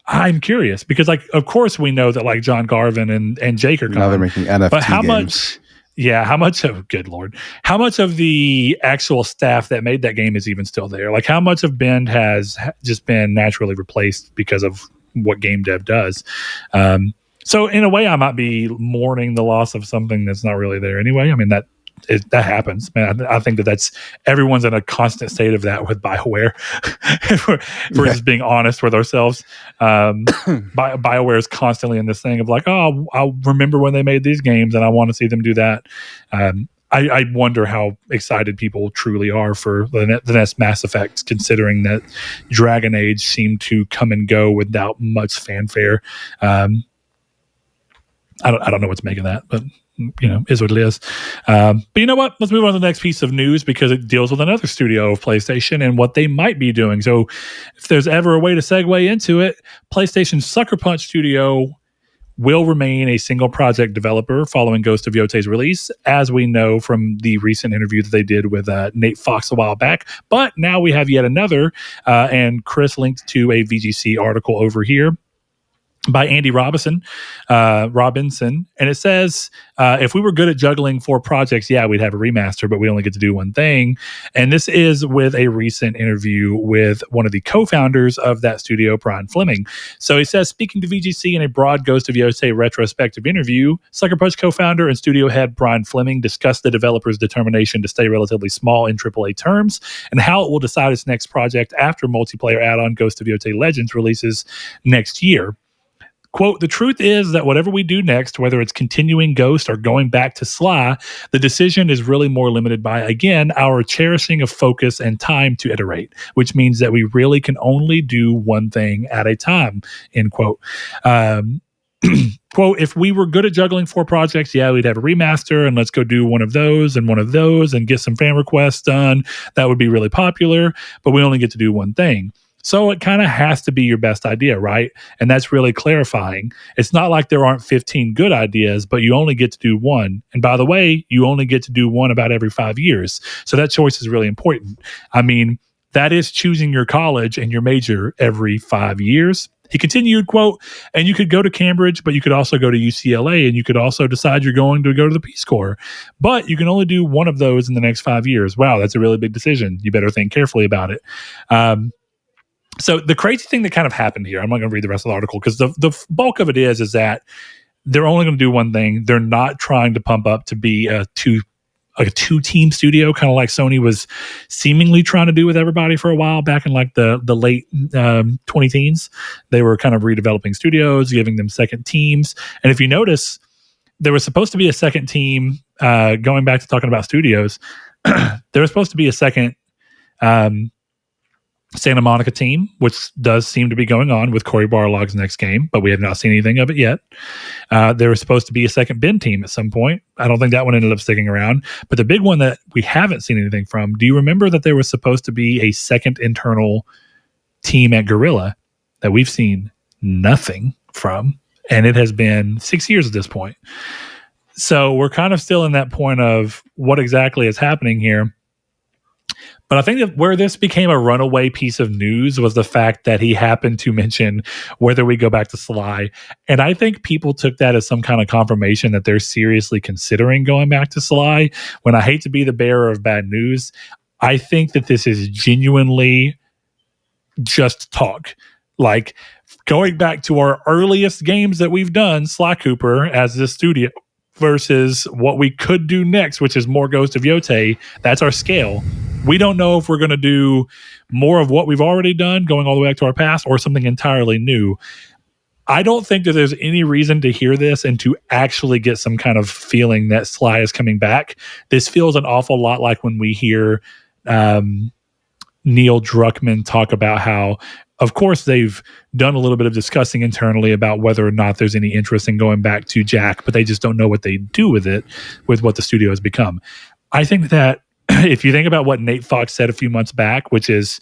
I'm curious because, of course, we know that John Garvin and Jake are gone. Now they're making NFT but how games. much? Yeah, how much of good lord, how much of the actual staff that made that game is even still there? Like, how much of Bend has just been naturally replaced because of what game dev does? So in a way, I might be mourning the loss of something that's not really there anyway. I mean, that happens, man. I think that's everyone's in a constant state of that with BioWare. if we're just being honest with ourselves, BioWare is constantly in this thing of like, oh, I'll remember when they made these games, and I want to see them do that. I wonder how excited people truly are for the next Mass Effect, considering that Dragon Age seemed to come and go without much fanfare. I don't know what to make of that, but is what it is. But you know what? Let's move on to the next piece of news because it deals with another studio of PlayStation and what they might be doing. So if there's ever a way to segue into it, PlayStation's Sucker Punch studio will remain a single project developer following Ghost of Yote's release, as we know from the recent interview that they did with Nate Fox a while back. But now we have yet another, and Chris linked to a VGC article over here by Andy Robinson, and it says, if we were good at juggling 4 projects, yeah, we'd have a remaster, but we only get to do one thing. And this is with a recent interview with one of the co-founders of that studio, Brian Fleming. So he says, speaking to VGC in a broad Ghost of Yote retrospective interview, Sucker Punch co-founder and studio head Brian Fleming discussed the developer's determination to stay relatively small in AAA terms and how it will decide its next project after multiplayer add-on Ghost of Yote Legends releases next year. Quote, the truth is that whatever we do next, whether it's continuing Ghost or going back to Sly, the decision is really more limited by, again, our cherishing of focus and time to iterate, which means that we really can only do one thing at a time, end quote. Quote, if we were good at juggling 4 projects, yeah, we'd have a remaster and let's go do one of those and get some fan requests done. That would be really popular, but we only get to do one thing. So it kind of has to be your best idea, right? And that's really clarifying. It's not like there aren't 15 good ideas, but you only get to do one. And by the way, you only get to do one about every 5 years. So that choice is really important. I mean, that is choosing your college and your major every 5 years. He continued, quote, and you could go to Cambridge, but you could also go to UCLA, and you could also decide you're going to go to the Peace Corps. But you can only do one of those in the next 5 years. Wow, that's a really big decision. You better think carefully about it. So the crazy thing that kind of happened here, I'm not going to read the rest of the article because the bulk of it is that they're only going to do one thing. They're not trying to pump up to be a two-team studio, kind of like Sony was seemingly trying to do with everybody for a while back in like the late 2010s. They were kind of redeveloping studios, giving them second teams. And if you notice, there was supposed to be a second team, going back to talking about studios, there was supposed to be a second Santa Monica team, which does seem to be going on with Cory Barlog's next game, but we have not seen anything of it yet. There was supposed to be a second Bend team at some point. I don't think that one ended up sticking around. But the big one that we haven't seen anything from, do you remember that there was supposed to be a second internal team at Gorilla that we've seen nothing from? And it has been 6 years at this point. So we're kind of still in that point of what exactly is happening here. But I think that where this became a runaway piece of news was the fact that he happened to mention whether we go back to Sly. And I think people took that as some kind of confirmation that they're seriously considering going back to Sly. When I hate to be the bearer of bad news, I think that this is genuinely just talk. Like going back to our earliest games that we've done, Sly Cooper as this studio, versus what we could do next, which is more Ghost of Yote. That's our scale. We don't know if we're going to do more of what we've already done, going all the way back to our past, or something entirely new. I don't think that there's any reason to hear this and to actually get some kind of feeling that Sly is coming back. This feels an awful lot like when we hear Neil Druckmann talk about how, of course, they've done a little bit of discussing internally about whether or not there's any interest in going back to Jack, but they just don't know what they do with it, with what the studio has become. I think that if you think about what Nate Fox said a few months back, which is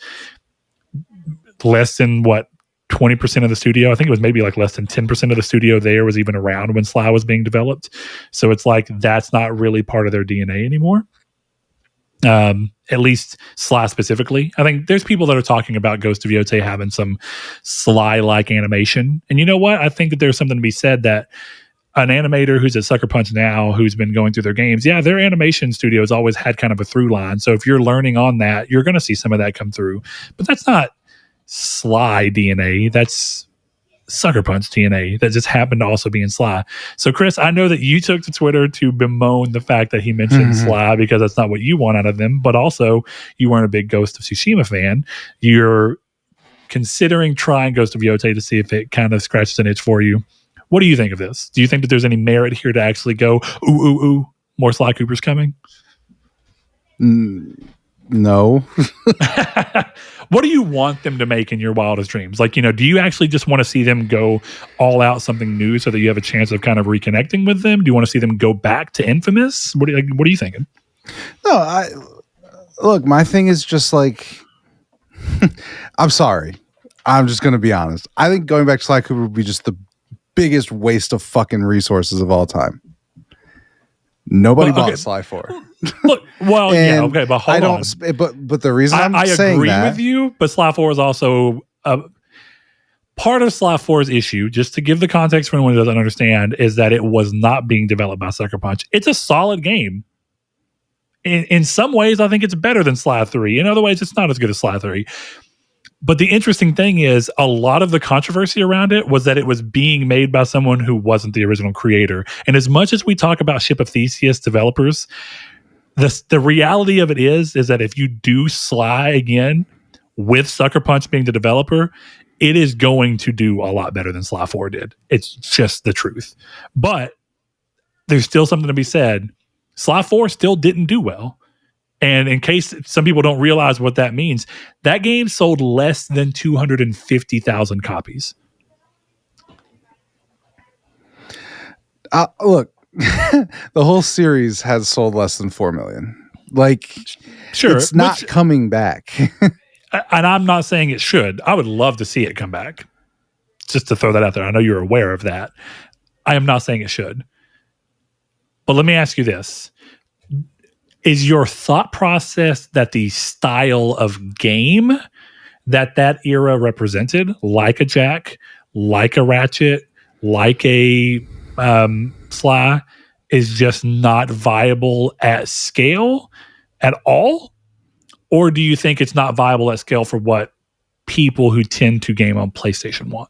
less than 20% of the studio, I think it was maybe like less than 10% of the studio there was even around when Sly was being developed. So it's like that's not really part of their DNA anymore. At least Sly specifically. I think there's people that are talking about Ghost of Yote having some Sly-like animation. And you know what? I think that there's something to be said that an animator who's at Sucker Punch now, who's been going through their games, yeah, their animation studio has always had kind of a through line. So if you're learning on that, you're going to see some of that come through. But that's not Sly DNA. That's Sucker Punch DNA that just happened to also be in Sly. So Chris, I know that you took to Twitter to bemoan the fact that he mentioned Sly because that's not what you want out of them, but also you weren't a big Ghost of Tsushima fan. You're considering trying Ghost of Yotei to see if it kind of scratches an itch for you. What do you think of this? Do you think that there's any merit here to actually go, ooh, more Sly Coopers coming? No. What do you want them to make in your wildest dreams? Like, do you actually just want to see them go all out something new so that you have a chance of kind of reconnecting with them? Do you want to see them go back to Infamous? What are you thinking? No, look, my thing is just like, I'm sorry. I'm just going to be honest. I think going back to Sly Cooper would be just the biggest waste of fucking resources of all time. Nobody bought Sly 4. Look, well, yeah, okay, but hold on. But the reason I agree with you, but Sly 4 is also part of Sly 4's issue, just to give the context for anyone who doesn't understand, is that it was not being developed by Sucker Punch. It's a solid game. In some ways, I think it's better than Sly 3. In other ways, it's not as good as Sly 3. But the interesting thing is, a lot of the controversy around it was that it was being made by someone who wasn't the original creator. And as much as we talk about Ship of Theseus developers, the reality of it is that if you do Sly again with Sucker Punch being the developer, it is going to do a lot better than Sly 4 did. It's just the truth. But there's still something to be said. Sly 4 still didn't do well. And in case some people don't realize what that means, that game sold less than 250,000 copies. Look, the whole series has sold less than 4 million. Like, sure, it's not coming back. And I'm not saying it should. I would love to see it come back. Just to throw that out there. I know you're aware of that. I am not saying it should. But let me ask you this. Is your thought process that the style of game that era represented, like a Jack, like a Ratchet, like a Sly, is just not viable at scale at all? Or do you think it's not viable at scale for what people who tend to game on PlayStation want?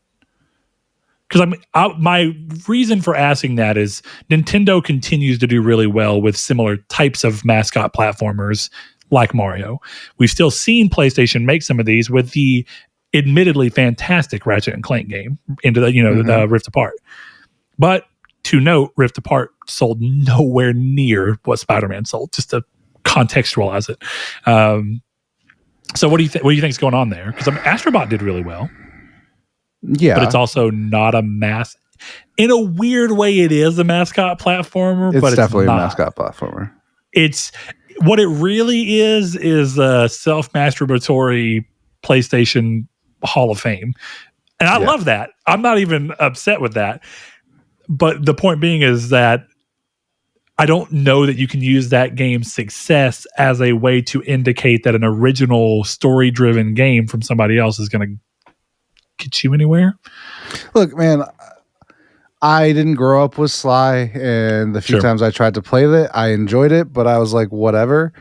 Because my reason for asking that is Nintendo continues to do really well with similar types of mascot platformers like Mario. We've still seen PlayStation make some of these with the admittedly fantastic Ratchet and Clank game into the the Rift Apart. But to note, Rift Apart sold nowhere near what Spider-Man sold. Just to contextualize it. So what do you think? What do you think is going on there? Because Astrobot did really well. Yeah, but it's also not a mass. In a weird way, it is a mascot platformer. But it's definitely not a mascot platformer. It's what it really is a self-masturbatory PlayStation Hall of Fame, and I love that. I'm not even upset with that. But the point being is that I don't know that you can use that game's success as a way to indicate that an original story-driven game from somebody else is going to get you anywhere. Look, man, I didn't grow up with Sly, and the few times I tried to play it, I enjoyed it, but I was like, whatever.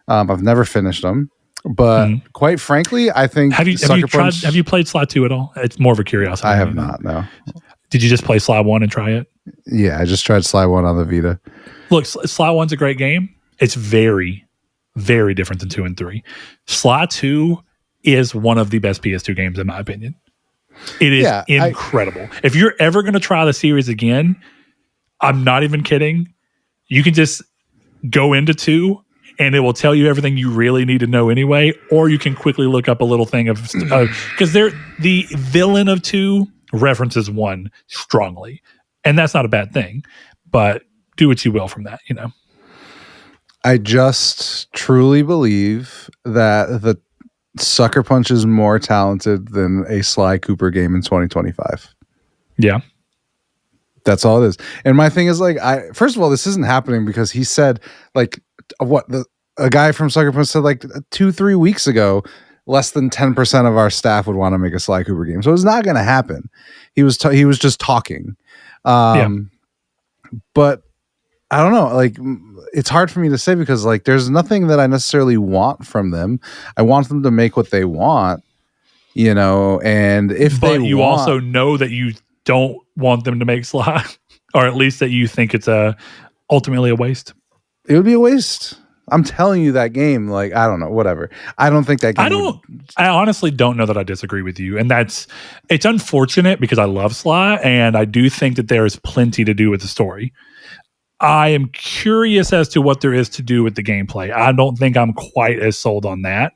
I've never finished them, but quite frankly, I think have you played Sly 2 at all? It's more of a curiosity. I have not. No. Did you just play Sly 1 and try it? Yeah, I just tried Sly 1 on the Vita. Look, Sly 1's a great game. It's very, very different than 2 and 3. Sly 2 is one of the best PS2 games in my opinion. It is incredible. If you're ever going to try the series again, I'm not even kidding. You can just go into 2 and it will tell you everything you really need to know anyway, or you can quickly look up a little thing of because the villain of 2 references 1 strongly, and that's not a bad thing, but do what you will from that, I just truly believe that the Sucker Punch is more talented than a Sly Cooper game in 2025. Yeah. That's all it is. And my thing is first of all, this isn't happening because he said a guy from Sucker Punch said 2-3 weeks ago, less than 10% of our staff would want to make a Sly Cooper game. So it's not going to happen. He was just talking. but I don't know. Like, it's hard for me to say because like there's nothing that I necessarily want from them. I want them to make what they want, you know. And if but they you want, also know that you don't want them to make Sly, or at least that you think it's ultimately a waste. it would be a waste. I'm telling you that game. Like, I don't know. Whatever. I don't think that game. I honestly don't know that I disagree with you, and it's unfortunate because I love Sly, and I do think that there is plenty to do with the story. I am curious as to what there is to do with the gameplay. I don't think I'm quite as sold on that,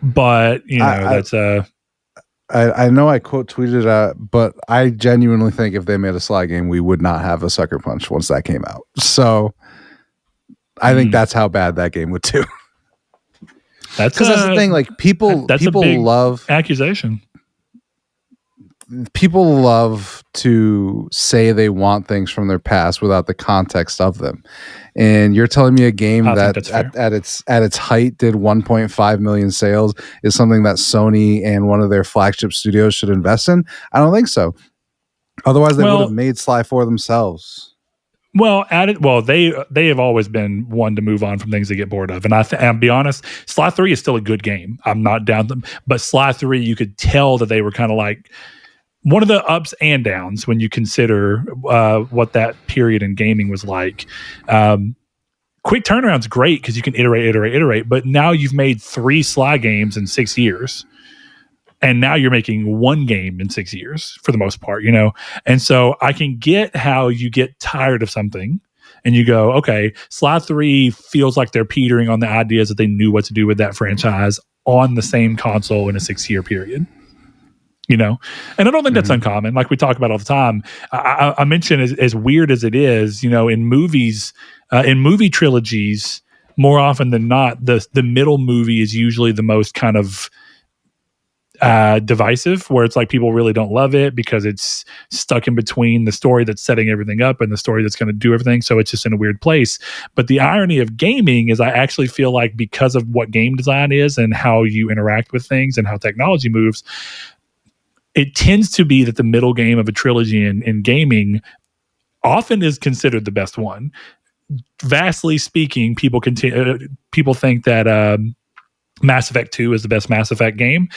but you know, that's I know I quote tweeted but I genuinely think if they made a Sly game, we would not have a Sucker Punch once that came out. So I think that's how bad that game would do. That's the thing. Like people love accusation. People love to say they want things from their past without the context of them. And you're telling me a game that at its height did 1.5 million sales is something that Sony and one of their flagship studios should invest in? I don't think so. Otherwise, they would have made Sly 4 themselves. Well, they have always been one to move on from things they get bored of, and I'll be honest, Sly 3 is still a good game. I'm not down them, but Sly 3, you could tell that they were kind of like one of the ups and downs when you consider what that period in gaming was like. Quick turnaround's great because you can iterate, but now you've made 3 Sly games in 6 years. And now you're making 1 game in 6 years for the most part, you know? And so I can get how you get tired of something and you go, okay, Sly 3 feels like they're petering on the ideas that they knew what to do with that franchise on the same console in a 6-year period. You know, and I don't think that's uncommon. Like we talk about all the time. I mentioned as weird as it is, you know, in movies, in movie trilogies, more often than not, the middle movie is usually the most kind of divisive, where it's like people really don't love it because it's stuck in between the story that's setting everything up and the story that's going to do everything. So it's just in a weird place. But the irony of gaming is I actually feel like because of what game design is and how you interact with things and how technology moves, it tends to be that the middle game of a trilogy in gaming often is considered the best one. Vastly speaking, people think that Mass Effect 2 is the best Mass Effect game.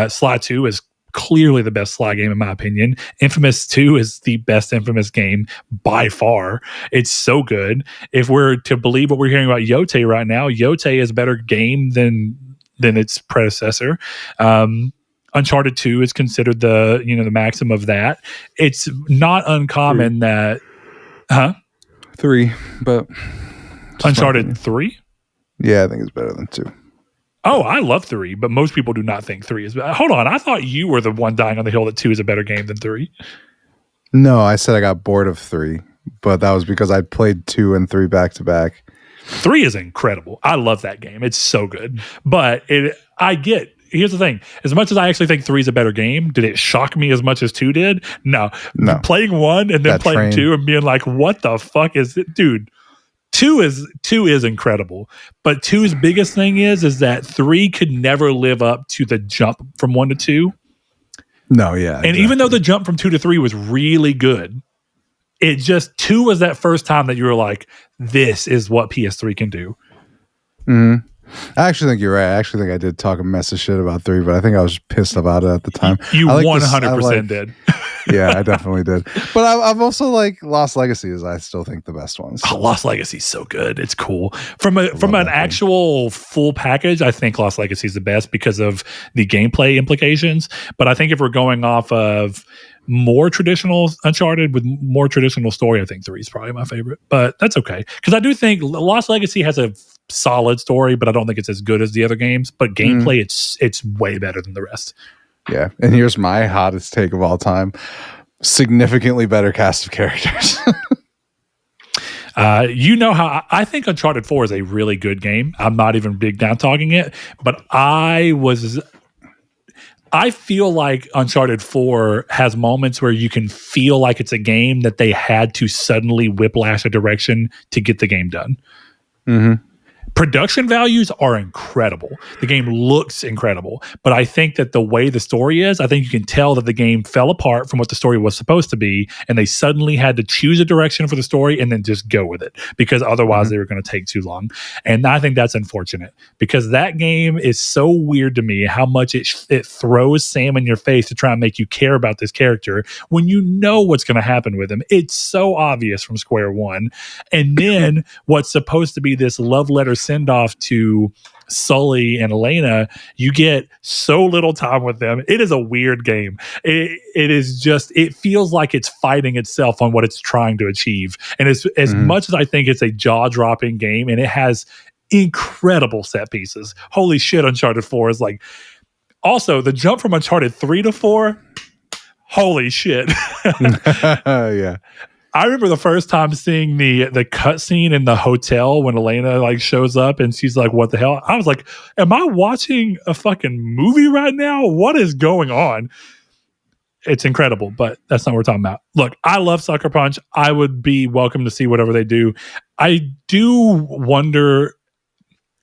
Sly 2 is clearly the best Sly game in my opinion. Infamous 2 is the best Infamous game by far. It's so good. If we're to believe what we're hearing about Yote right now, Yote is a better game than its predecessor. Uncharted 2 is considered the maximum of that. It's not uncommon that 3, but Uncharted 3? Yeah, I think it's better than 2. Oh, I love 3, but most people do not think 3 is better. Hold on, I thought you were the one dying on the hill that 2 is a better game than 3. No, I said I got bored of 3, but that was because I played 2 and 3 back to back. 3 is incredible. I love that game. It's so good. But here's the thing. As much as I actually think 3 is a better game, did it shock me as much as 2 did? No. Playing 1 and then playing 2 and being like, what the fuck is it? Dude, 2 is incredible. But 2's biggest thing is that 3 could never live up to the jump from 1 to 2. No, yeah. And even though the jump from 2 to 3 was really good, it just 2 was that first time that you were like, this is what PS3 can do. Mm-hmm. I actually think you're right. I actually think I did talk a mess of shit about 3, but I think I was pissed about it at the time. You 100% did. Yeah, I definitely did. But I've also like Lost Legacy is I still think the best one. So. Oh, Lost Legacy is so good. It's cool. From an actual full package, I think Lost Legacy is the best because of the gameplay implications. But I think if we're going off of more traditional Uncharted with more traditional story, I think 3 is probably my favorite. But that's okay. Because I do think Lost Legacy has a solid story, but I don't think it's as good as the other games. But gameplay, it's way better than the rest. Yeah. And here's my hottest take of all time. Significantly better cast of characters. You know how I think Uncharted 4 is a really good game. I'm not even big down talking it, but I feel like Uncharted 4 has moments where you can feel like it's a game that they had to suddenly whiplash a direction to get the game done. Mm-hmm. Production values are incredible. The game looks incredible, but I think that the way the story is, I think you can tell that the game fell apart from what the story was supposed to be, and they suddenly had to choose a direction for the story and then just go with it, because otherwise they were going to take too long. And I think that's unfortunate, because that game is so weird to me, how much it throws Sam in your face to try and make you care about this character when you know what's going to happen with him. It's so obvious from square one. And then what's supposed to be this love letter send off to Sully and Elena, you get so little time with them. It is a weird game. It is just, it feels like it's fighting itself on what it's trying to achieve. And as much as I think it's a jaw-dropping game, and it has incredible set pieces. Holy shit, Uncharted 4 is like, also the jump from Uncharted 3 to 4, holy shit. Yeah. I remember the first time seeing the cutscene in the hotel when Elena like shows up and she's like, what the hell? I was like, am I watching a fucking movie right now? What is going on? It's incredible, but that's not what we're talking about. Look, I love Sucker Punch. I would be welcome to see whatever they do. I do wonder,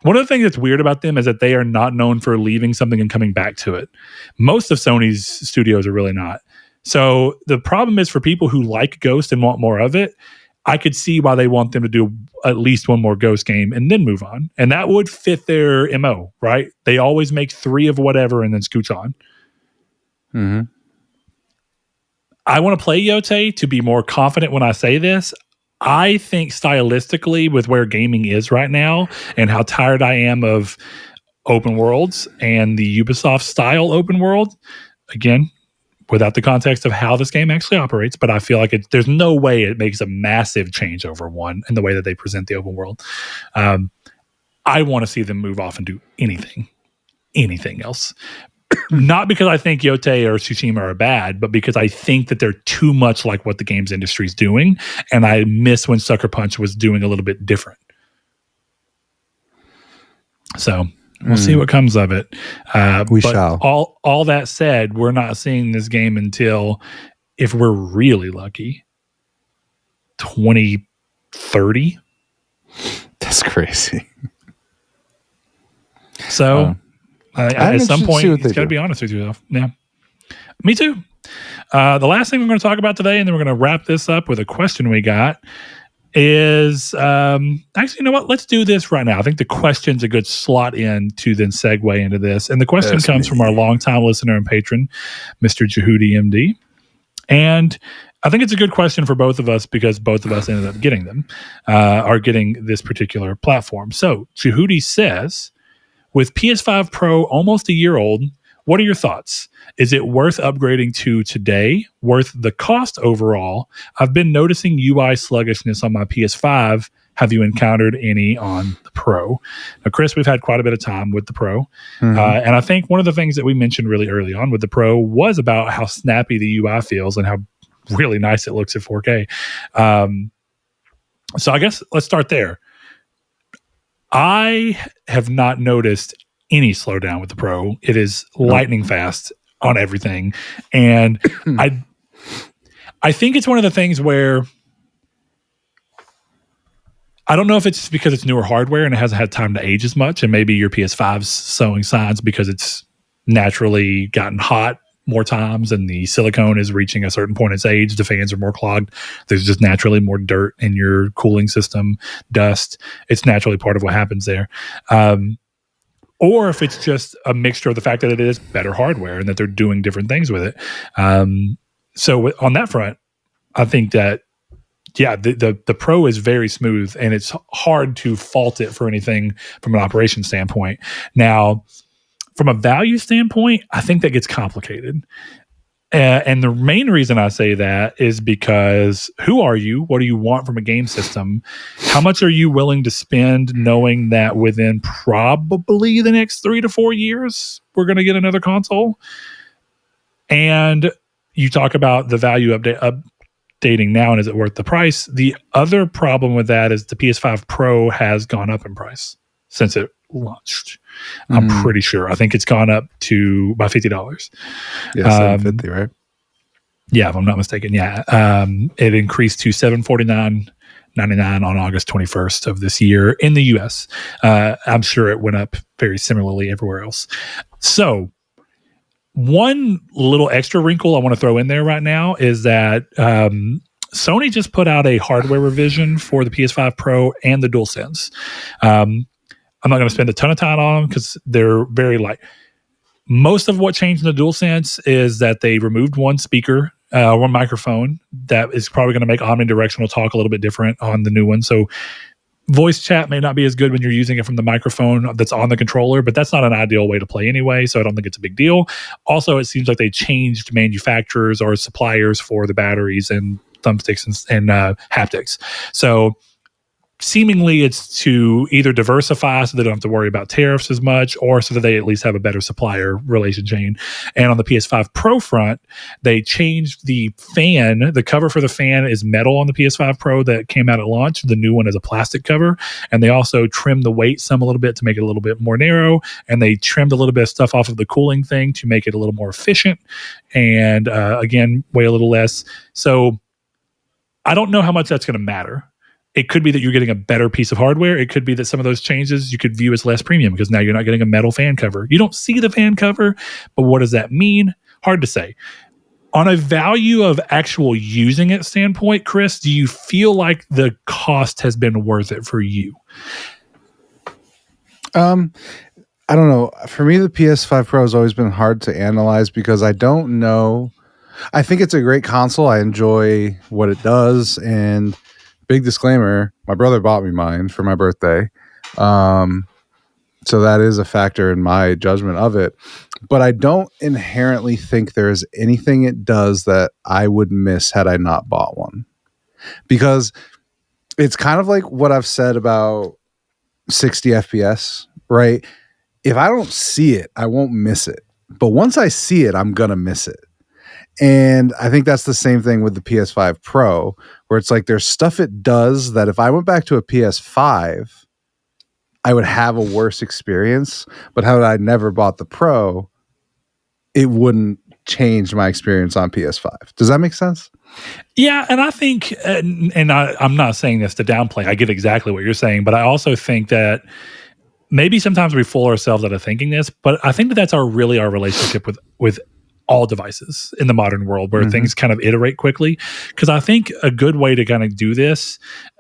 one of the things that's weird about them is that they are not known for leaving something and coming back to it. Most of Sony's studios are really not. So the problem is, for people who like Ghost and want more of it, I could see why they want them to do at least one more Ghost game and then move on. And that would fit their MO, right? They always make 3 of whatever and then scooch on. Mm-hmm. I want to play Yote to be more confident when I say this. I think stylistically, with where gaming is right now and how tired I am of open worlds and the Ubisoft style open world, again, without the context of how this game actually operates, but I feel like there's no way it makes a massive change over one in the way that they present the open world. I want to see them move off and do anything else. Not because I think Yote or Tsushima are bad, but because I think that they're too much like what the games industry is doing, and I miss when Sucker Punch was doing a little bit different. So we'll see what comes of it. We shall. All that said, we're not seeing this game until, if we're really lucky, 2030. That's crazy. So at some point, it's got to be honest with yourself. Yeah, me too. The last thing we're going to talk about today, and then we're going to wrap this up with a question we got, is actually, you know what? Let's do this right now. I think the question's a good slot in to then segue into this. And the question comes from our longtime listener and patron, Mr. Jehudi MD. And I think it's a good question for both of us, because both of us ended up getting them, are getting this particular platform. So Jehudi says, with PS5 Pro almost a year old, what are your thoughts? Is it worth upgrading to today? Worth the cost overall? I've been noticing UI sluggishness on my PS5. Have you encountered any on the Pro? Now, Chris, we've had quite a bit of time with the Pro. And I think one of the things that we mentioned really early on with the Pro was about how snappy the UI feels and how really nice it looks at 4K. So I guess let's start there. I have not noticed any slowdown with the Pro. It is lightning fast on everything. And I think it's one of the things where I don't know if it's because it's newer hardware and it hasn't had time to age as much, and maybe your PS5's showing signs because it's naturally gotten hot more times and the silicone is reaching a certain point in its age. The fans are more clogged. There's just naturally more dirt in your cooling system, dust. It's naturally part of what happens there. Or if it's just a mixture of the fact that it is better hardware and that they're doing different things with it. So on that front, I think that, yeah, the Pro is very smooth, and it's hard to fault it for anything from an operation standpoint. Now, from a value standpoint, I think that gets complicated. And the main reason I say that is because who are you? What do you want from a game system? How much are you willing to spend knowing that within probably the next 3 to 4 years, we're going to get another console? And you talk about the value updating now, and is it worth the price? The other problem with that is the PS5 Pro has gone up in price since it launched. I'm pretty sure. I think it's gone up to by $50. Yeah, $750, right? Yeah, if I'm not mistaken. Yeah, it increased to $749 $99 on August 21st of this year in the US. I'm sure it went up very similarly everywhere else. So one little extra wrinkle I want to throw in there right now is that Sony just put out a hardware revision for the PS5 Pro and the DualSense. I'm not going to spend a ton of time on them because they're very light. Most of what changed in the DualSense is that they removed one speaker, one microphone. That is probably going to make omnidirectional talk a little bit different on the new one. So voice chat may not be as good when you're using it from the microphone that's on the controller, but that's not an ideal way to play anyway, so I don't think it's a big deal. Also, it seems like they changed manufacturers or suppliers for the batteries and thumbsticks and haptics. So seemingly it's to either diversify so they don't have to worry about tariffs as much, or so that they at least have a better supplier relation chain. And on the PS5 Pro front, they changed the fan. The cover for the fan is metal on the PS5 Pro that came out at launch. The new one is a plastic cover. And they also trimmed the weight some a little bit to make it a little bit more narrow. And they trimmed a little bit of stuff off of the cooling thing to make it a little more efficient. And again, weigh a little less. So I don't know how much that's going to matter. It could be that you're getting a better piece of hardware. It could be that some of those changes you could view as less premium because now you're not getting a metal fan cover. You don't see the fan cover, but what does that mean? Hard to say. On a value of actual using it standpoint, Chris, do you feel like the cost has been worth it for you? I don't know. For me, the PS5 Pro has always been hard to analyze because I don't know. I think it's a great console. I enjoy what it does, and big disclaimer, my brother bought me mine for my birthday. So that is a factor in my judgment of it. But I don't inherently think there's anything it does that I would miss had I not bought one. Because it's kind of like what I've said about 60 FPS, right? If I don't see it, I won't miss it. But once I see it, I'm going to miss it. And I think that's the same thing with the PS5 Pro, where it's like there's stuff it does that if I went back to a PS5, I would have a worse experience. But had I never bought the Pro, it wouldn't change my experience on PS5. Does that make sense? Yeah, and I think, and I'm not saying this to downplay, I get exactly what you're saying, but I also think that maybe sometimes we fool ourselves out of thinking this, but I think that that's our relationship with all devices in the modern world where things kind of iterate quickly. Because I think a good way to kind of do this,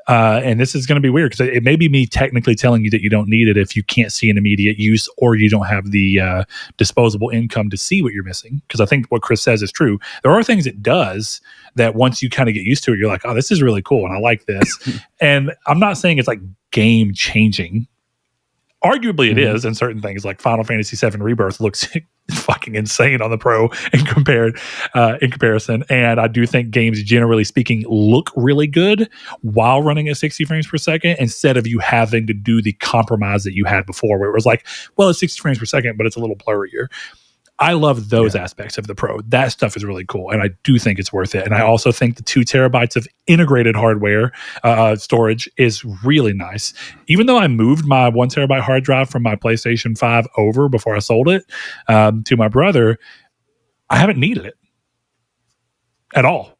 and this is going to be weird because it may be me technically telling you that you don't need it if you can't see an immediate use or you don't have the disposable income to see what you're missing. Because I think what Chris says is true. There are things it does that once you kind of get used to it, you're like, oh, this is really cool and I like this. And I'm not saying it's like game changing. Arguably it is in certain things, like Final Fantasy VII Rebirth looks fucking insane on the Pro in comparison. And I do think games, generally speaking, look really good while running at 60 frames per second instead of you having to do the compromise that you had before where it was like, well, it's 60 frames per second, but it's a little blurrier. I love those aspects of the Pro. That stuff is really cool, and I do think it's worth it. And I also think the 2 terabytes of integrated hardware storage is really nice. Even though I moved my 1 terabyte hard drive from my PlayStation 5 over before I sold it to my brother, I haven't needed it at all.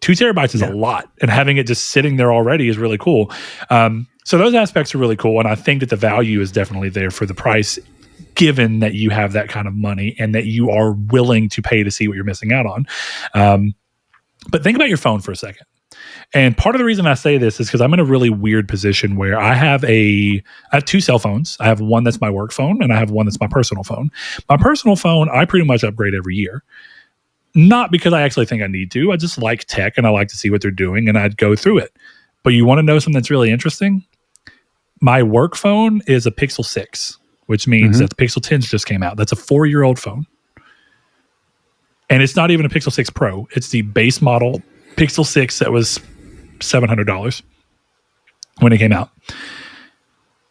2 terabytes is a lot, and having it just sitting there already is really cool. So those aspects are really cool, and I think that the value is definitely there for the price, given that you have that kind of money and that you are willing to pay to see what you're missing out on. But think about your phone for a second. And part of the reason I say this is because I'm in a really weird position where I have 2 cell phones. I have one that's my work phone and I have one that's my personal phone. My personal phone, I pretty much upgrade every year. Not because I actually think I need to. I just like tech and I like to see what they're doing and I'd go through it. But you want to know something that's really interesting? My work phone is a Pixel 6. Which means that the Pixel 10 just came out. That's a 4-year-old phone. And it's not even a Pixel 6 Pro. It's the base model Pixel 6 that was $700 when it came out.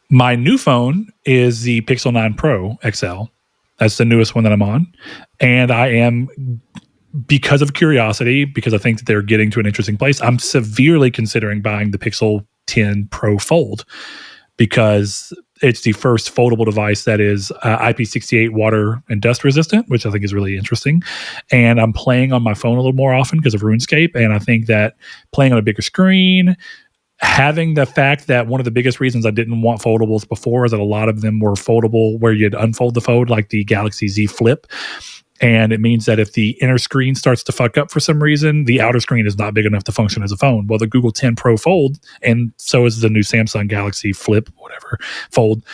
My new phone is the Pixel 9 Pro XL. That's the newest one that I'm on. And I am, because of curiosity, because I think that they're getting to an interesting place, I'm severely considering buying the Pixel 10 Pro Fold because it's the first foldable device that is IP68 water and dust resistant, which I think is really interesting. And I'm playing on my phone a little more often because of RuneScape. And I think that playing on a bigger screen, having the fact that one of the biggest reasons I didn't want foldables before is that a lot of them were foldable where you'd unfold the fold, like the Galaxy Z Flip. And it means that if the inner screen starts to fuck up for some reason, the outer screen is not big enough to function as a phone. Well, the Google 10 Pro Fold, and so is the new Samsung Galaxy Flip, whatever, Fold.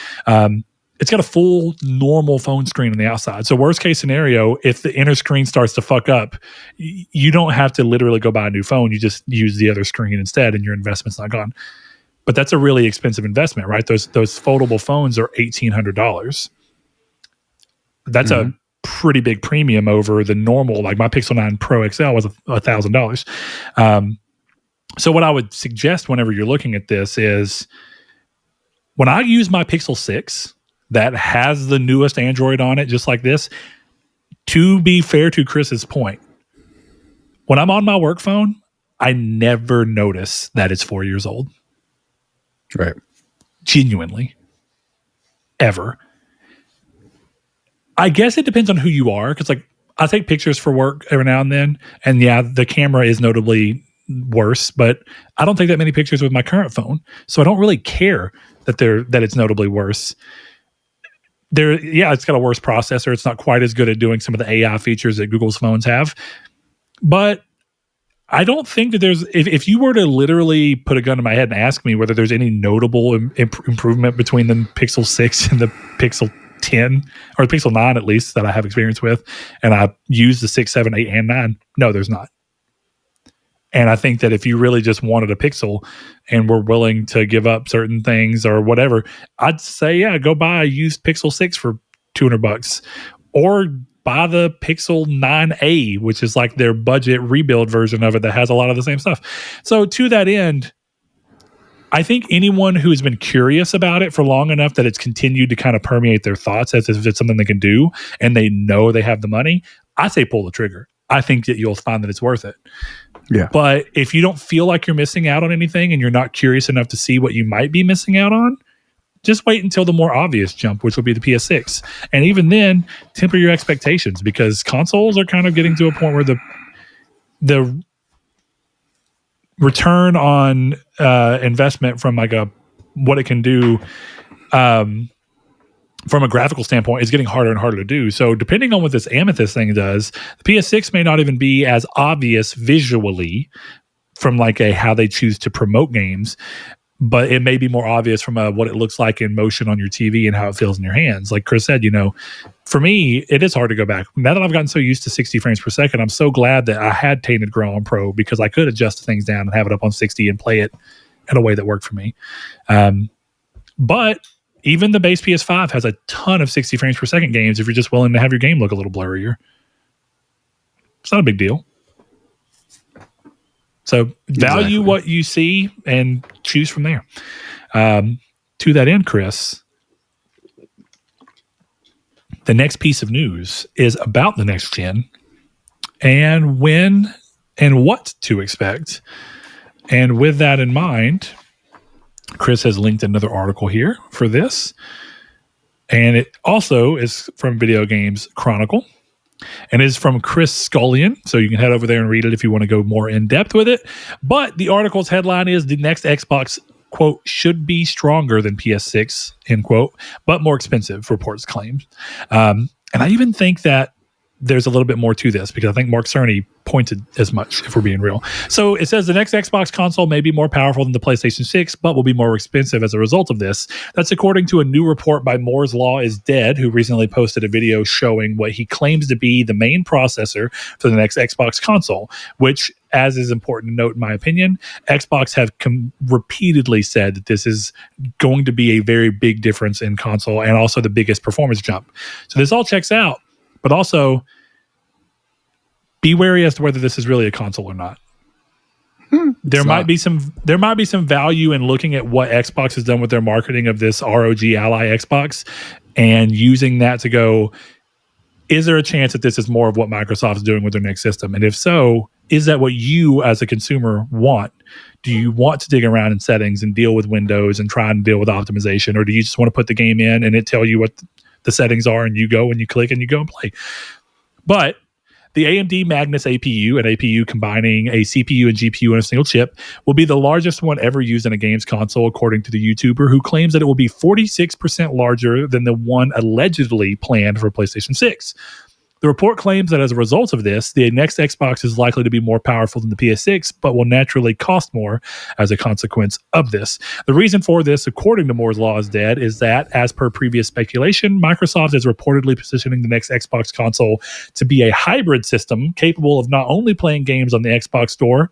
It's got a full normal phone screen on the outside. So worst case scenario, if the inner screen starts to fuck up, you don't have to literally go buy a new phone. You just use the other screen instead and your investment's not gone. But that's a really expensive investment, right? Those foldable phones are $1,800. That's a pretty big premium over the normal. Like my Pixel 9 Pro XL was $1,000. So what I would suggest whenever you're looking at this is when I use my Pixel 6 that has the newest Android on it, just like this, to be fair to Chris's point, when I'm on my work phone, I never notice that it's 4 years old. Right. Genuinely. Ever. I guess it depends on who you are, because like I take pictures for work every now and then, and yeah, the camera is notably worse, but I don't take that many pictures with my current phone, so I don't really care that it's notably worse. It's got a worse processor. It's not quite as good at doing some of the AI features that Google's phones have, but I don't think that there's, if you were to literally put a gun to my head and ask me whether there's any notable improvement between the Pixel 6 and the Pixel 10, or the Pixel 9 at least, that I have experience with, and I use the 6, 7, 8, and 9, no, there's not. And I think that if you really just wanted a Pixel and were willing to give up certain things or whatever, I'd say, yeah, go buy a used Pixel 6 for $200, or buy the Pixel 9a, which is like their budget rebuild version of it that has a lot of the same stuff. So to that end, I think anyone who's been curious about it for long enough that it's continued to kind of permeate their thoughts as if it's something they can do and they know they have the money, I say pull the trigger. I think that you'll find that it's worth it. Yeah. But if you don't feel like you're missing out on anything and you're not curious enough to see what you might be missing out on, just wait until the more obvious jump, which will be the PS6. And even then, temper your expectations, because consoles are kind of getting to a point where the return on investment from like what it can do from a graphical standpoint is getting harder and harder to do. So depending on what this Amethyst thing does, the PS6 may not even be as obvious visually from like how they choose to promote games, but it may be more obvious from what it looks like in motion on your TV and how it feels in your hands. Like Chris said, for me, it is hard to go back. Now that I've gotten so used to 60 frames per second, I'm so glad that I had Tainted Grail on Pro, because I could adjust things down and have it up on 60 and play it in a way that worked for me. But even the base PS5 has a ton of 60 frames per second games if you're just willing to have your game look a little blurrier. It's not a big deal. So value what you see and choose from there. To that end, Chris, the next piece of news is about the next gen and when and what to expect. And with that in mind, Chris has linked another article here for this. And it also is from Video Games Chronicle. And is from Chris Scullion. So you can head over there and read it if you want to go more in depth with it. But the article's headline is the next Xbox, quote, should be stronger than PS6, end quote, but more expensive, reports claimed. And I even think that there's a little bit more to this, because I think Mark Cerny pointed as much, if we're being real. So it says the next Xbox console may be more powerful than the PlayStation 6, but will be more expensive as a result of this. That's according to a new report by Moore's Law is Dead, who recently posted a video showing what he claims to be the main processor for the next Xbox console, which, as is important to note in my opinion, Xbox have repeatedly said that this is going to be a very big difference in console and also the biggest performance jump. So this all checks out. But also, be wary as to whether this is really a console or not. There might be some value in looking at what Xbox has done with their marketing of this ROG Ally Xbox and using that to go, is there a chance that this is more of what Microsoft's doing with their next system? And if so, is that what you as a consumer want? Do you want to dig around in settings and deal with Windows and try and deal with optimization? Or do you just want to put the game in and it tell you what the settings are and you go and you click and you go and play? But The AMD Magnus APU, an APU combining a CPU and GPU in a single chip, will be the largest one ever used in a games console, according to the YouTuber, who claims that it will be 46% larger than the one allegedly planned for PlayStation 6. The report claims that as a result of this, the next Xbox is likely to be more powerful than the PS6, but will naturally cost more as a consequence of this. The reason for this, according to Moore's Law is Dead, is that, as per previous speculation, Microsoft is reportedly positioning the next Xbox console to be a hybrid system capable of not only playing games on the Xbox Store,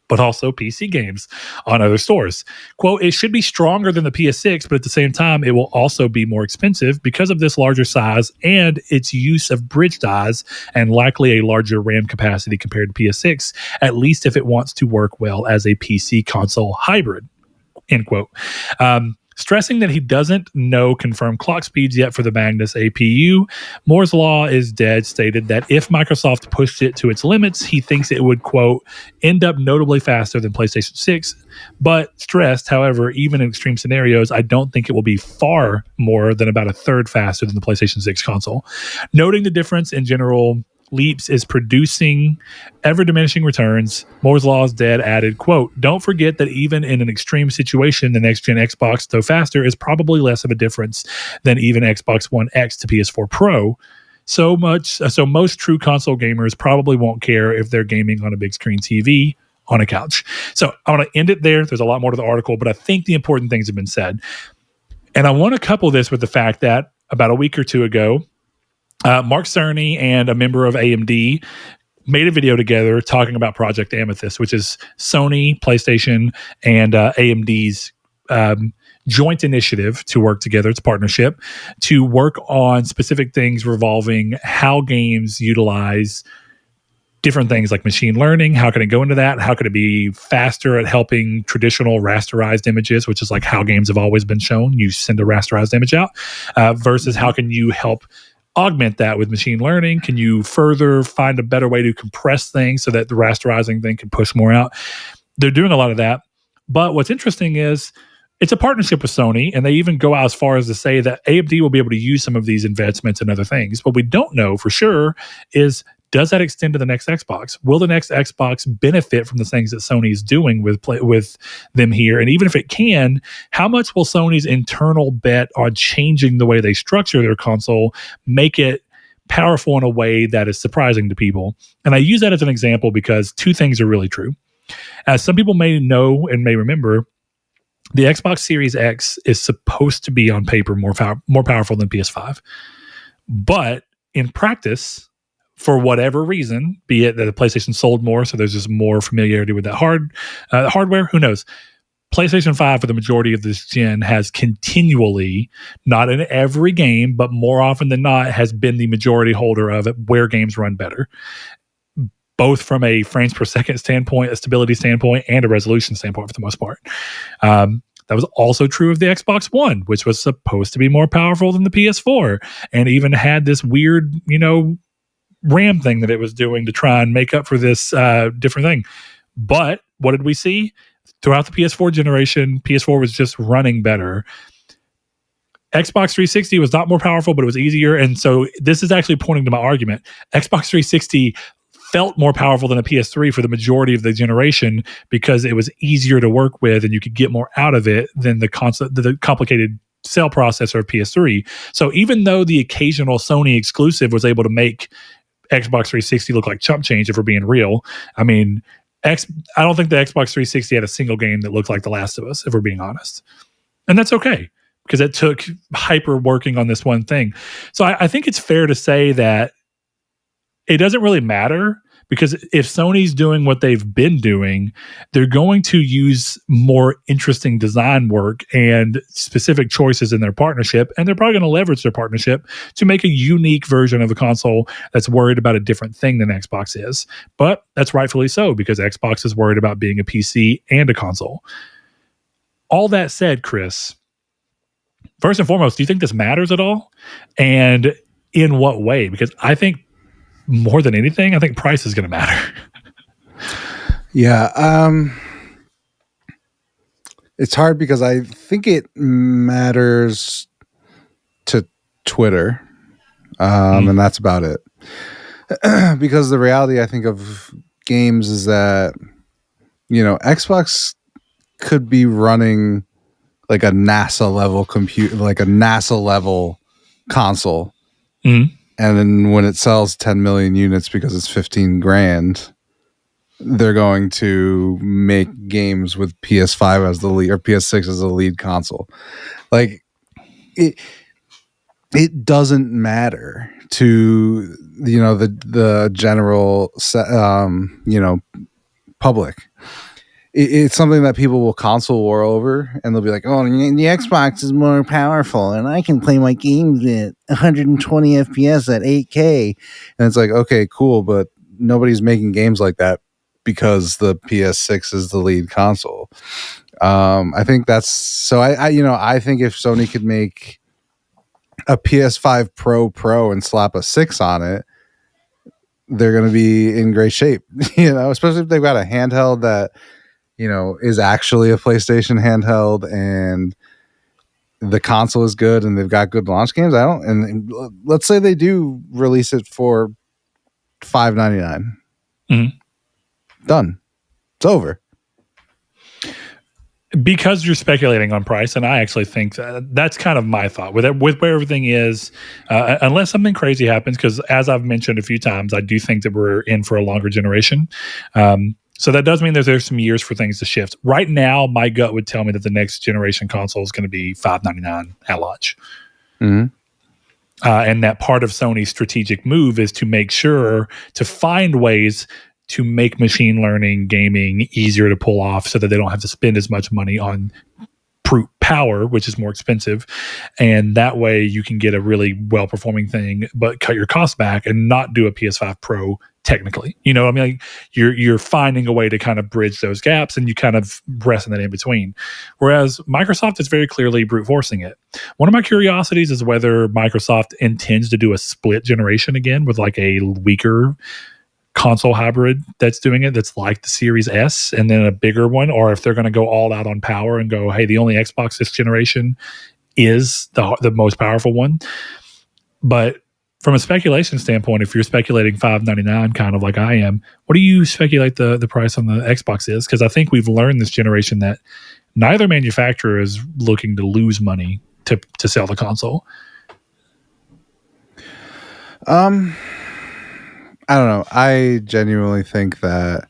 but also PC games on other stores. Quote, it should be stronger than the PS6, but at the same time, it will also be more expensive because of this larger size and its use of bridge dies and likely a larger RAM capacity compared to PS6, at least if it wants to work well as a PC console hybrid, end quote. Stressing that he doesn't know confirmed clock speeds yet for the Magnus APU, Moore's Law is Dead stated that if Microsoft pushed it to its limits, he thinks it would, quote, end up notably faster than PlayStation 6, but stressed, however, even in extreme scenarios, I don't think it will be far more than about a third faster than the PlayStation 6 console. Noting the difference in general leaps is producing ever diminishing returns, Moore's Law is Dead added, quote, don't forget that even in an extreme situation, the next gen Xbox, though faster, is probably less of a difference than even Xbox One X to PS4 Pro. So most true console gamers probably won't care if they're gaming on a big screen TV on a couch. So I want to end it there. There's a lot more to the article, but I think the important things have been said. And I want to couple this with the fact that about a week or two ago, Mark Cerny and a member of AMD made a video together talking about Project Amethyst, which is Sony, PlayStation, and AMD's joint initiative to work together. It's a partnership to work on specific things revolving how games utilize different things like machine learning. How can it go into that? How can it be faster at helping traditional rasterized images, which is like how games have always been shown. You send a rasterized image out versus how can you help augment that with machine learning? Can you further find a better way to compress things so that the rasterizing thing can push more out? They're doing a lot of that. But what's interesting is it's a partnership with Sony, and they even go out as far as to say that AMD will be able to use some of these investments and other things. What we don't know for sure is, does that extend to the next Xbox? Will the next Xbox benefit from the things that Sony is doing with them here? And even if it can, how much will Sony's internal bet on changing the way they structure their console make it powerful in a way that is surprising to people? And I use that as an example because two things are really true. As some people may know and may remember, the Xbox Series X is supposed to be on paper more powerful than PS5. But in practice, for whatever reason, be it that the PlayStation sold more, so there's just more familiarity with that hardware, who knows? PlayStation 5 for the majority of this gen has continually, not in every game, but more often than not, has been the majority holder of it where games run better, both from a frames per second standpoint, a stability standpoint, and a resolution standpoint for the most part. That was also true of the Xbox One, which was supposed to be more powerful than the PS4 and even had this weird, RAM thing that it was doing to try and make up for this different thing. But what did we see? Throughout the PS4 generation, PS4 was just running better. Xbox 360 was not more powerful, but it was easier. And so this is actually pointing to my argument. Xbox 360 felt more powerful than a PS3 for the majority of the generation because it was easier to work with and you could get more out of it than the complicated cell processor of PS3. So even though the occasional Sony exclusive was able to make Xbox 360 look like chump change, if we're being real. I mean, I don't think the Xbox 360 had a single game that looked like The Last of Us, if we're being honest. And that's okay, because it took hyper working on this one thing. So I think it's fair to say that it doesn't really matter, because if Sony's doing what they've been doing, they're going to use more interesting design work and specific choices in their partnership, and they're probably going to leverage their partnership to make a unique version of a console that's worried about a different thing than Xbox is. But that's rightfully so, because Xbox is worried about being a PC and a console. All that said, Chris, first and foremost, do you think this matters at all? And in what way? Because I think more than anything, I think price is going to matter. Yeah. It's hard because I think it matters to Twitter. And that's about it. because the reality I think of games is that Xbox could be running like a NASA level compute, like a NASA level console, Mhm. and then when it sells 10 million units because it's 15 grand, they're going to make games with PS5 as the lead or PS6 as the lead console. Like it doesn't matter to the general public. It's something that people will console war over, and they'll be like, "Oh, the Xbox is more powerful, and I can play my games at 120 FPS at 8K." And it's like, okay, cool, but nobody's making games like that because the PS6 is the lead console. I think that's so. I think if Sony could make a PS5 Pro and slap a 6 on it, they're going to be in great shape. Especially if they've got a handheld that is actually a PlayStation handheld, and the console is good, and they've got good launch games. And let's say they do release it for $5.99. Mm-hmm. Done. It's over. Because you're speculating on price, and I actually think that's kind of my thought with where everything is, unless something crazy happens. Because as I've mentioned a few times, I do think that we're in for a longer generation. So that does mean there's some years for things to shift. Right now, my gut would tell me that the next generation console is going to be $5.99 at launch. Mm-hmm. And that part of Sony's strategic move is to make sure to find ways to make machine learning gaming easier to pull off so that they don't have to spend as much money on brute power, which is more expensive. And that way you can get a really well-performing thing, but cut your costs back and not do a PS5 Pro technically. Like you're finding a way to kind of bridge those gaps, and you kind of rest in that in between. Whereas Microsoft is very clearly brute forcing it. One of my curiosities is whether Microsoft intends to do a split generation again with like a weaker console hybrid that's doing it, that's like the Series S and then a bigger one, or if they're going to go all out on power and go, hey, the only Xbox this generation is the most powerful one. But from a speculation standpoint, if you're speculating $5.99 kind of like I am, what do you speculate the price on the Xbox is? Because I think we've learned this generation that neither manufacturer is looking to lose money to sell the console. I don't know. I genuinely think that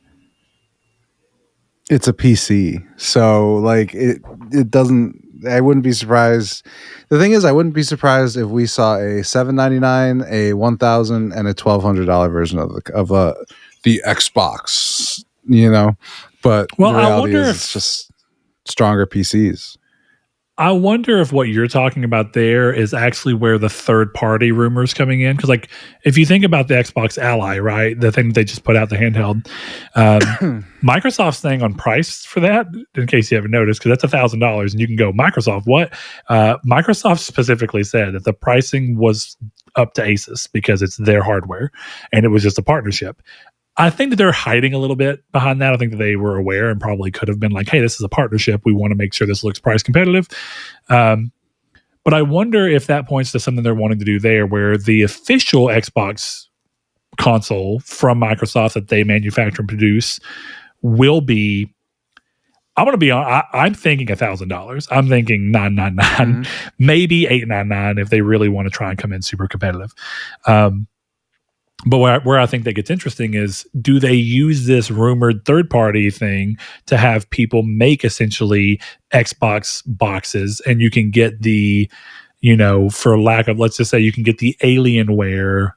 it's a PC. So like it doesn't, I wouldn't be surprised. The thing is, I wouldn't be surprised if we saw a $799, a $1,000, and a $1,200 version of the Xbox, But Well, the reality is it's just stronger PCs. I wonder if what you're talking about there is actually where the third-party rumors coming in. Because, like, if you think about the Xbox Ally, right, the thing that they just put out, the handheld, Microsoft's thing on price for that, in case you haven't noticed, because that's $1,000, and you can go, Microsoft, what? Microsoft specifically said that the pricing was up to Asus because it's their hardware, and it was just a partnership. I think that they're hiding a little bit behind that. I think that they were aware and probably could have been like, hey, this is a partnership. We want to make sure this looks price competitive. But I wonder if that points to something they're wanting to do there, where the official Xbox console from Microsoft that they manufacture and produce will be, I'm going to be on, I'm thinking $1,000. I'm thinking $999, maybe $899 if they really want to try and come in super competitive. But where I think that gets interesting is, do they use this rumored third-party thing to have people make essentially Xbox boxes, and you can get the, for lack of, let's just say you can get the Alienware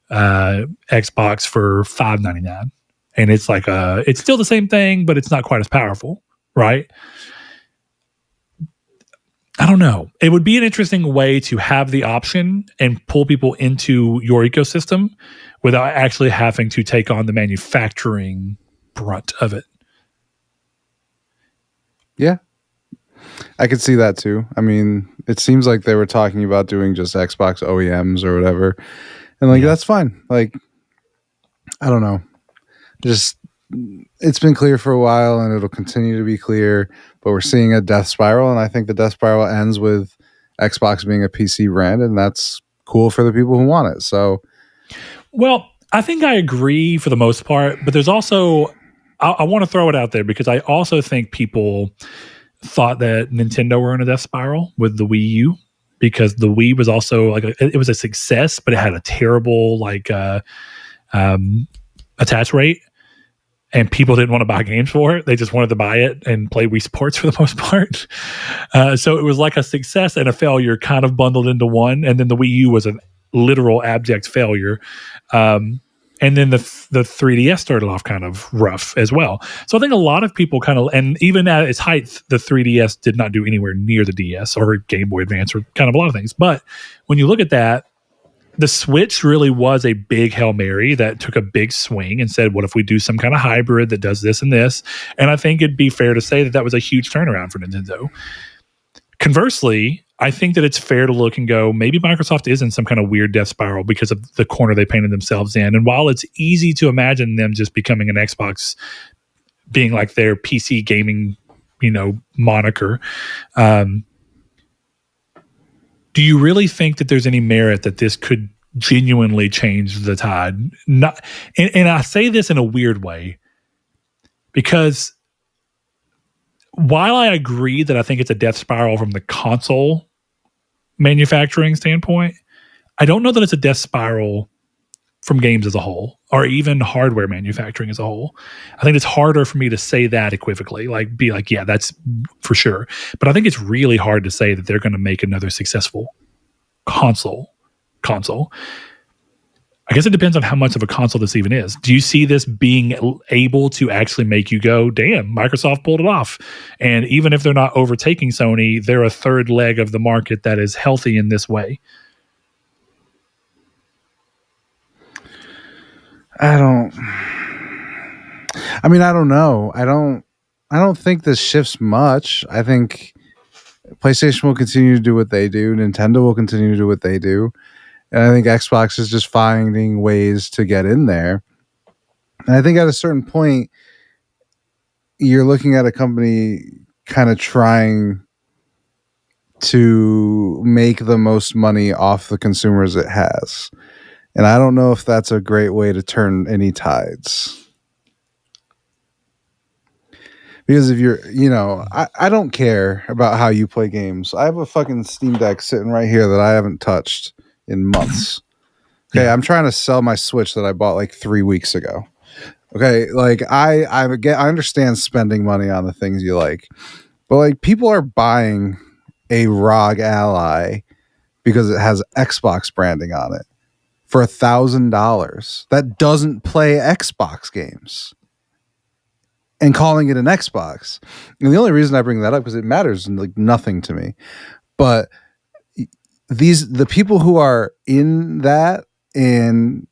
Xbox for $5.99, and it's like it's still the same thing, but it's not quite as powerful, right? I don't know. It would be an interesting way to have the option and pull people into your ecosystem without actually having to take on the manufacturing brunt of it. Yeah. I could see that too. I mean, it seems like they were talking about doing just Xbox OEMs or whatever. And that's fine. Like, I don't know. Just, it's been clear for a while, and it'll continue to be clear, but we're seeing a death spiral, and I think the death spiral ends with Xbox being a PC brand, and that's cool for the people who want it. So, well, I think I agree for the most part, but there's also, I want to throw it out there because I also think people thought that Nintendo were in a death spiral with the Wii U, because the Wii was also like it was a success, but it had a terrible attach rate, and people didn't want to buy games for it. They just wanted to buy it and play Wii Sports for the most part. So it was like a success and a failure kind of bundled into one. And then the Wii U was a literal abject failure. And then the 3DS started off kind of rough as well. So I think a lot of people kind of, and even at its height, the 3DS did not do anywhere near the DS or Game Boy Advance or kind of a lot of things. But when you look at that, the Switch really was a big Hail Mary that took a big swing and said, what if we do some kind of hybrid that does this and this? And I think it'd be fair to say that that was a huge turnaround for Nintendo. Conversely, I think that it's fair to look and go, maybe Microsoft is in some kind of weird death spiral because of the corner they painted themselves in. And while it's easy to imagine them just becoming an Xbox, being like their PC gaming, moniker, do you really think that there's any merit that this could genuinely change the tide? Not, and I say this in a weird way, because while I agree that I think it's a death spiral from the console manufacturing standpoint, I don't know that it's a death spiral from games as a whole, or even hardware manufacturing as a whole. I think it's harder for me to say that equivocally, be like, yeah, that's for sure. But I think it's really hard to say that they're going to make another successful console. I guess it depends on how much of a console this even is. Do you see this being able to actually make you go, damn, Microsoft pulled it off? And even if they're not overtaking Sony, they're a third leg of the market that is healthy in this way. I don't know. I don't think this shifts much. I think PlayStation will continue to do what they do. Nintendo will continue to do what they do. And I think Xbox is just finding ways to get in there. And I think at a certain point, you're looking at a company kind of trying to make the most money off the consumers it has. And I don't know if that's a great way to turn any tides. Because if you're, I don't care about how you play games. I have a fucking Steam Deck sitting right here that I haven't touched in months. Okay, yeah. I'm trying to sell my Switch that I bought like 3 weeks ago. Okay, like I understand spending money on the things you like, but like people are buying a ROG Ally because it has Xbox branding on it for $1,000 that doesn't play Xbox games and calling it an Xbox. And the only reason I bring that up because it matters like nothing to me, but the people who are in that and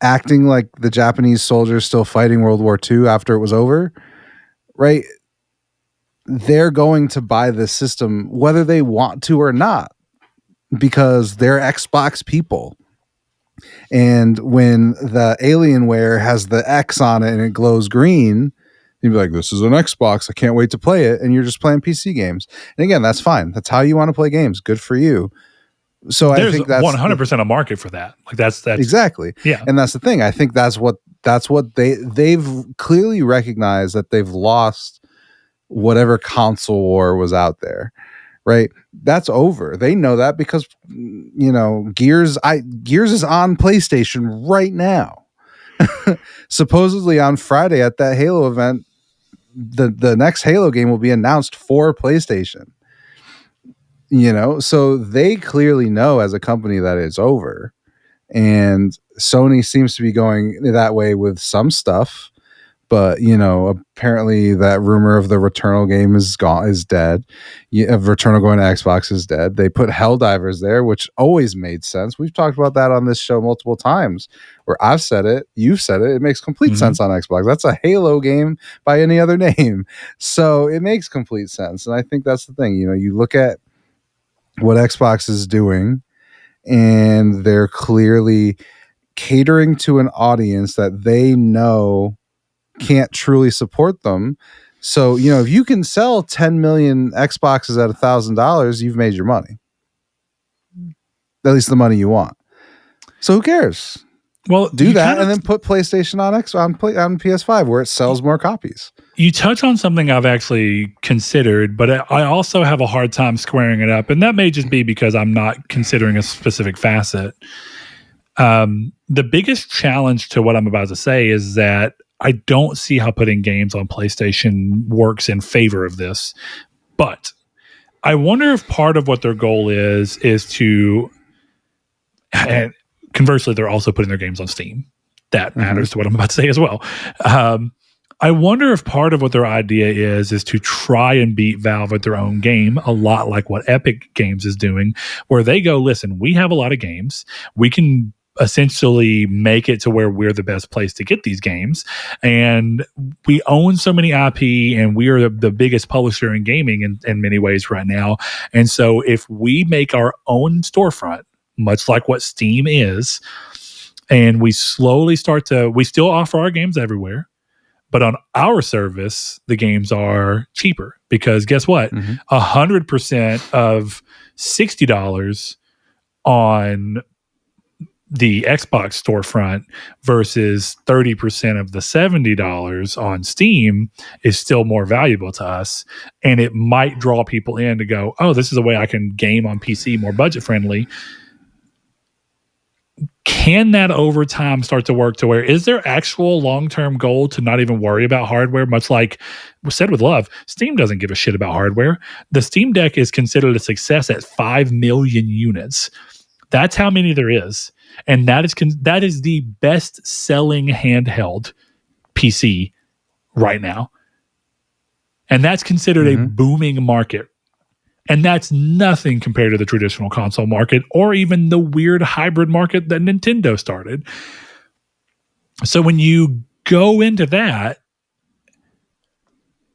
acting like the Japanese soldiers still fighting World War II after it was over, right? They're going to buy this system whether they want to or not because they're Xbox people. And when the Alienware has the X on it and it glows green, you'd be like, this is an Xbox. I can't wait to play it. And you're just playing PC games. And again, that's fine. That's how you want to play games. Good for you. So there's I think that's 100% a market for that. Like that's exactly. Yeah. And that's the thing. I think that's what they've clearly recognized that they've lost whatever console war was out there. Right? That's over. They know that because Gears is on PlayStation right now. Supposedly on Friday at that Halo event, the next Halo game will be announced for PlayStation. So they clearly know as a company that it's over. And Sony seems to be going that way with some stuff. But, apparently that rumor of the Returnal game is dead. Of Returnal going to Xbox is dead. They put Helldivers there, which always made sense. We've talked about that on this show multiple times where I've said it, you've said it. It makes complete sense on Xbox. That's a Halo game by any other name. So it makes complete sense. And I think that's the thing. You look at what Xbox is doing and they're clearly catering to an audience that they know can't truly support them. So, if you can sell 10 million Xboxes at $1,000, you've made your money. At least the money you want. So who cares? Well, Do that and then put PlayStation on on PS5 where it sells more copies. You touch on something I've actually considered, but I also have a hard time squaring it up. And that may just be because I'm not considering a specific facet. The biggest challenge to what I'm about to say is that I don't see how putting games on PlayStation works in favor of this. But I wonder if part of what their goal is to, and conversely, they're also putting their games on Steam. That matters to what I'm about to say as well. I wonder if part of what their idea is to try and beat Valve at their own game, a lot like what Epic Games is doing, where they go, listen, we have a lot of games. We can essentially make it to where we're the best place to get these games. And we own so many IP, and we are the biggest publisher in gaming in many ways right now. And so if we make our own storefront, much like what Steam is, and we slowly we still offer our games everywhere, but on our service, the games are cheaper because guess what? 100% of $60 on the Xbox storefront versus 30% of the $70 on Steam is still more valuable to us. And it might draw people in to go, oh, this is a way I can game on PC more budget friendly. Can that over time start to work to where is there actual long-term goal to not even worry about hardware? Much like was said with Love, Steam doesn't give a shit about hardware. The Steam Deck is considered a success at 5 million units. That's how many there is. And that is the best-selling handheld PC right now. And that's considered a booming market. And that's nothing compared to the traditional console market or even the weird hybrid market that Nintendo started. So when you go into that,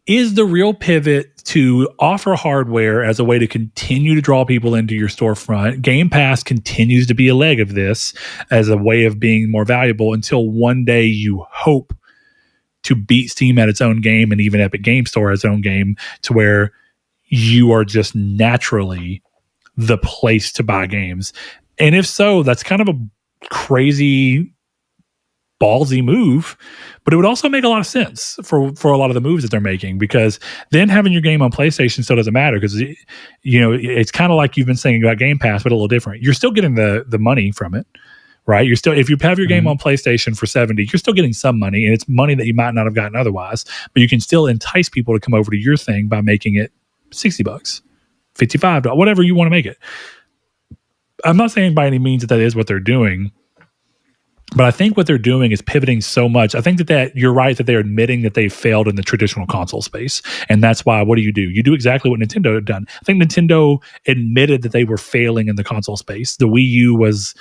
is the real pivot to offer hardware as a way to continue to draw people into your storefront? Game Pass continues to be a leg of this as a way of being more valuable until one day you hope to beat Steam at its own game and even Epic Game Store at its own game to where you are just naturally the place to buy games. And if so, that's kind of a crazy, ballsy move, but it would also make a lot of sense for a lot of the moves that they're making, because then having your game on PlayStation still doesn't matter because, you know, it's kind of like you've been saying about Game Pass, but a little different. You're still getting the money from it, right? You're still, if you have your game on PlayStation for $70, you're still getting some money, and it's money that you might not have gotten otherwise, but you can still entice people to come over to your thing by making it $60, $55, whatever you want to make it. I'm not saying by any means that is what they're doing, but I think what they're doing is pivoting so much. I think that you're right that they're admitting that they failed in the traditional console space. And that's why, what do? You do exactly what Nintendo had done. I think Nintendo admitted that they were failing in the console space. The Wii U was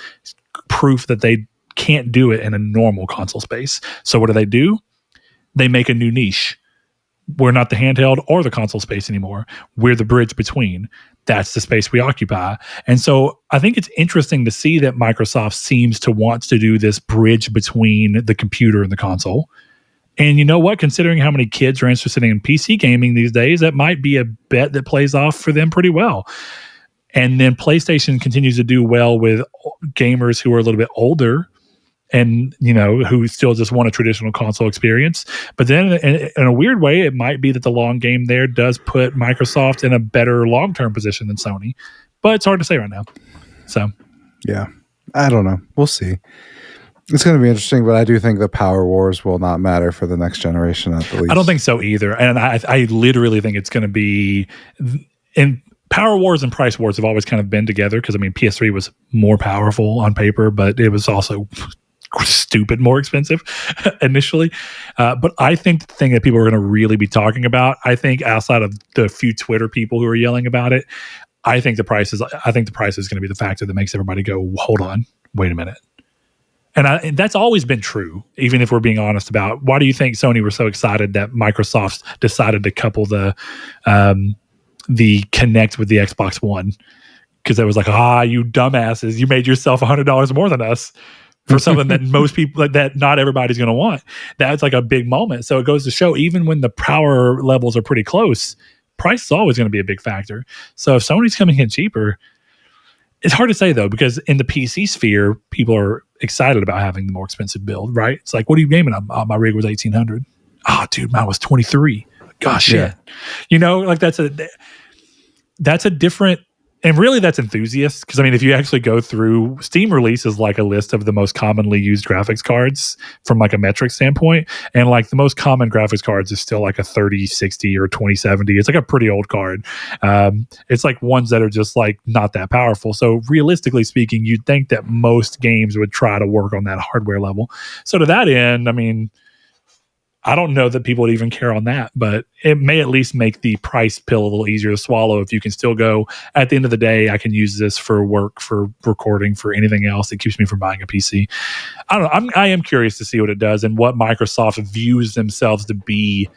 proof that they can't do it in a normal console space. So what do? They make a new niche. We're not the handheld or the console space anymore. We're the bridge between. That's the space we occupy. And so I think it's interesting to see that Microsoft seems to want to do this bridge between the computer and the console. And you know what? Considering how many kids are interested in PC gaming these days, that might be a bet that plays off for them pretty well. And then PlayStation continues to do well with gamers who are a little bit older and, you know, who still just want a traditional console experience. But then in a weird way, it might be that the long game there does put Microsoft in a better long-term position than Sony. But it's hard to say right now. So, yeah, I don't know. We'll see. It's going to be interesting, but I do think the Power Wars will not matter for the next generation at the least. I don't think so either. And I literally think it's going to be... in Power Wars and Price Wars have always kind of been together because, I mean, PS3 was more powerful on paper, but it was also... stupid more expensive initially. But I think the thing that people are going to really be talking about, I think outside of the few Twitter people who are yelling about it, I think the price is going to be the factor that makes everybody go, hold on, wait a minute. And that's always been true, even if we're being honest about why do you think Sony were so excited that Microsoft decided to couple the Kinect with the Xbox One? Because it was like, you dumbasses, you made yourself $100 more than us for something that most people, that not everybody's going to want. That's like a big moment. So it goes to show, even when the power levels are pretty close, price is always going to be a big factor. So if Sony's coming in cheaper, It's hard to say though, because in the PC sphere, people are excited about having the more expensive build, right? It's like, what are you gaming on? Oh, my rig was 1800. Oh, dude, mine was 23. Gosh, shit. Like that's a different, and really that's enthusiasts. Because I mean, if you actually go through, Steam releases like a list of the most commonly used graphics cards from like a metric standpoint, and like the most common graphics cards is still like a 3060 or 2070. It's like a pretty old card. It's like ones that are just like not that powerful. So realistically speaking, you'd think that most games would try to work on that hardware level. So to that end, I mean, I don't know that people would even care on that, but it may at least make the price pill a little easier to swallow if you can still go, at the end of the day, I can use this for work, for recording, for anything else that keeps me from buying a PC. I don't know. I am curious to see what it does and what Microsoft views themselves to be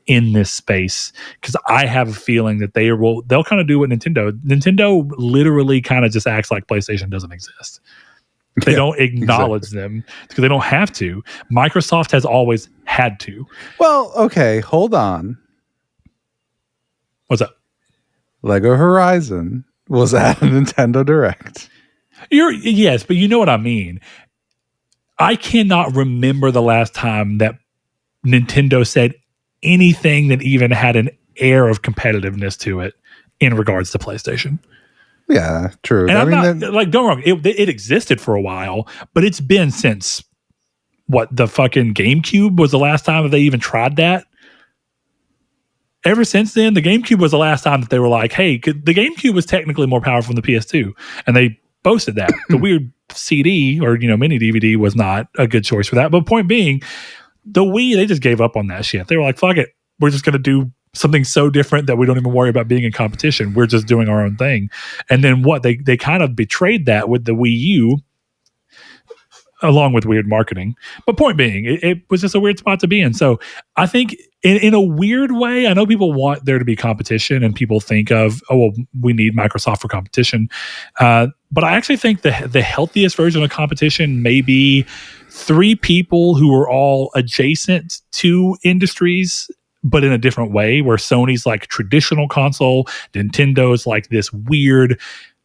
in this space, because I have a feeling that they'll kind of do what Nintendo literally kind of just acts like PlayStation doesn't exist. They don't acknowledge them because they don't have to. Microsoft has always had to. Well, okay, hold on. What's up? Lego Horizon was at a Nintendo Direct. Yes, but you know what I mean. I cannot remember the last time that Nintendo said anything that even had an air of competitiveness to it in regards to PlayStation. Yeah, true. And don't get me wrong, it existed for a while, but it's been since the fucking GameCube was the last time that they even tried that. Ever since then, the GameCube was the last time that they were like, hey, the GameCube was technically more powerful than the PS2. And they boasted that. The weird CD or, mini DVD was not a good choice for that. But point being, the Wii, they just gave up on that shit. They were like, fuck it. We're just going to do something so different that we don't even worry about being in competition. We're just doing our own thing. And then they kind of betrayed that with the Wii U, along with weird marketing. But point being, it was just a weird spot to be in. So I think in a weird way, I know people want there to be competition and people think of, oh, well, we need Microsoft for competition. But I actually think the healthiest version of competition may be three people who are all adjacent to industries, but in a different way, where Sony's like traditional console, Nintendo's like this weird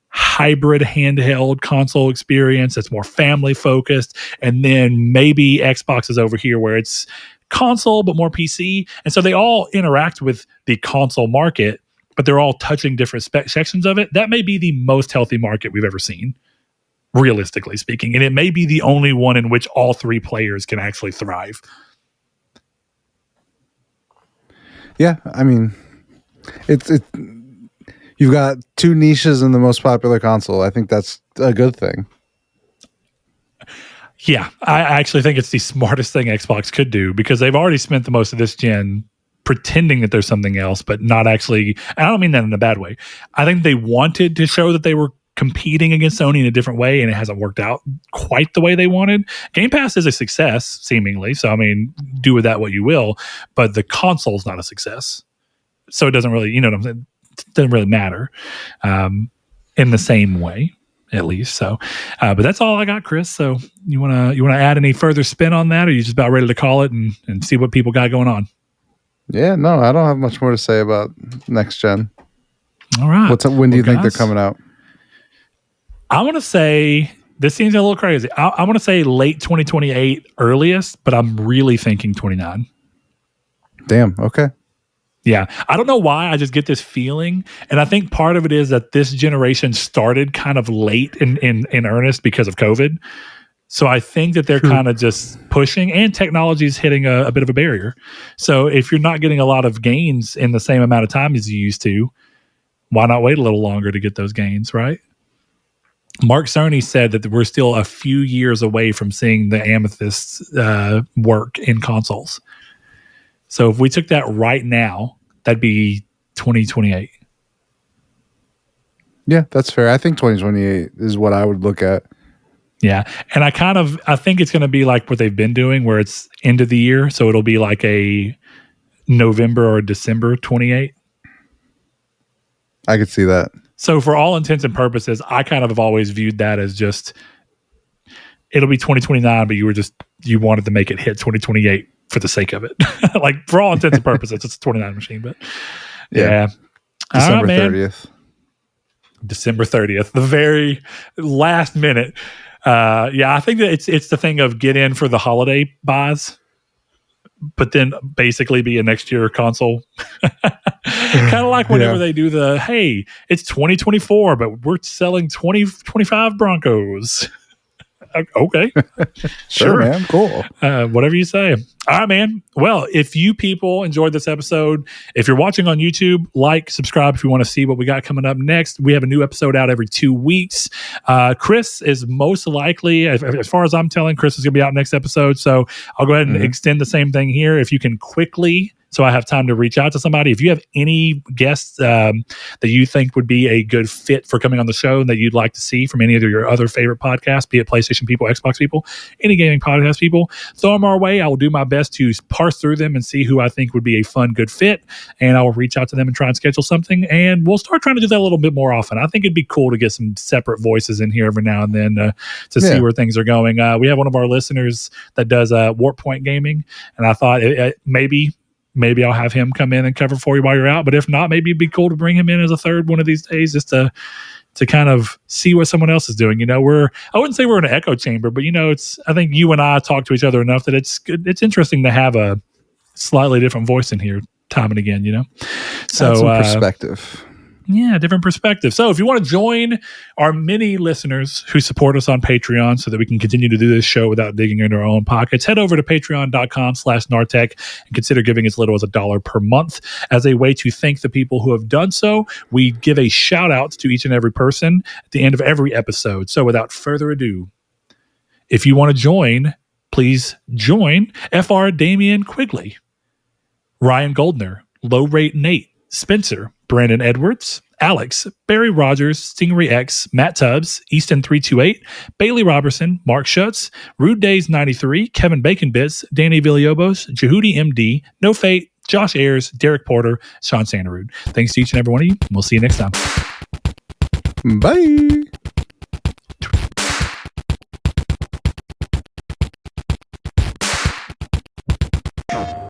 hybrid handheld console experience that's more family focused, and then maybe Xbox is over here where it's console but more PC. And so they all interact with the console market, but they're all touching different sections of it. That may be the most healthy market we've ever seen, realistically speaking, and it may be the only one in which all three players can actually thrive. Yeah, I mean, it's you've got two niches in the most popular console. I think that's a good thing. Yeah, I actually think it's the smartest thing Xbox could do, because they've already spent the most of this gen pretending that there's something else, but not actually. I don't mean that in a bad way. I think they wanted to show that they were competing against Sony in a different way, and it hasn't worked out quite the way they wanted. Game Pass is a success, seemingly. So, I mean, do with that what you will, but the console's not a success. So it doesn't really, you know what I'm saying? It doesn't really matter in the same way, at least. So, but that's all I got, Chris. So you wanna add any further spin on that, or are you just about ready to call it and see what people got going on? Yeah, no, I don't have much more to say about next gen. All right. When do you think they're coming out? I want to say, this seems a little crazy. I want to say late 2028 earliest, but I'm really thinking 29. Damn. Okay. Yeah. I don't know why. I just get this feeling. And I think part of it is that this generation started kind of late in earnest because of COVID. So I think that they're kind of just pushing, and technology is hitting a bit of a barrier. So if you're not getting a lot of gains in the same amount of time as you used to, why not wait a little longer to get those gains, right? Mark Cerny said that we're still a few years away from seeing the Amethyst work in consoles. So if we took that right now, that'd be 2028. Yeah, that's fair. I think 2028 is what I would look at. Yeah. And I think it's going to be like what they've been doing, where it's end of the year. So it'll be like a November or December 28. I could see that. So for all intents and purposes, I kind of have always viewed that as just, it'll be 2029, but you wanted to make it hit 2028 for the sake of it. Like for all intents and purposes, it's a 29 machine, but yeah. December 30th. December 30th, the very last minute. I think that it's the thing of get in for the holiday buys, but then basically be a next year console. Kind of like whenever they do hey, it's 2024, but we're selling 2025 Broncos. Okay. Sure, man. Cool. Whatever you say. All right, man. Well, if you people enjoyed this episode, if you're watching on YouTube, subscribe if you want to see what we got coming up next. We have a new episode out every 2 weeks. Chris is most likely, as far as I'm telling, Chris is going to be out next episode. So I'll go ahead and extend the same thing here. If you can quickly, so I have time to reach out to somebody. If you have any guests that you think would be a good fit for coming on the show that you'd like to see from any of your other favorite podcasts, be it PlayStation people, Xbox people, any gaming podcast people, throw them our way. I will do my best to parse through them and see who I think would be a fun, good fit. And I will reach out to them and try and schedule something. And we'll start trying to do that a little bit more often. I think it'd be cool to get some separate voices in here every now and then to see where things are going. We have one of our listeners that does Warp Point Gaming. And I thought maybe I'll have him come in and cover for you while you're out. But if not, maybe it'd be cool to bring him in as a third one of these days just to kind of see what someone else is doing. I wouldn't say we're in an echo chamber, but I think you and I talk to each other enough that it's interesting to have a slightly different voice in here time and again, So some perspective. Yeah, different perspective. So if you want to join our many listeners who support us on Patreon so that we can continue to do this show without digging into our own pockets, head over to patreon.com/Nartech and consider giving as little as $1 per month as a way to thank the people who have done so. We give a shout out to each and every person at the end of every episode. So without further ado, if you want to join, please join FR Damian Quigley, Ryan Goldner, Low Rate Nate, Spencer, Brandon Edwards, Alex, Barry Rogers, Stingery X, Matt Tubbs, Easton328, Bailey Robertson, Mark Schutz, Rude Days 93, Kevin Bacon Bits, Danny Villobos, Jehudi MD, No Fate, Josh Ayers, Derek Porter, Sean Sanderud. Thanks to each and every one of you. We'll see you next time. Bye.